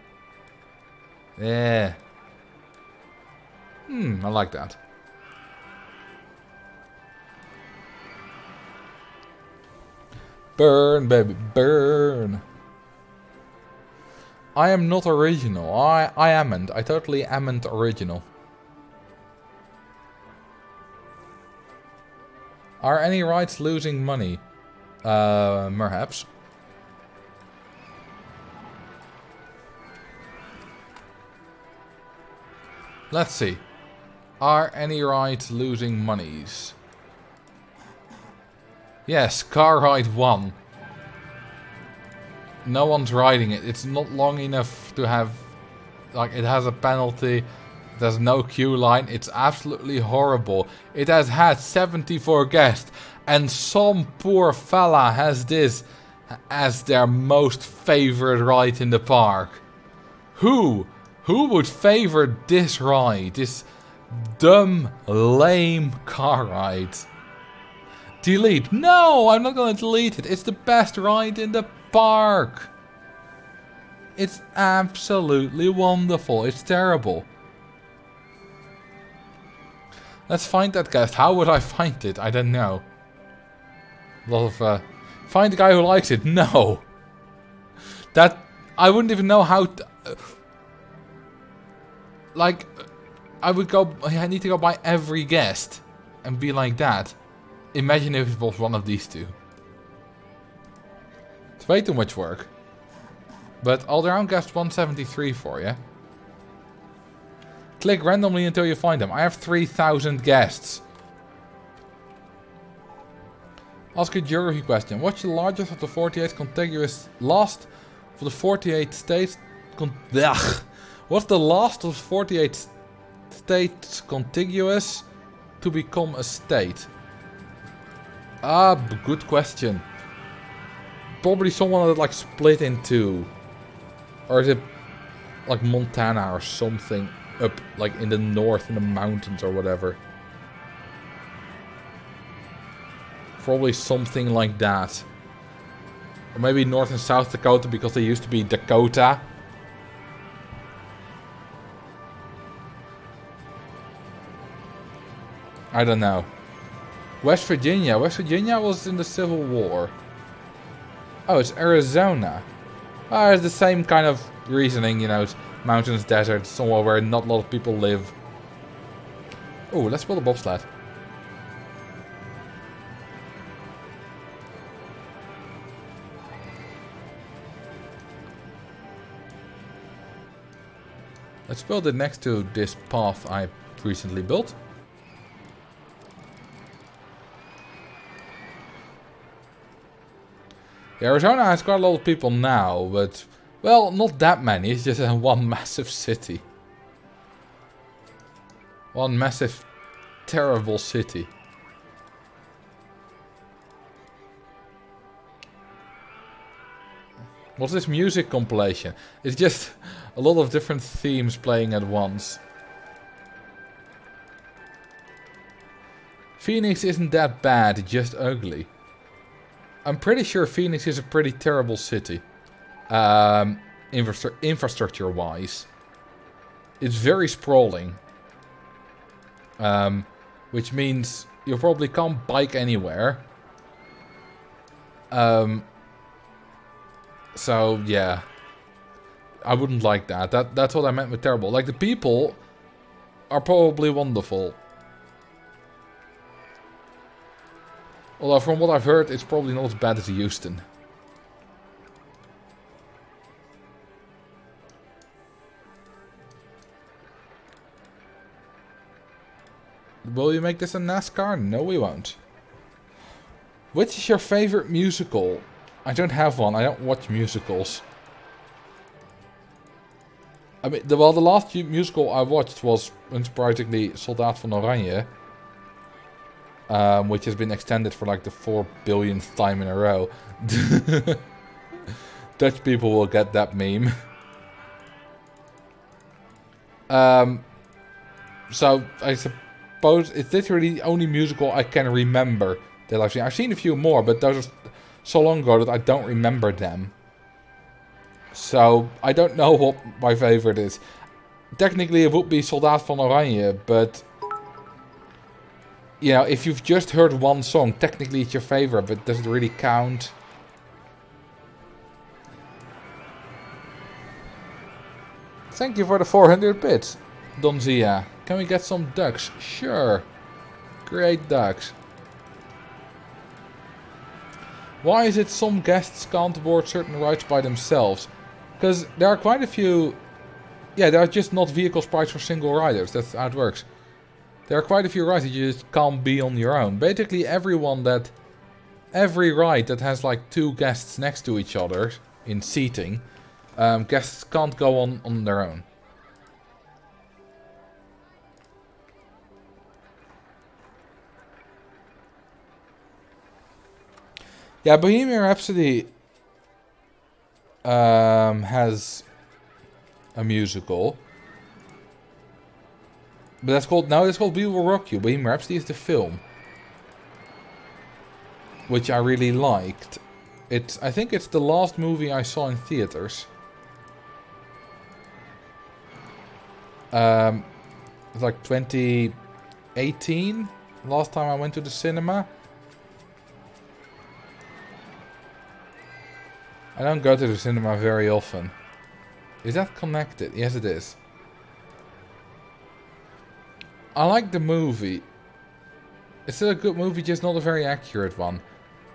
Yeah. I like that. Burn, baby, burn. I am not original. I amn't. I totally amn't original. Are any rides losing money? Perhaps. Let's see. Are any rides losing monies? Yes, car ride 1. No one's riding it. It's not long enough to have... Like, it has a penalty. There's no queue line. It's absolutely horrible. It has had 74 guests. And some poor fella has this as their most favorite ride in the park. Who? Who would favor this ride? This dumb, lame car ride. Delete. No, I'm not going to delete it. It's the best ride in the park. It's absolutely wonderful. It's terrible. Let's find that guest. How would I find it? I don't know. A lot of, find the guy who likes it. No. That, I wouldn't even know how to, like, I need to go by every guest. and be like that. Imagine if it was one of these two. It's way too much work. But Alderaan guessed 173 for you. Click randomly until you find them. I have 3,000 guests. Ask a geography question. What's the largest of the 48 contiguous last of the 48 states? What's the last of 48 states contiguous to become a state? Ah, good question. Probably someone that like split in two. Or is it like Montana or something up like in the north in the mountains or whatever? Probably something like that. Or maybe North and South Dakota because they used to be Dakota. I don't know. West Virginia. West Virginia was in the Civil War. Oh, it's Arizona. Oh, it's the same kind of reasoning, you know. It's mountains, deserts, somewhere where not a lot of people live. Oh, let's build a bobsled. Let's build it next to this path I recently built. Arizona has quite a lot of people now, but, well, not that many. It's just one massive city. One massive, terrible city. What's this music compilation? It's just a lot of different themes playing at once. Phoenix isn't that bad, just ugly. I'm pretty sure Phoenix is a pretty terrible city. Infrastructure-wise. It's very sprawling. Which means you probably can't bike anywhere. So, yeah. I wouldn't like that. That's what I meant with terrible. Like, the people are probably wonderful. Although, from what I've heard, it's probably not as bad as Houston. Will you make this a NASCAR? No, we won't. Which is your favorite musical? I don't have one. I don't watch musicals. I mean, the last musical I watched was, unsurprisingly, Soldaat van Oranje. Which has been extended for like the 4 billionth time in a row. Dutch people will get that meme. So, I suppose it's literally the only musical I can remember that I've seen. I've seen a few more, but those are so long ago that I don't remember them. So, I don't know what my favorite is. Technically, it would be Soldaat van Oranje, but... You know, if you've just heard one song, technically it's your favorite, but does it really count? Thank you for the 400 bits, Donzia. Can we get some ducks? Sure. Great ducks. Why is it some guests can't board certain rides by themselves? Because there are quite a few... Yeah, there are just not vehicles priced for single riders. That's how it works. There are quite a few rides that you just can't be on your own. Basically every ride that has like 2 guests next to each other in seating, guests can't go on their own. Yeah, Bohemian Rhapsody has a musical. But that's called, now it's called We Will Rock You. Bohemian Rhapsody is the film. Which I really liked. I think it's the last movie I saw in theaters. It's like 2018. Last time I went to the cinema. I don't go to the cinema very often. Is that connected? Yes, it is. I like the movie. It's still a good movie, just not a very accurate one.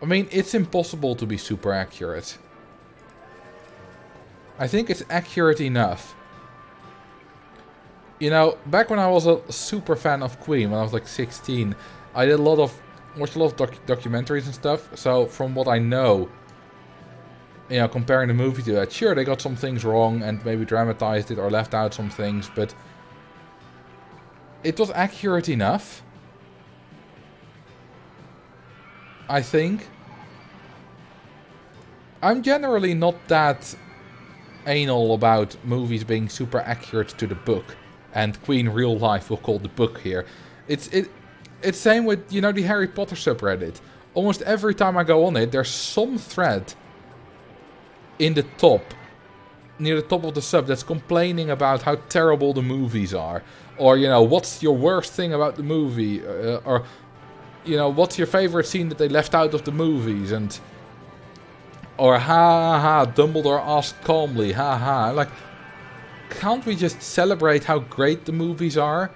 I mean, it's impossible to be super accurate. I think it's accurate enough. You know, back when I was a super fan of Queen, when I was like 16, I did watched a lot of documentaries and stuff. So from what I know, you know, comparing the movie to that, sure, they got some things wrong and maybe dramatized it or left out some things, but it was accurate enough, I think. I'm generally not that anal about movies being super accurate to the book, and Queen Real Life will call the book here. It's same with, you know, the Harry Potter subreddit. Almost every time I go on it, there's some thread in the top, near the top of the sub, that's complaining about how terrible the movies are. Or, you know, what's your worst thing about the movie? Or, you know, what's your favorite scene that they left out of the movies? And, or, ha ha ha, Dumbledore asked calmly, ha ha. Like, can't we just celebrate how great the movies are?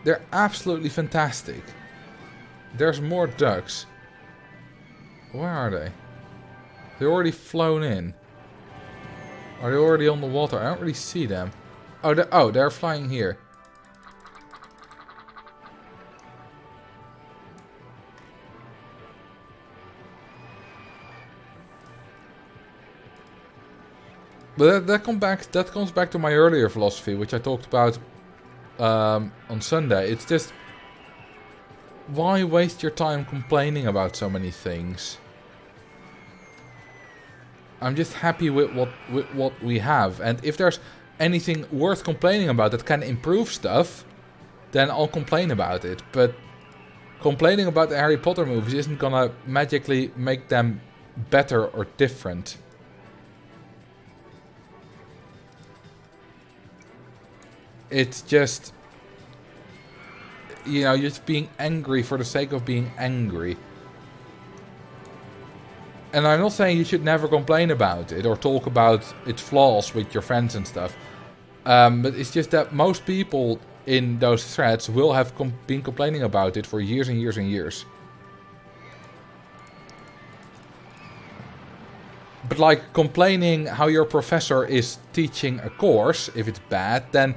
They're absolutely fantastic. There's more ducks. Where are they? They're already flown in. Are they already on the water? I don't really see them. Oh, they're flying here. But that comes back to my earlier philosophy, which I talked about on Sunday. It's just, why waste your time complaining about so many things? I'm just happy with what we have, and if there's anything worth complaining about that can improve stuff, then I'll complain about it. But complaining about the Harry Potter movies isn't gonna magically make them better or different. It's just, you know, you're just being angry for the sake of being angry. And I'm not saying you should never complain about it or talk about its flaws with your friends and stuff. But it's just that most people in those threads will have been complaining about it for years and years and years. But like complaining how your professor is teaching a course, if it's bad, then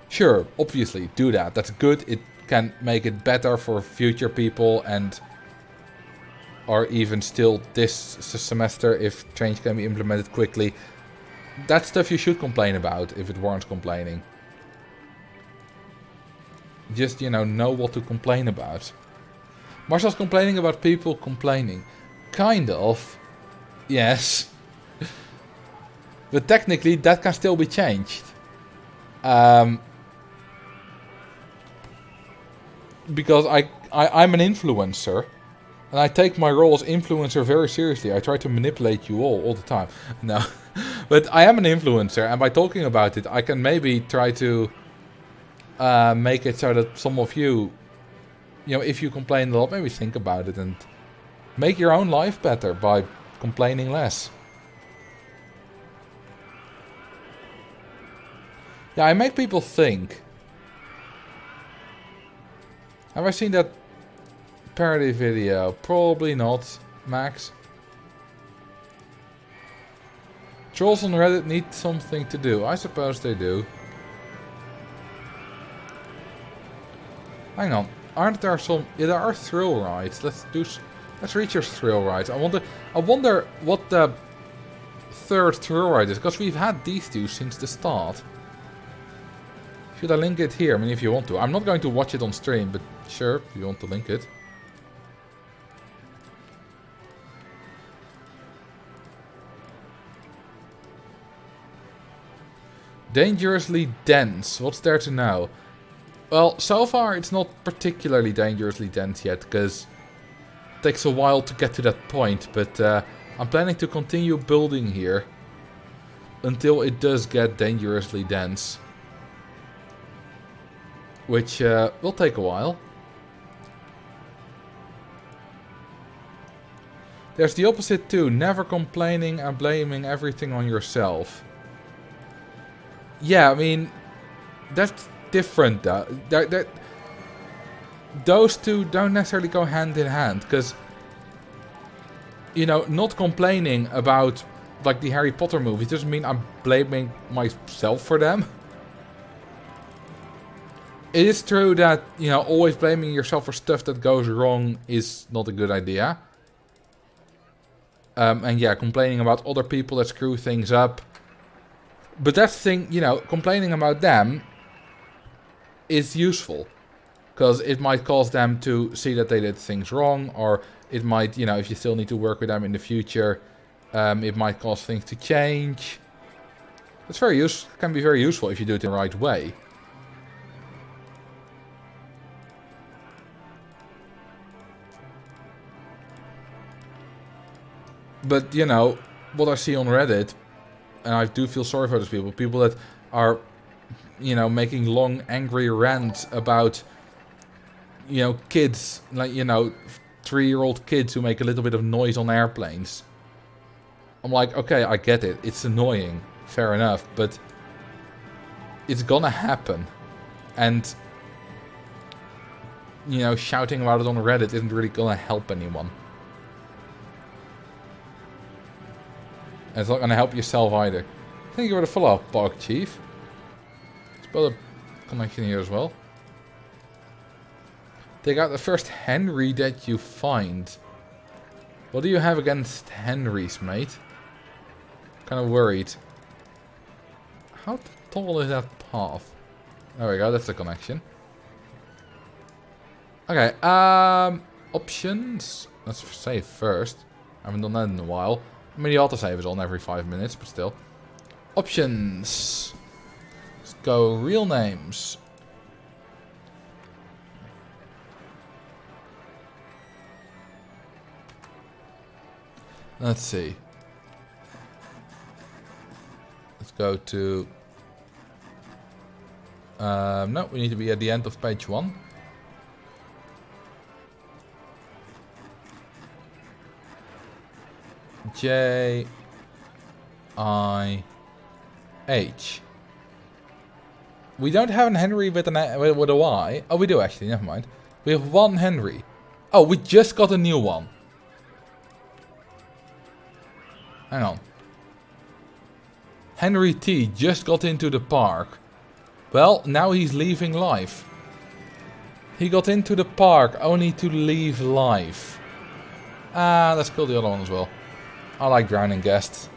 sure, obviously do that. That's good. It can make it better for future people and... or even still this semester if change can be implemented quickly. That's stuff you should complain about if it warrants complaining. Just, you know what to complain about. Marcel's complaining about people complaining. Kind of. Yes. But technically that can still be changed. Because I'm an influencer. And I take my role as influencer very seriously. I try to manipulate you all the time. No. But I am an influencer, and by talking about it, I can maybe try to make it so that some of you, you know, if you complain a lot, maybe think about it and make your own life better by complaining less. Yeah, I make people think. Have I seen that parody video? Probably not, Max. Trolls on Reddit need something to do. I suppose they do. Hang on. Aren't there some... Yeah, there are thrill rides. Let's reach your thrill rides. I wonder what the third thrill ride is, because we've had these two since the start. Should I link it here? I mean, if you want to. I'm not going to watch it on stream, but sure, if you want to link it. Dangerously dense. What's there to know? Well, so far it's not particularly dangerously dense yet, because it takes a while to get to that point, but I'm planning to continue building here until it does get dangerously dense. Which will take a while. There's the opposite too, never complaining and blaming everything on yourself. Yeah, I mean, that's different. those two don't necessarily go hand in hand, because, you know, not complaining about, like, the Harry Potter movies doesn't mean I'm blaming myself for them. It is true that, you know, always blaming yourself for stuff that goes wrong is not a good idea. And yeah, complaining about other people that screw things up. But that's the thing, you know, complaining about them is useful. Because it might cause them to see that they did things wrong, or it might, you know, if you still need to work with them in the future, it might cause things to change. It's very can be very useful if you do it in the right way. But, you know, what I see on Reddit, and I do feel sorry for those people, people that are, you know, making long, angry rants about, you know, kids, like, you know, 3-year-old kids who make a little bit of noise on airplanes. I'm like, okay, I get it. It's annoying. Fair enough. But it's gonna happen. And, you know, shouting about it on Reddit isn't really gonna help anyone. And it's not gonna help yourself either. Thank you for the follow-up, Park Chief. Let's build a connection here as well. Take out the first Henry that you find. What do you have against Henrys, mate? Kind of worried. How tall is that path? There we go, that's the connection. Okay, options. Let's save first. I haven't done that in a while. I mean, the autosave is on every 5 minutes, but still. Options. Let's go real names. Let's see. Let's go to... no, we need to be at the end of page 1. J I H. We don't have an Henry with a Y. Oh, we do actually. Never mind. We have one Henry. Oh, we just got a new one. Hang on. Henry T just got into the park. Well, now he's leaving life. He got into the park only to leave life. Ah, let's kill the other one as well. I like drowning guests.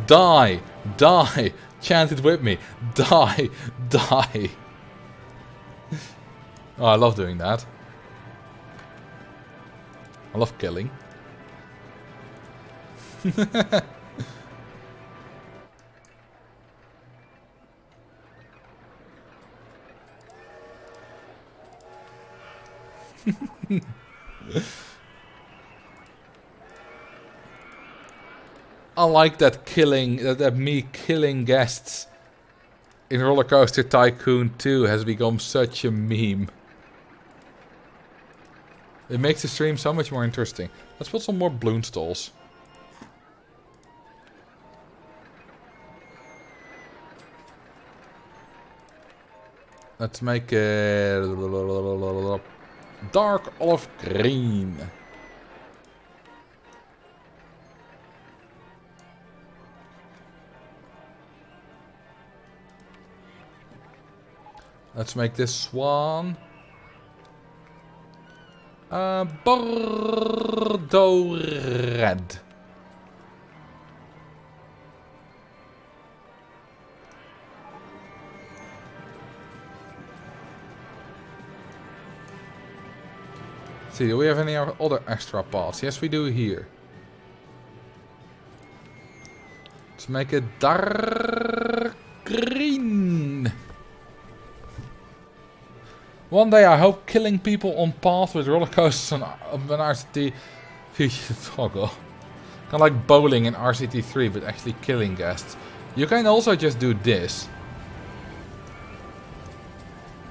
Die! Die! Chant it with me. Die! Die! Oh, I love doing that. I love killing. I like that killing, that me killing guests in Roller Coaster Tycoon 2 has become such a meme. It makes the stream so much more interesting. Let's put some more balloon stalls. Let's make it dark olive green. Let's make this swan Bordeaux red. See, do we have any other extra parts? Yes, we do here. Let's make it dark green. One day I hope killing people on path with roller coasters and an RCT... Kind of like bowling in RCT3, but actually killing guests. You can also just do this.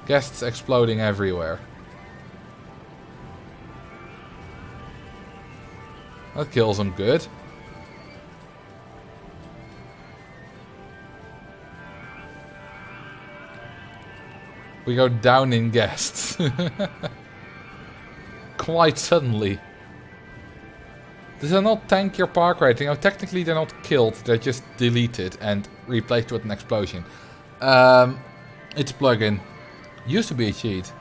Guests exploding everywhere. That kills them good. We go down in guests. Quite suddenly. Does that not tank your park rating? Oh, technically they're not killed. They're just deleted and replaced with an explosion. It's a plugin. Used to be a cheat.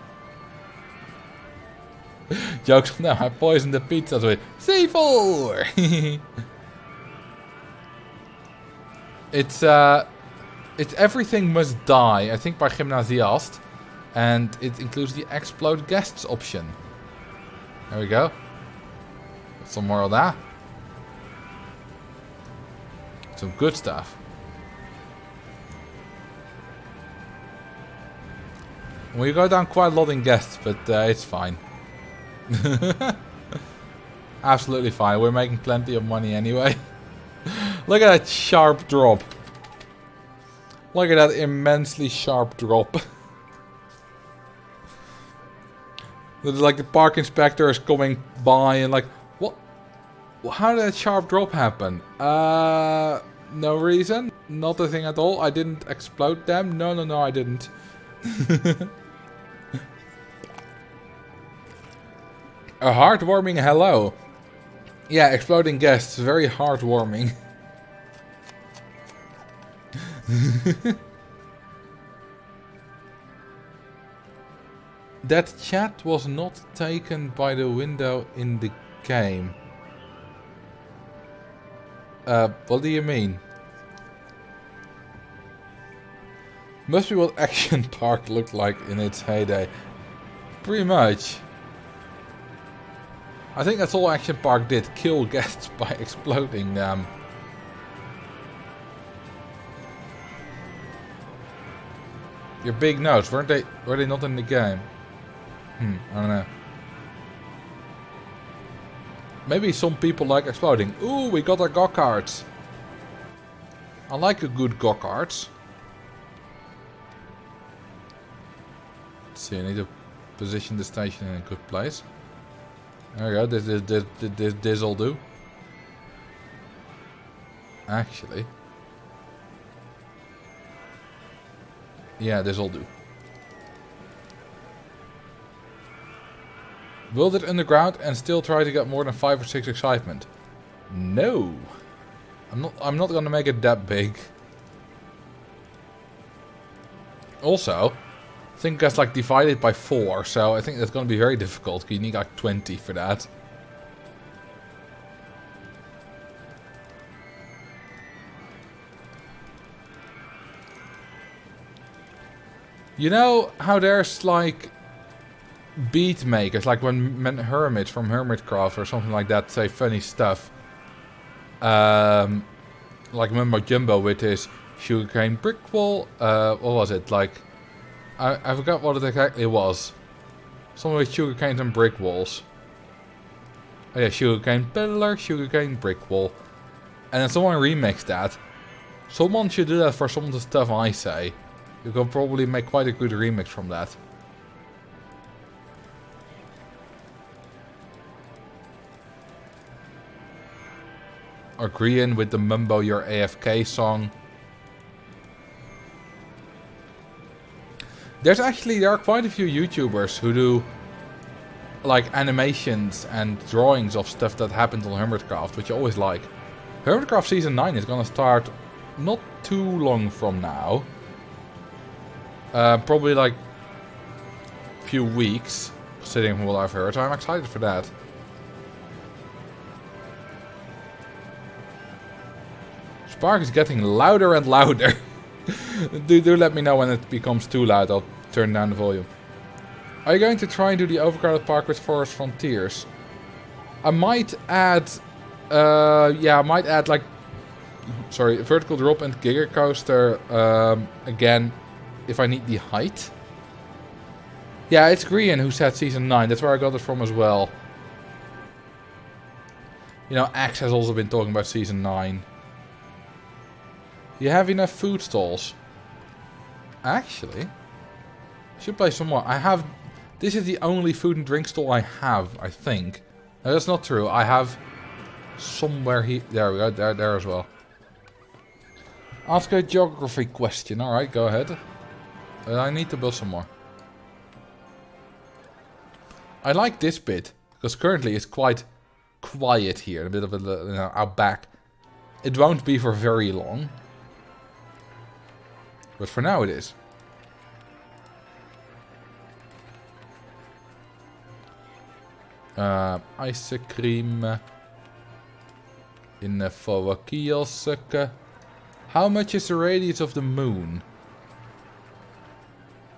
Jokes on them. I poisoned the pizzas with C4. It's everything must die. I think by Gymnasiast, and it includes the explode guests option. There we go. Some more of that. Some good stuff. We go down quite a lot in guests, but it's fine. Absolutely fine. We're making plenty of money anyway. Look at that sharp drop. Look at that immensely sharp drop. It's like the park inspector is coming by and like, what? How did that sharp drop happen? No reason. Not a thing at all. I didn't explode them. No, I didn't. A heartwarming hello. Yeah, exploding guests. Very heartwarming. That chat was not taken by the window in the game. What do you mean? Must be what Action Park looked like in its heyday. Pretty much. I think that's all Action Park did. Kill guests by exploding them. Your big notes, were they not in the game? I don't know. Maybe some people like exploding. Ooh, we got our go-karts. I like a good go-karts. Let's see, I need to position the station in a good place. There we go, this'll do. Actually. Yeah, this'll do. Build it underground and still try to get more than 5 or 6 excitement. No. I'm not gonna make it that big. Also, I think that's like divided by 4, so I think that's gonna be very difficult. You need like 20 for that. You know how there's like beat makers, like when Hermit from Hermitcraft or something like that say funny stuff. Like Mumbo Jumbo with his sugarcane brick wall. What was it? Like, I forgot what it exactly was. Something with sugarcane and brick walls. Oh yeah, sugarcane pillar, sugarcane brick wall. And then someone remixed that. Someone should do that for some of the stuff I say. You can probably make quite a good remix from that. Agreeing with the Mumbo Your AFK song. There are quite a few YouTubers who do like animations and drawings of stuff that happened on Hermitcraft, which I always like. Hermitcraft Season 9 is gonna start not too long from now. Probably like a few weeks, considering from what I've heard. So I'm excited for that. Spark is getting louder and louder. do let me know when it becomes too loud. I'll turn down the volume. Are you going to try and do the overcrowded park with Forest Frontiers? I might add... yeah, I might add like... Sorry, vertical drop and Giga Coaster again, if I need the height. Yeah, it's Grian who said Season 9. That's where I got it from as well. You know, Axe has also been talking about Season 9. You have enough food stalls. Actually, I should play some more. I have... This is the only food and drink stall I have, I think. No, that's not true. I have somewhere here... There we go. There as well. Ask a geography question. Alright, go ahead. I need to build some more. I like this bit, because currently it's quite quiet here, a bit of a, out back. It won't be for very long. But for now it is. Ice cream. In for a kiosk. How much is the radius of the moon?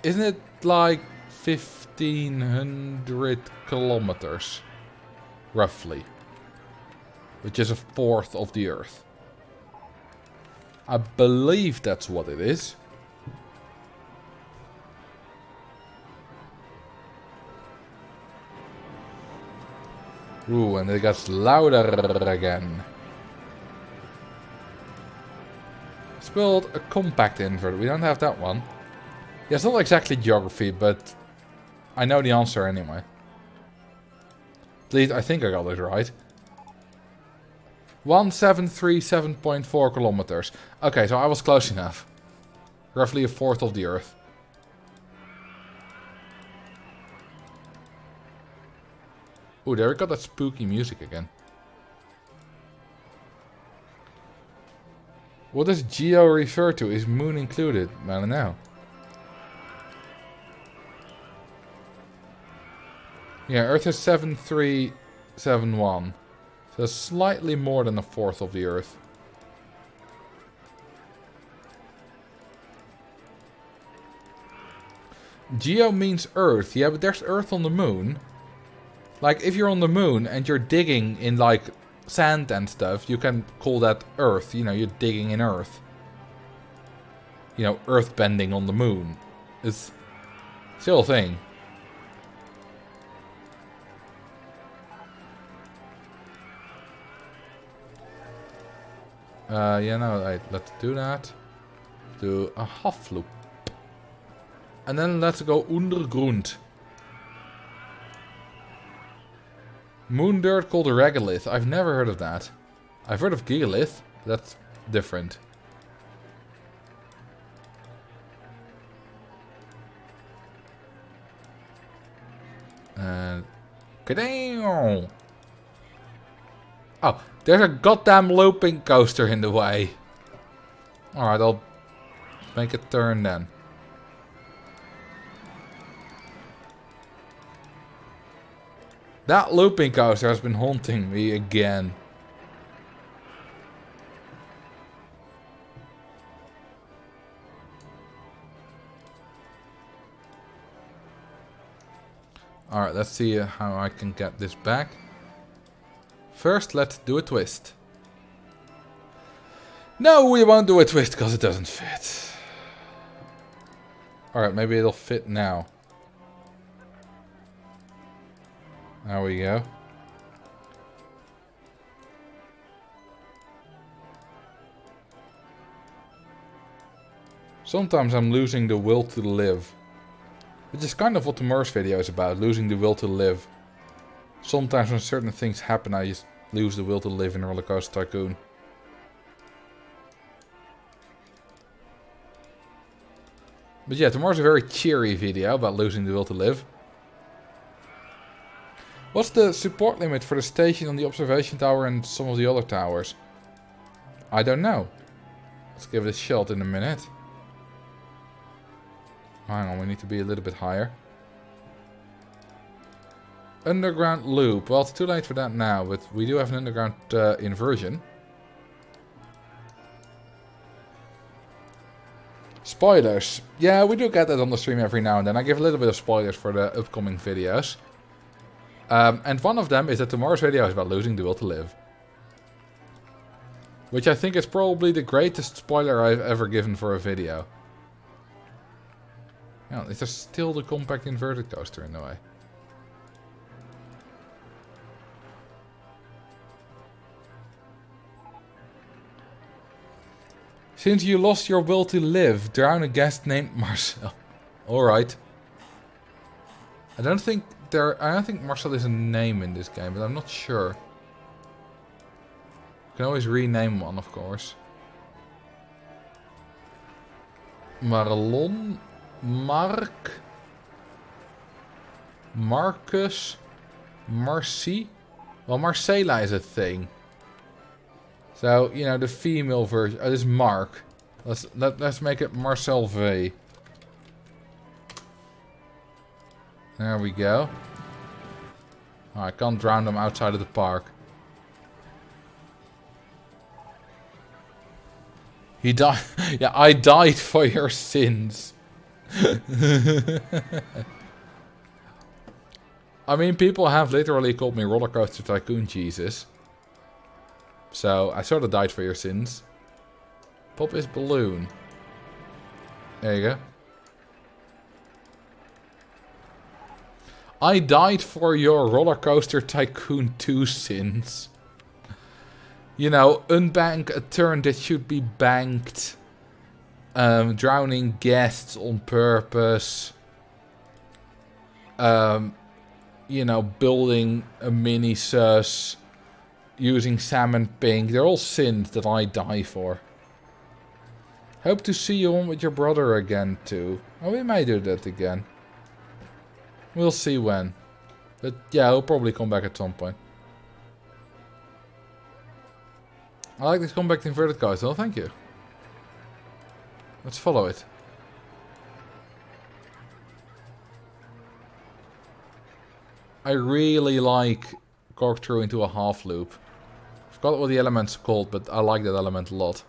Isn't it like 1500 kilometers? Roughly. Which is a fourth of the Earth. I believe that's what it is. Ooh, and it gets louder again. Let's build a compact inverter. We don't have that one. Yeah, it's not exactly geography, but I know the answer anyway. Please, I think I got it right. 1737.4 kilometers. Okay, so I was close enough. Roughly a fourth of the Earth. Ooh, there we got that spooky music again. What does geo refer to? Is moon included? I don't know. Yeah, Earth is 7371. So slightly more than a fourth of the Earth. Geo means Earth. Yeah, but there's Earth on the moon. Like, if you're on the moon and you're digging in, like, sand and stuff, you can call that Earth. You know, you're digging in Earth. You know, Earth bending on the moon. It's still a thing. Yeah, no, let's do that. Do a half loop. And then let's go undergrund. Moon dirt called a regolith. I've never heard of that. I've heard of gigalith. That's different. And... Kadang! Oh, there's a goddamn looping coaster in the way. Alright, I'll make a turn then. That looping coaster has been haunting me again. Alright, let's see how I can get this back. First, let's do a twist. No, we won't do a twist because it doesn't fit. Alright, maybe it'll fit now. There we go. Sometimes I'm losing the will to live. Which is kind of what the Merce video is about, losing the will to live. Sometimes when certain things happen, I just lose the will to live in Roller Coaster Tycoon. But yeah, tomorrow's a very cheery video about losing the will to live. What's the support limit for the station on the observation tower and some of the other towers? I don't know. Let's give it a shot in a minute. Hang on, we need to be a little bit higher. Underground loop. Well, it's too late for that now, but we do have an underground inversion. Spoilers. Yeah, we do get that on the stream every now and then. I give a little bit of spoilers for the upcoming videos. And one of them is that tomorrow's video is about losing the will to live. Which I think is probably the greatest spoiler I've ever given for a video. Yeah, there's still the compact inverted coaster in the way. Since you lost your will to live, drown a guest named Marcel. Alright. I don't think Marcel is a name in this game, but I'm not sure. You can always rename one, of course. Marlon? Mark? Marcus. Marcy. Well, Marcela is a thing. So, you know, the female version. Oh, this is Mark. Let's make it Marcel V. There we go. Oh, I can't drown them outside of the park. He died. Yeah, I died for your sins. I mean, people have literally called me Roller Coaster Tycoon Jesus. So, I sort of died for your sins. Pop is balloon. There you go. I died for your Roller Coaster Tycoon 2 sins. You know, unbank a turn that should be banked. Drowning guests on purpose. You know, building a mini sus. Using salmon pink. They're all sins that I die for. Hope to see you on with your brother again too. Oh, we may do that again. We'll see when. But yeah, he'll probably come back at some point. I like this compact inverted coaster. Thank you. Let's follow it. I really like corkscrew into a half loop. I forgot what the element's called, but I like that element a lot.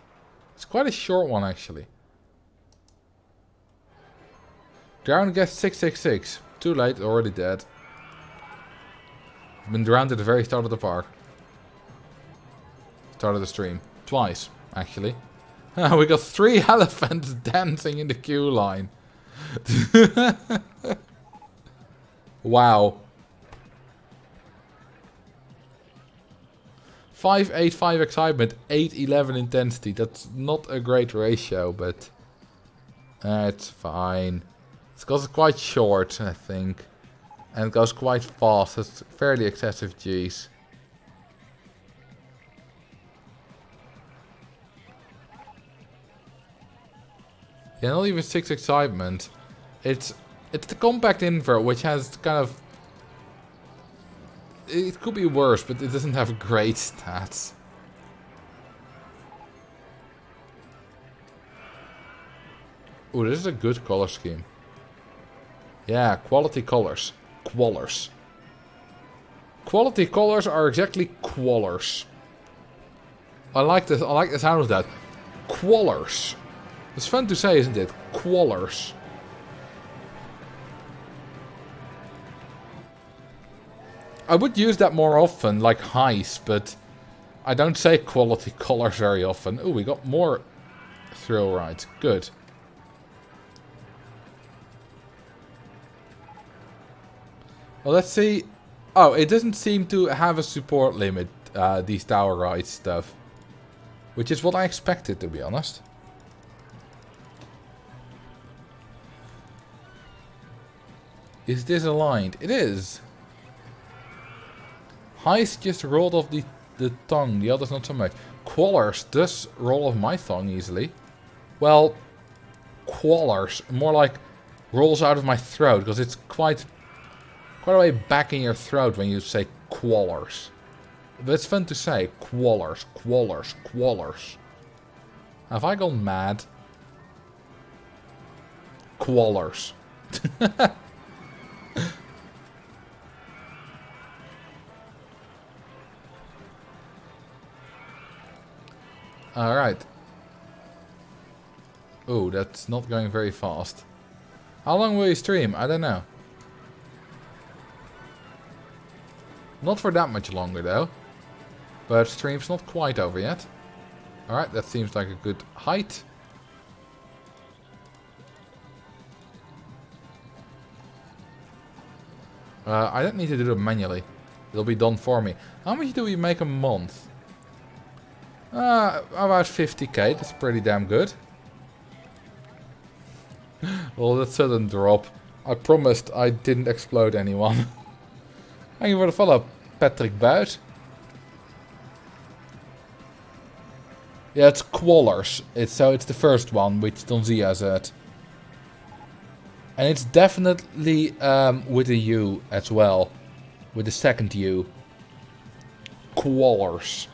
It's quite a short one actually. Drown guest 666. Too late, already dead. I've been drowned at the very start of the park. Start of the stream. Twice, actually. We got 3 elephants dancing in the queue line. Wow. 5-8-5 excitement, 8-11 intensity. That's not a great ratio, but it's fine. It's because it's quite short, I think. And it goes quite fast. It's fairly excessive G's. Yeah, not even 6 excitement. It's the compact invert, which has kind of... It could be worse, but it doesn't have great stats. Ooh, this is a good color scheme. Yeah, quality colors. Quallers. Quality colors are exactly quallers. I like this. I like the sound of that. Quallers. It's fun to say, isn't it? Quallers. I would use that more often, like heist, but I don't say quality colors very often. Oh, we got more thrill rides. Good. Well, let's see. Oh, it doesn't seem to have a support limit, these tower ride stuff. Which is what I expected, to be honest. Is this aligned? It is. Heist just rolled off the tongue, the others not so much. Quallers does roll off my tongue easily. Well, quallers, more like rolls out of my throat, because it's quite a way back in your throat when you say quallers. But it's fun to say. Quallers, quallers, quallers. Have I gone mad? Quallers. Alright. Oh, that's not going very fast. How long will you stream? I don't know. Not for that much longer though. But stream's not quite over yet. Alright, that seems like a good height. I don't need to do it manually. It'll be done for me. How much do we make a month? About 50k. That's pretty damn good. Well, that sudden drop. I promised I didn't explode anyone. Thank you for the follow, Patrick Buit. Yeah, it's Quallers. It's the first one, which Donzia said. And it's definitely with a U as well. With the second U. Quallers.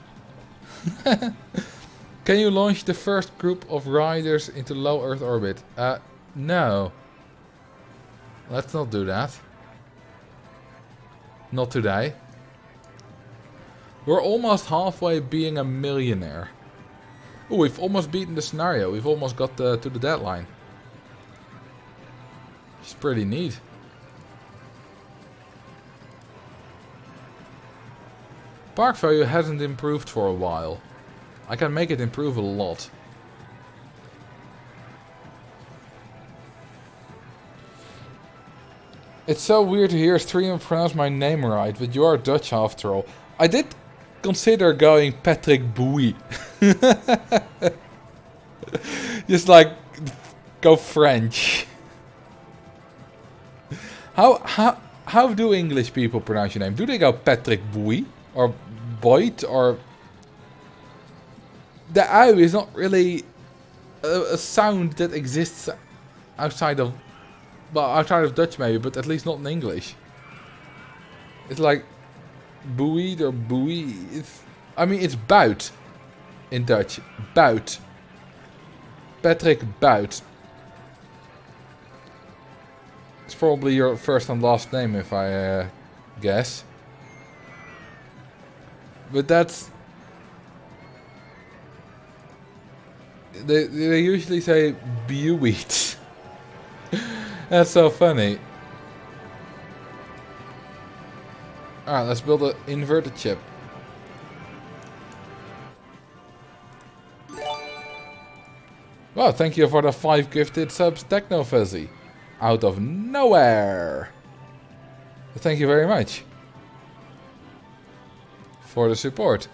Can you launch the first group of riders into low Earth orbit? No. Let's not do that. Not today. We're almost halfway being a millionaire. Oh, we've almost beaten the scenario. We've almost got to the deadline. It's pretty neat. Park value hasn't improved for a while. I can make it improve a lot. It's so weird to hear a streamer pronounce my name right, but you are Dutch after all. I did consider going Patrick Bouy. Just like, go French. How do English people pronounce your name? Do they go Patrick Bouy? Or Boyd? Or... The U is not really a sound that exists outside of... Well, outside of Dutch maybe, but at least not in English. It's like... Buoyed or buoy. I mean, it's bout in Dutch. Bout. Patrick Bout. It's probably your first and last name, if I guess. But that's... They usually say Buoyed. That's so funny. Alright, let's build an inverted chip. Well, thank you for the 5 gifted subs, Techno Fuzzy. Out of nowhere. Thank you very much. For the support.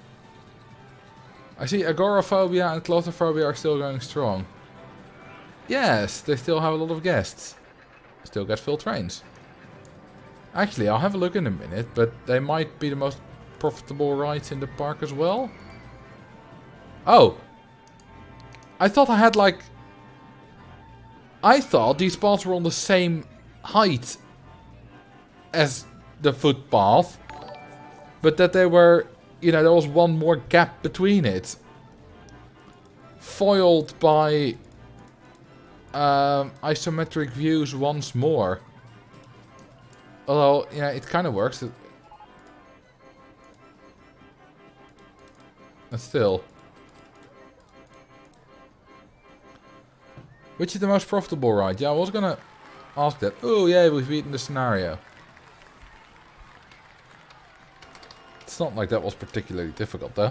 I see agoraphobia and claustrophobia are still going strong. Yes, they still have a lot of guests. Still get full trains. Actually, I'll have a look in a minute, but they might be the most profitable rides in the park as well. Oh. I thought I had like... I thought these paths were on the same height as the footpath. But that they were... You know, there was one more gap between it. Foiled by... isometric views once more. Although, yeah, it kind of works. But still. Which is the most profitable ride? Yeah, I was gonna ask that. Oh, yeah, we've beaten the scenario. It's not like that was particularly difficult, though.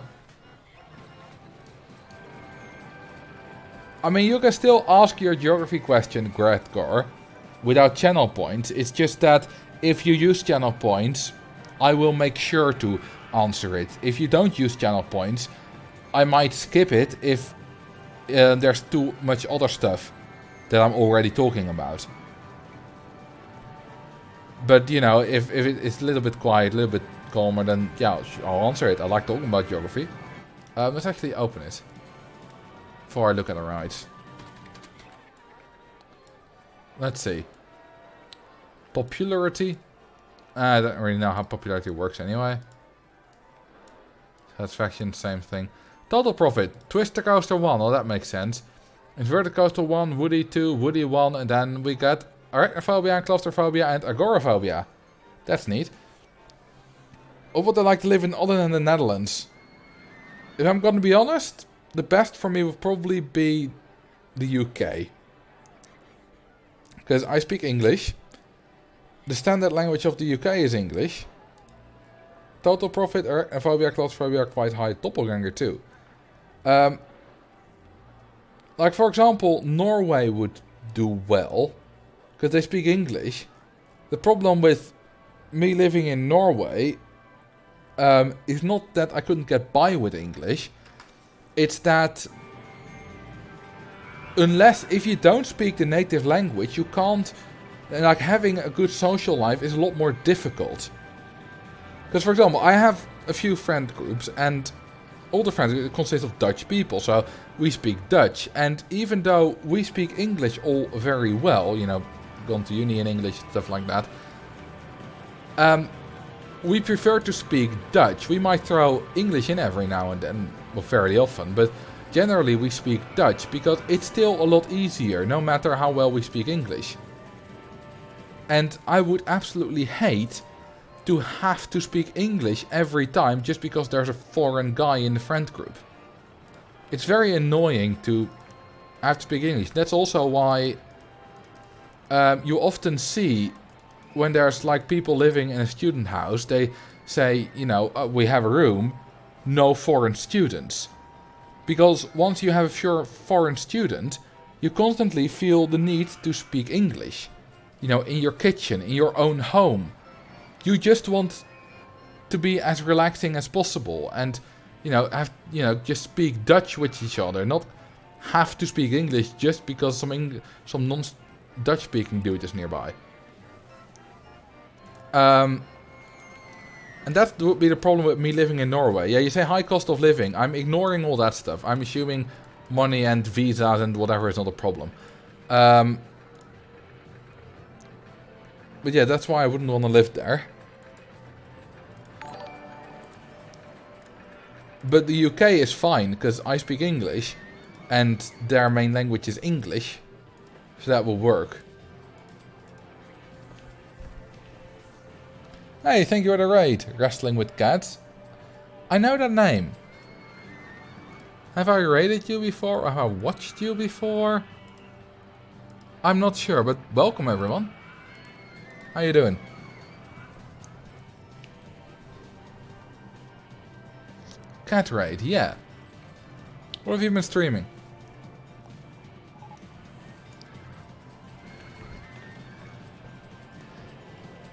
I mean, you can still ask your geography question, Gretgar, without channel points. It's just that if you use channel points, I will make sure to answer it. If you don't use channel points, I might skip it if there's too much other stuff that I'm already talking about. But, you know, if it's a little bit quiet, a little bit calmer, then yeah, I'll answer it. I like talking about geography. Let's actually open it before I look at the rides. Let's see. Popularity. I don't really know how popularity works anyway. Satisfaction, same thing. Total profit. Twister Coaster 1. Well, that makes sense. Inverted Coaster 1, Woody 2, Woody 1, and then we got arachnophobia, claustrophobia, and agoraphobia. That's neat. Or would I like to live in other than the Netherlands? If I'm gonna be honest, the best for me would probably be the UK. Because I speak English. The standard language of the UK is English. Total profit, arachnophobia, claustrophobia are quite high. Doppelganger too. Like for example, Norway would do well. Because they speak English. The problem with me living in Norway is not that I couldn't get by with English. It's that unless if you don't speak the native language, you can't... Like having a good social life is a lot more difficult. Because for example, I have a few friend groups and all the friends consist of Dutch people. So we speak Dutch. And even though we speak English all very well, you know, gone to uni in English, stuff like that. We prefer to speak Dutch. We might throw English in every now and then, well, fairly often, but generally we speak Dutch because it's still a lot easier, no matter how well we speak English. And I would absolutely hate to have to speak English every time just because there's a foreign guy in the friend group. It's very annoying to have to speak English. That's also why you often see when there's like people living in a student house, they say, you know, we have a room, no foreign students. Because once you have a foreign student, you constantly feel the need to speak English. You know, in your kitchen, in your own home. You just want to be as relaxing as possible and, you know, just speak Dutch with each other, not have to speak English just because some non-Dutch speaking dude is nearby. And that would be the problem with me living in Norway. Yeah, you say high cost of living. I'm ignoring all that stuff. I'm assuming money and visas and whatever is not a problem. But yeah, that's why I wouldn't want to live there. But the UK is fine, because I speak English, and their main language is English, so that will work. Hey, thank you for the raid, Wrestling with Cats. I know that name. Have I raided you before, or have I watched you before? I'm not sure, but welcome everyone. How you doing? Cat raid, yeah. What have you been streaming?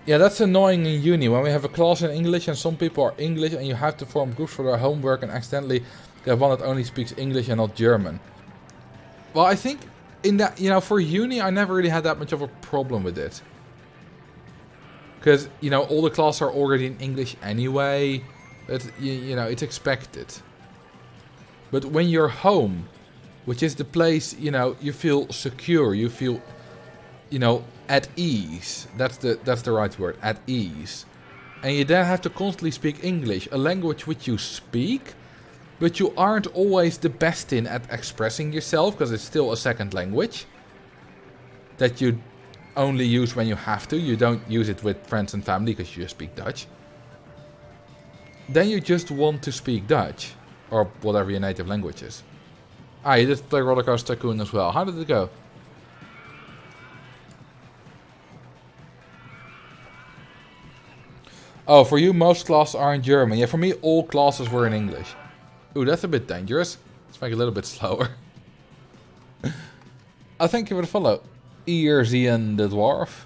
Yeah, that's annoying in uni when we have a class in English and some people are English and you have to form groups for their homework and accidentally get one that only speaks English and not German. Well, I think in that, you know, for uni I never really had that much of a problem with it. Because, you know, all the classes are already in English anyway. It's, you know, it's expected. But when you're home, which is the place, you know, you feel secure, you feel, you know, at ease. That's the right word, at ease. And you then have to constantly speak English, a language which you speak, but you aren't always the best in at expressing yourself, because it's still a second language that you only use when you have to. You don't use it with friends and family because you just speak Dutch. Then you just want to speak Dutch, or whatever your native language is. Ah, you did play Roller Coaster Tycoon as well. How did it go? Oh, for you most classes are in German. Yeah, for me all classes were in English. Ooh, that's a bit dangerous. Let's make it a little bit slower. Oh, thank you for the follow. Earzian the Dwarf.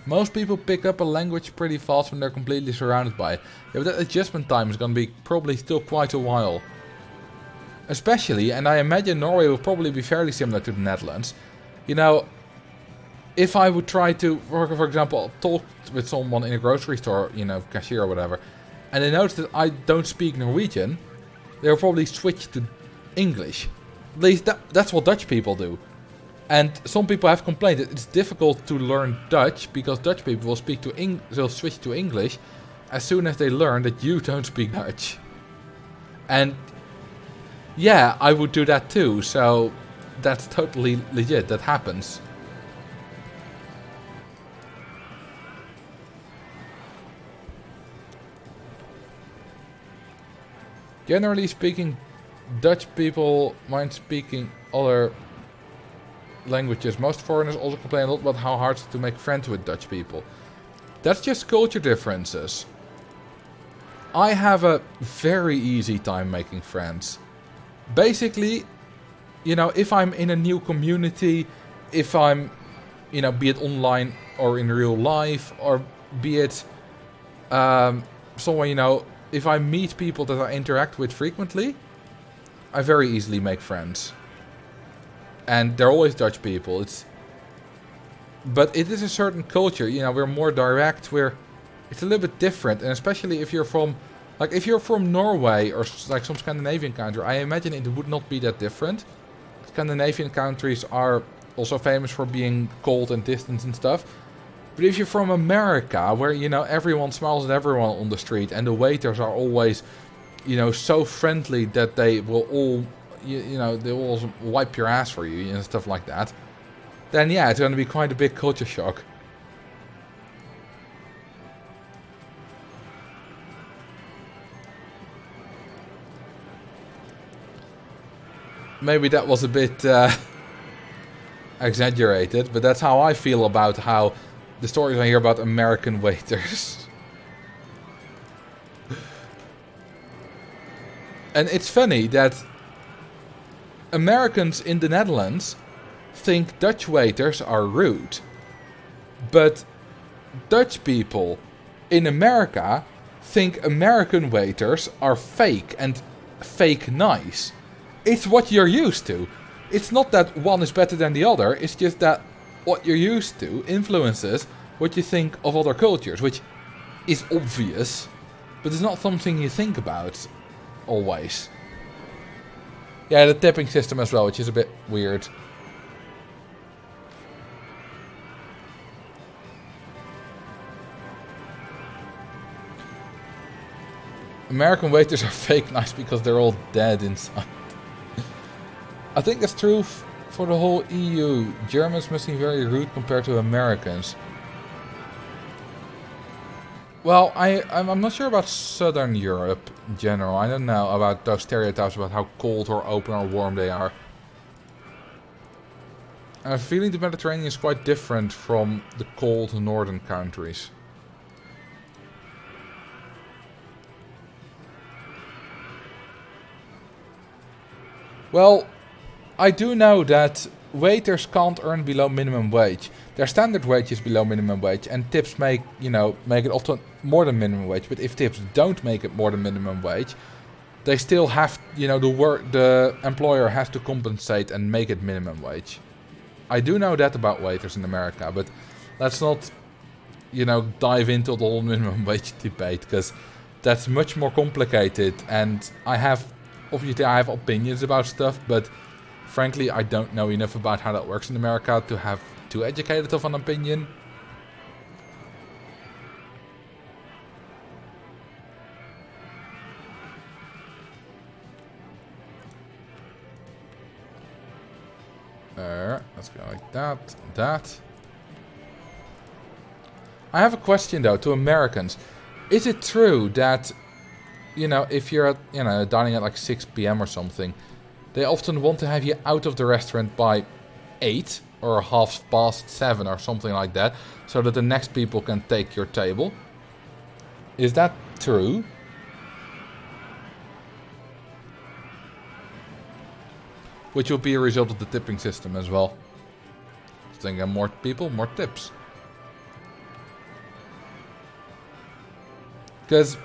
Most people pick up a language pretty fast when they're completely surrounded by it. Yeah, but that adjustment time is going to be probably still quite a while. Especially, and I imagine Norway will probably be fairly similar to the Netherlands. You know, if I would try to, for example, talk with someone in a grocery store, you know, cashier or whatever, and they notice that I don't speak Norwegian, they'll probably switch to English. At least that's what Dutch people do. And some people have complained that it's difficult to learn Dutch because Dutch people will switch to English as soon as they learn that you don't speak Dutch. And yeah, I would do that too, so that's totally legit, that happens. Generally speaking, Dutch people mind speaking other languages. Most foreigners also complain a lot about how hard it is to make friends with Dutch people. That's just culture differences. I have a very easy time making friends. Basically, you know, if I'm in a new community, if I'm, you know, be it online or in real life, or be it someone, you know, if I meet people that I interact with frequently, I very easily make friends. And they're always Dutch people. But it is a certain culture, you know, we're more direct, it's a little bit different. And especially if you're from, like if you're from Norway or like some Scandinavian country, I imagine it would not be that different. Scandinavian countries are also famous for being cold and distant and stuff. But if you're from America, where, you know, everyone smiles at everyone on the street and the waiters are always, you know, so friendly that they will all, you know, they will wipe your ass for you and stuff like that, then yeah, it's going to be quite a big culture shock. Maybe that was a bit exaggerated, but that's how I feel about how the stories I hear about American waiters. And it's funny that Americans in the Netherlands think Dutch waiters are rude. But Dutch people in America think American waiters are fake and fake nice. It's what you're used to. It's not that one is better than the other, it's just that what you're used to influences what you think of other cultures, which is obvious, but it's not something you think about always. Yeah, the tipping system as well, which is a bit weird. American waiters are fake nice because they're all dead inside. I think that's true for the whole EU. Germans must be very rude compared to Americans. Well, I'm not sure about Southern Europe in general. I don't know about those stereotypes about how cold or open or warm they are. I have a feeling the Mediterranean is quite different from the cold northern countries. Well, I do know that waiters can't earn below minimum wage. Their standard wage is below minimum wage, and tips make it often more than minimum wage. But if tips don't make it more than minimum wage, they still have, the employer has to compensate and make it minimum wage. I do know that about waiters in America, but let's not, dive into the whole minimum wage debate, because that's much more complicated, and obviously I have opinions about stuff, but frankly I don't know enough about how that works in America to have too educated of an opinion. Let's go like that. I have a question though to Americans. Is it true that, if you're at, dining at like 6 p.m. or something, they often want to have you out of the restaurant by 8 or 7:30 or something like that, so that the next people can take your table? Is that true? Which will be a result of the tipping system as well. I think more people, more tips. Because,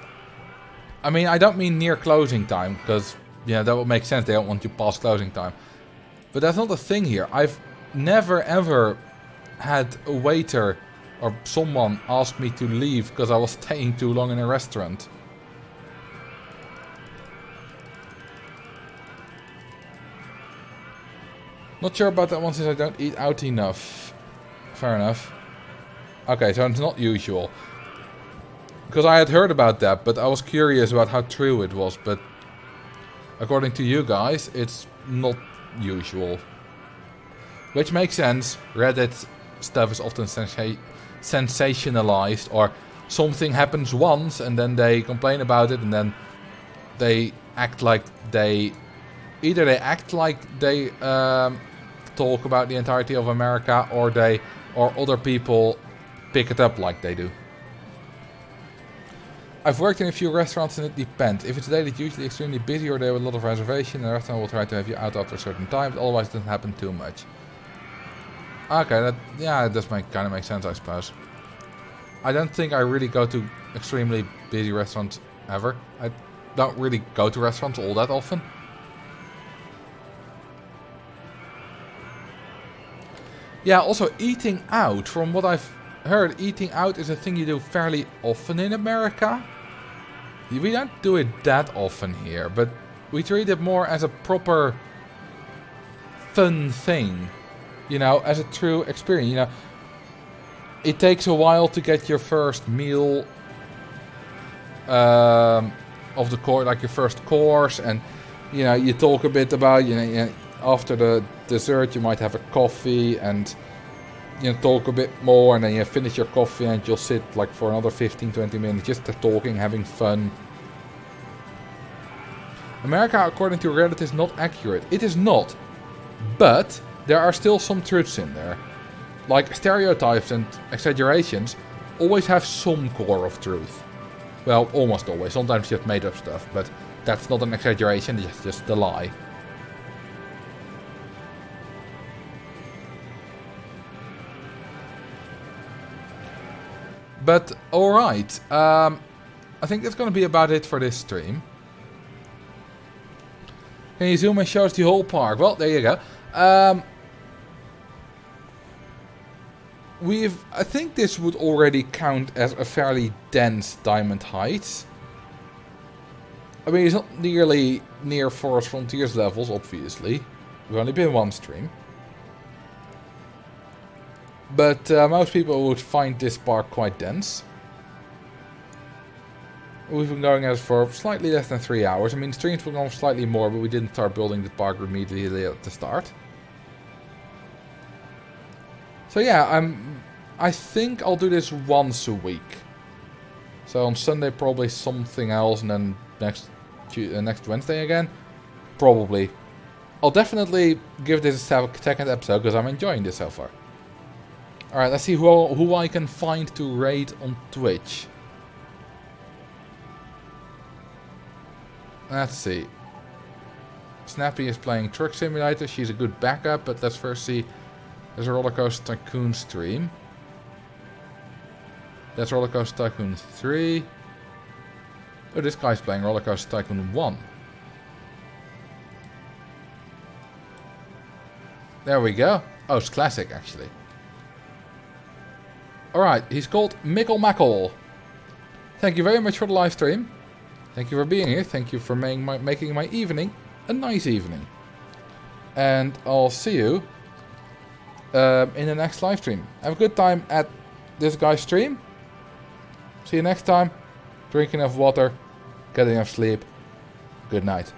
I don't mean near closing time, because, that would make sense. They don't want you past closing time. But that's not the thing here. I've never ever had a waiter or someone ask me to leave because I was staying too long in a restaurant. Not sure about that one since I don't eat out enough. Fair enough. Okay, so it's not usual. Because I had heard about that, but I was curious about how true it was. But according to you guys, it's not usual. Which makes sense. Reddit stuff is often sensationalized, or something happens once and then they complain about it, and then they act like they... Either they act like they talk about the entirety of America, or other people pick it up like they do. I've worked in a few restaurants and it depends. If it's late, it's usually extremely busy or they have a lot of reservation. The restaurant will try to have you out after a certain time, but otherwise it doesn't happen too much. Okay, that does kind of make sense, I suppose. I don't think I really go to extremely busy restaurants ever. I don't really go to restaurants all that often. Yeah, also eating out, from what I've heard, eating out is a thing you do fairly often in America. We don't do it that often here, but we treat it more as a proper fun thing, you know, as a true experience. You know, it takes a while to get your first meal of the course, like your first course, and you know, you talk a bit about, you know, after the dessert you might have a coffee and you know, talk a bit more, and then you finish your coffee and you'll sit like for another 15-20 minutes just talking, having fun. America, according to Reddit, is not accurate. It is not, but there are still some truths in there. Like stereotypes and exaggerations always have some core of truth. Well, almost always. Sometimes just made up stuff, but that's not an exaggeration, it's just a lie. But, alright. I think that's gonna be about it for this stream. Can you zoom and show us the whole park? Well, there you go. I think this would already count as a fairly dense Diamond Heights. I mean, it's not nearly near Forest Frontiers levels, obviously. We've only been one stream. But most people would find this park quite dense. We've been going at it for slightly less than 3 hours. I mean, streams were going slightly more, but we didn't start building the park immediately at the start. So yeah, I think I'll do this once a week. So on Sunday probably something else, and then next Wednesday again. Probably. I'll definitely give this a second episode because I'm enjoying this so far. Alright, let's see who I can find to raid on Twitch. Let's see. Snappy is playing Truck Simulator. She's a good backup, but let's first see. There's a Roller Coaster Tycoon stream. That's Roller Coaster Tycoon 3. Oh, this guy's playing Roller Coaster Tycoon 1. There we go. Oh, it's classic, actually. Alright, he's called Mickle Mackle. Thank you very much for the live stream. Thank you for being here. Thank you for making my evening a nice evening. And I'll see you in the next live stream. Have a good time at this guy's stream. See you next time. Drink enough water. Get enough sleep. Good night.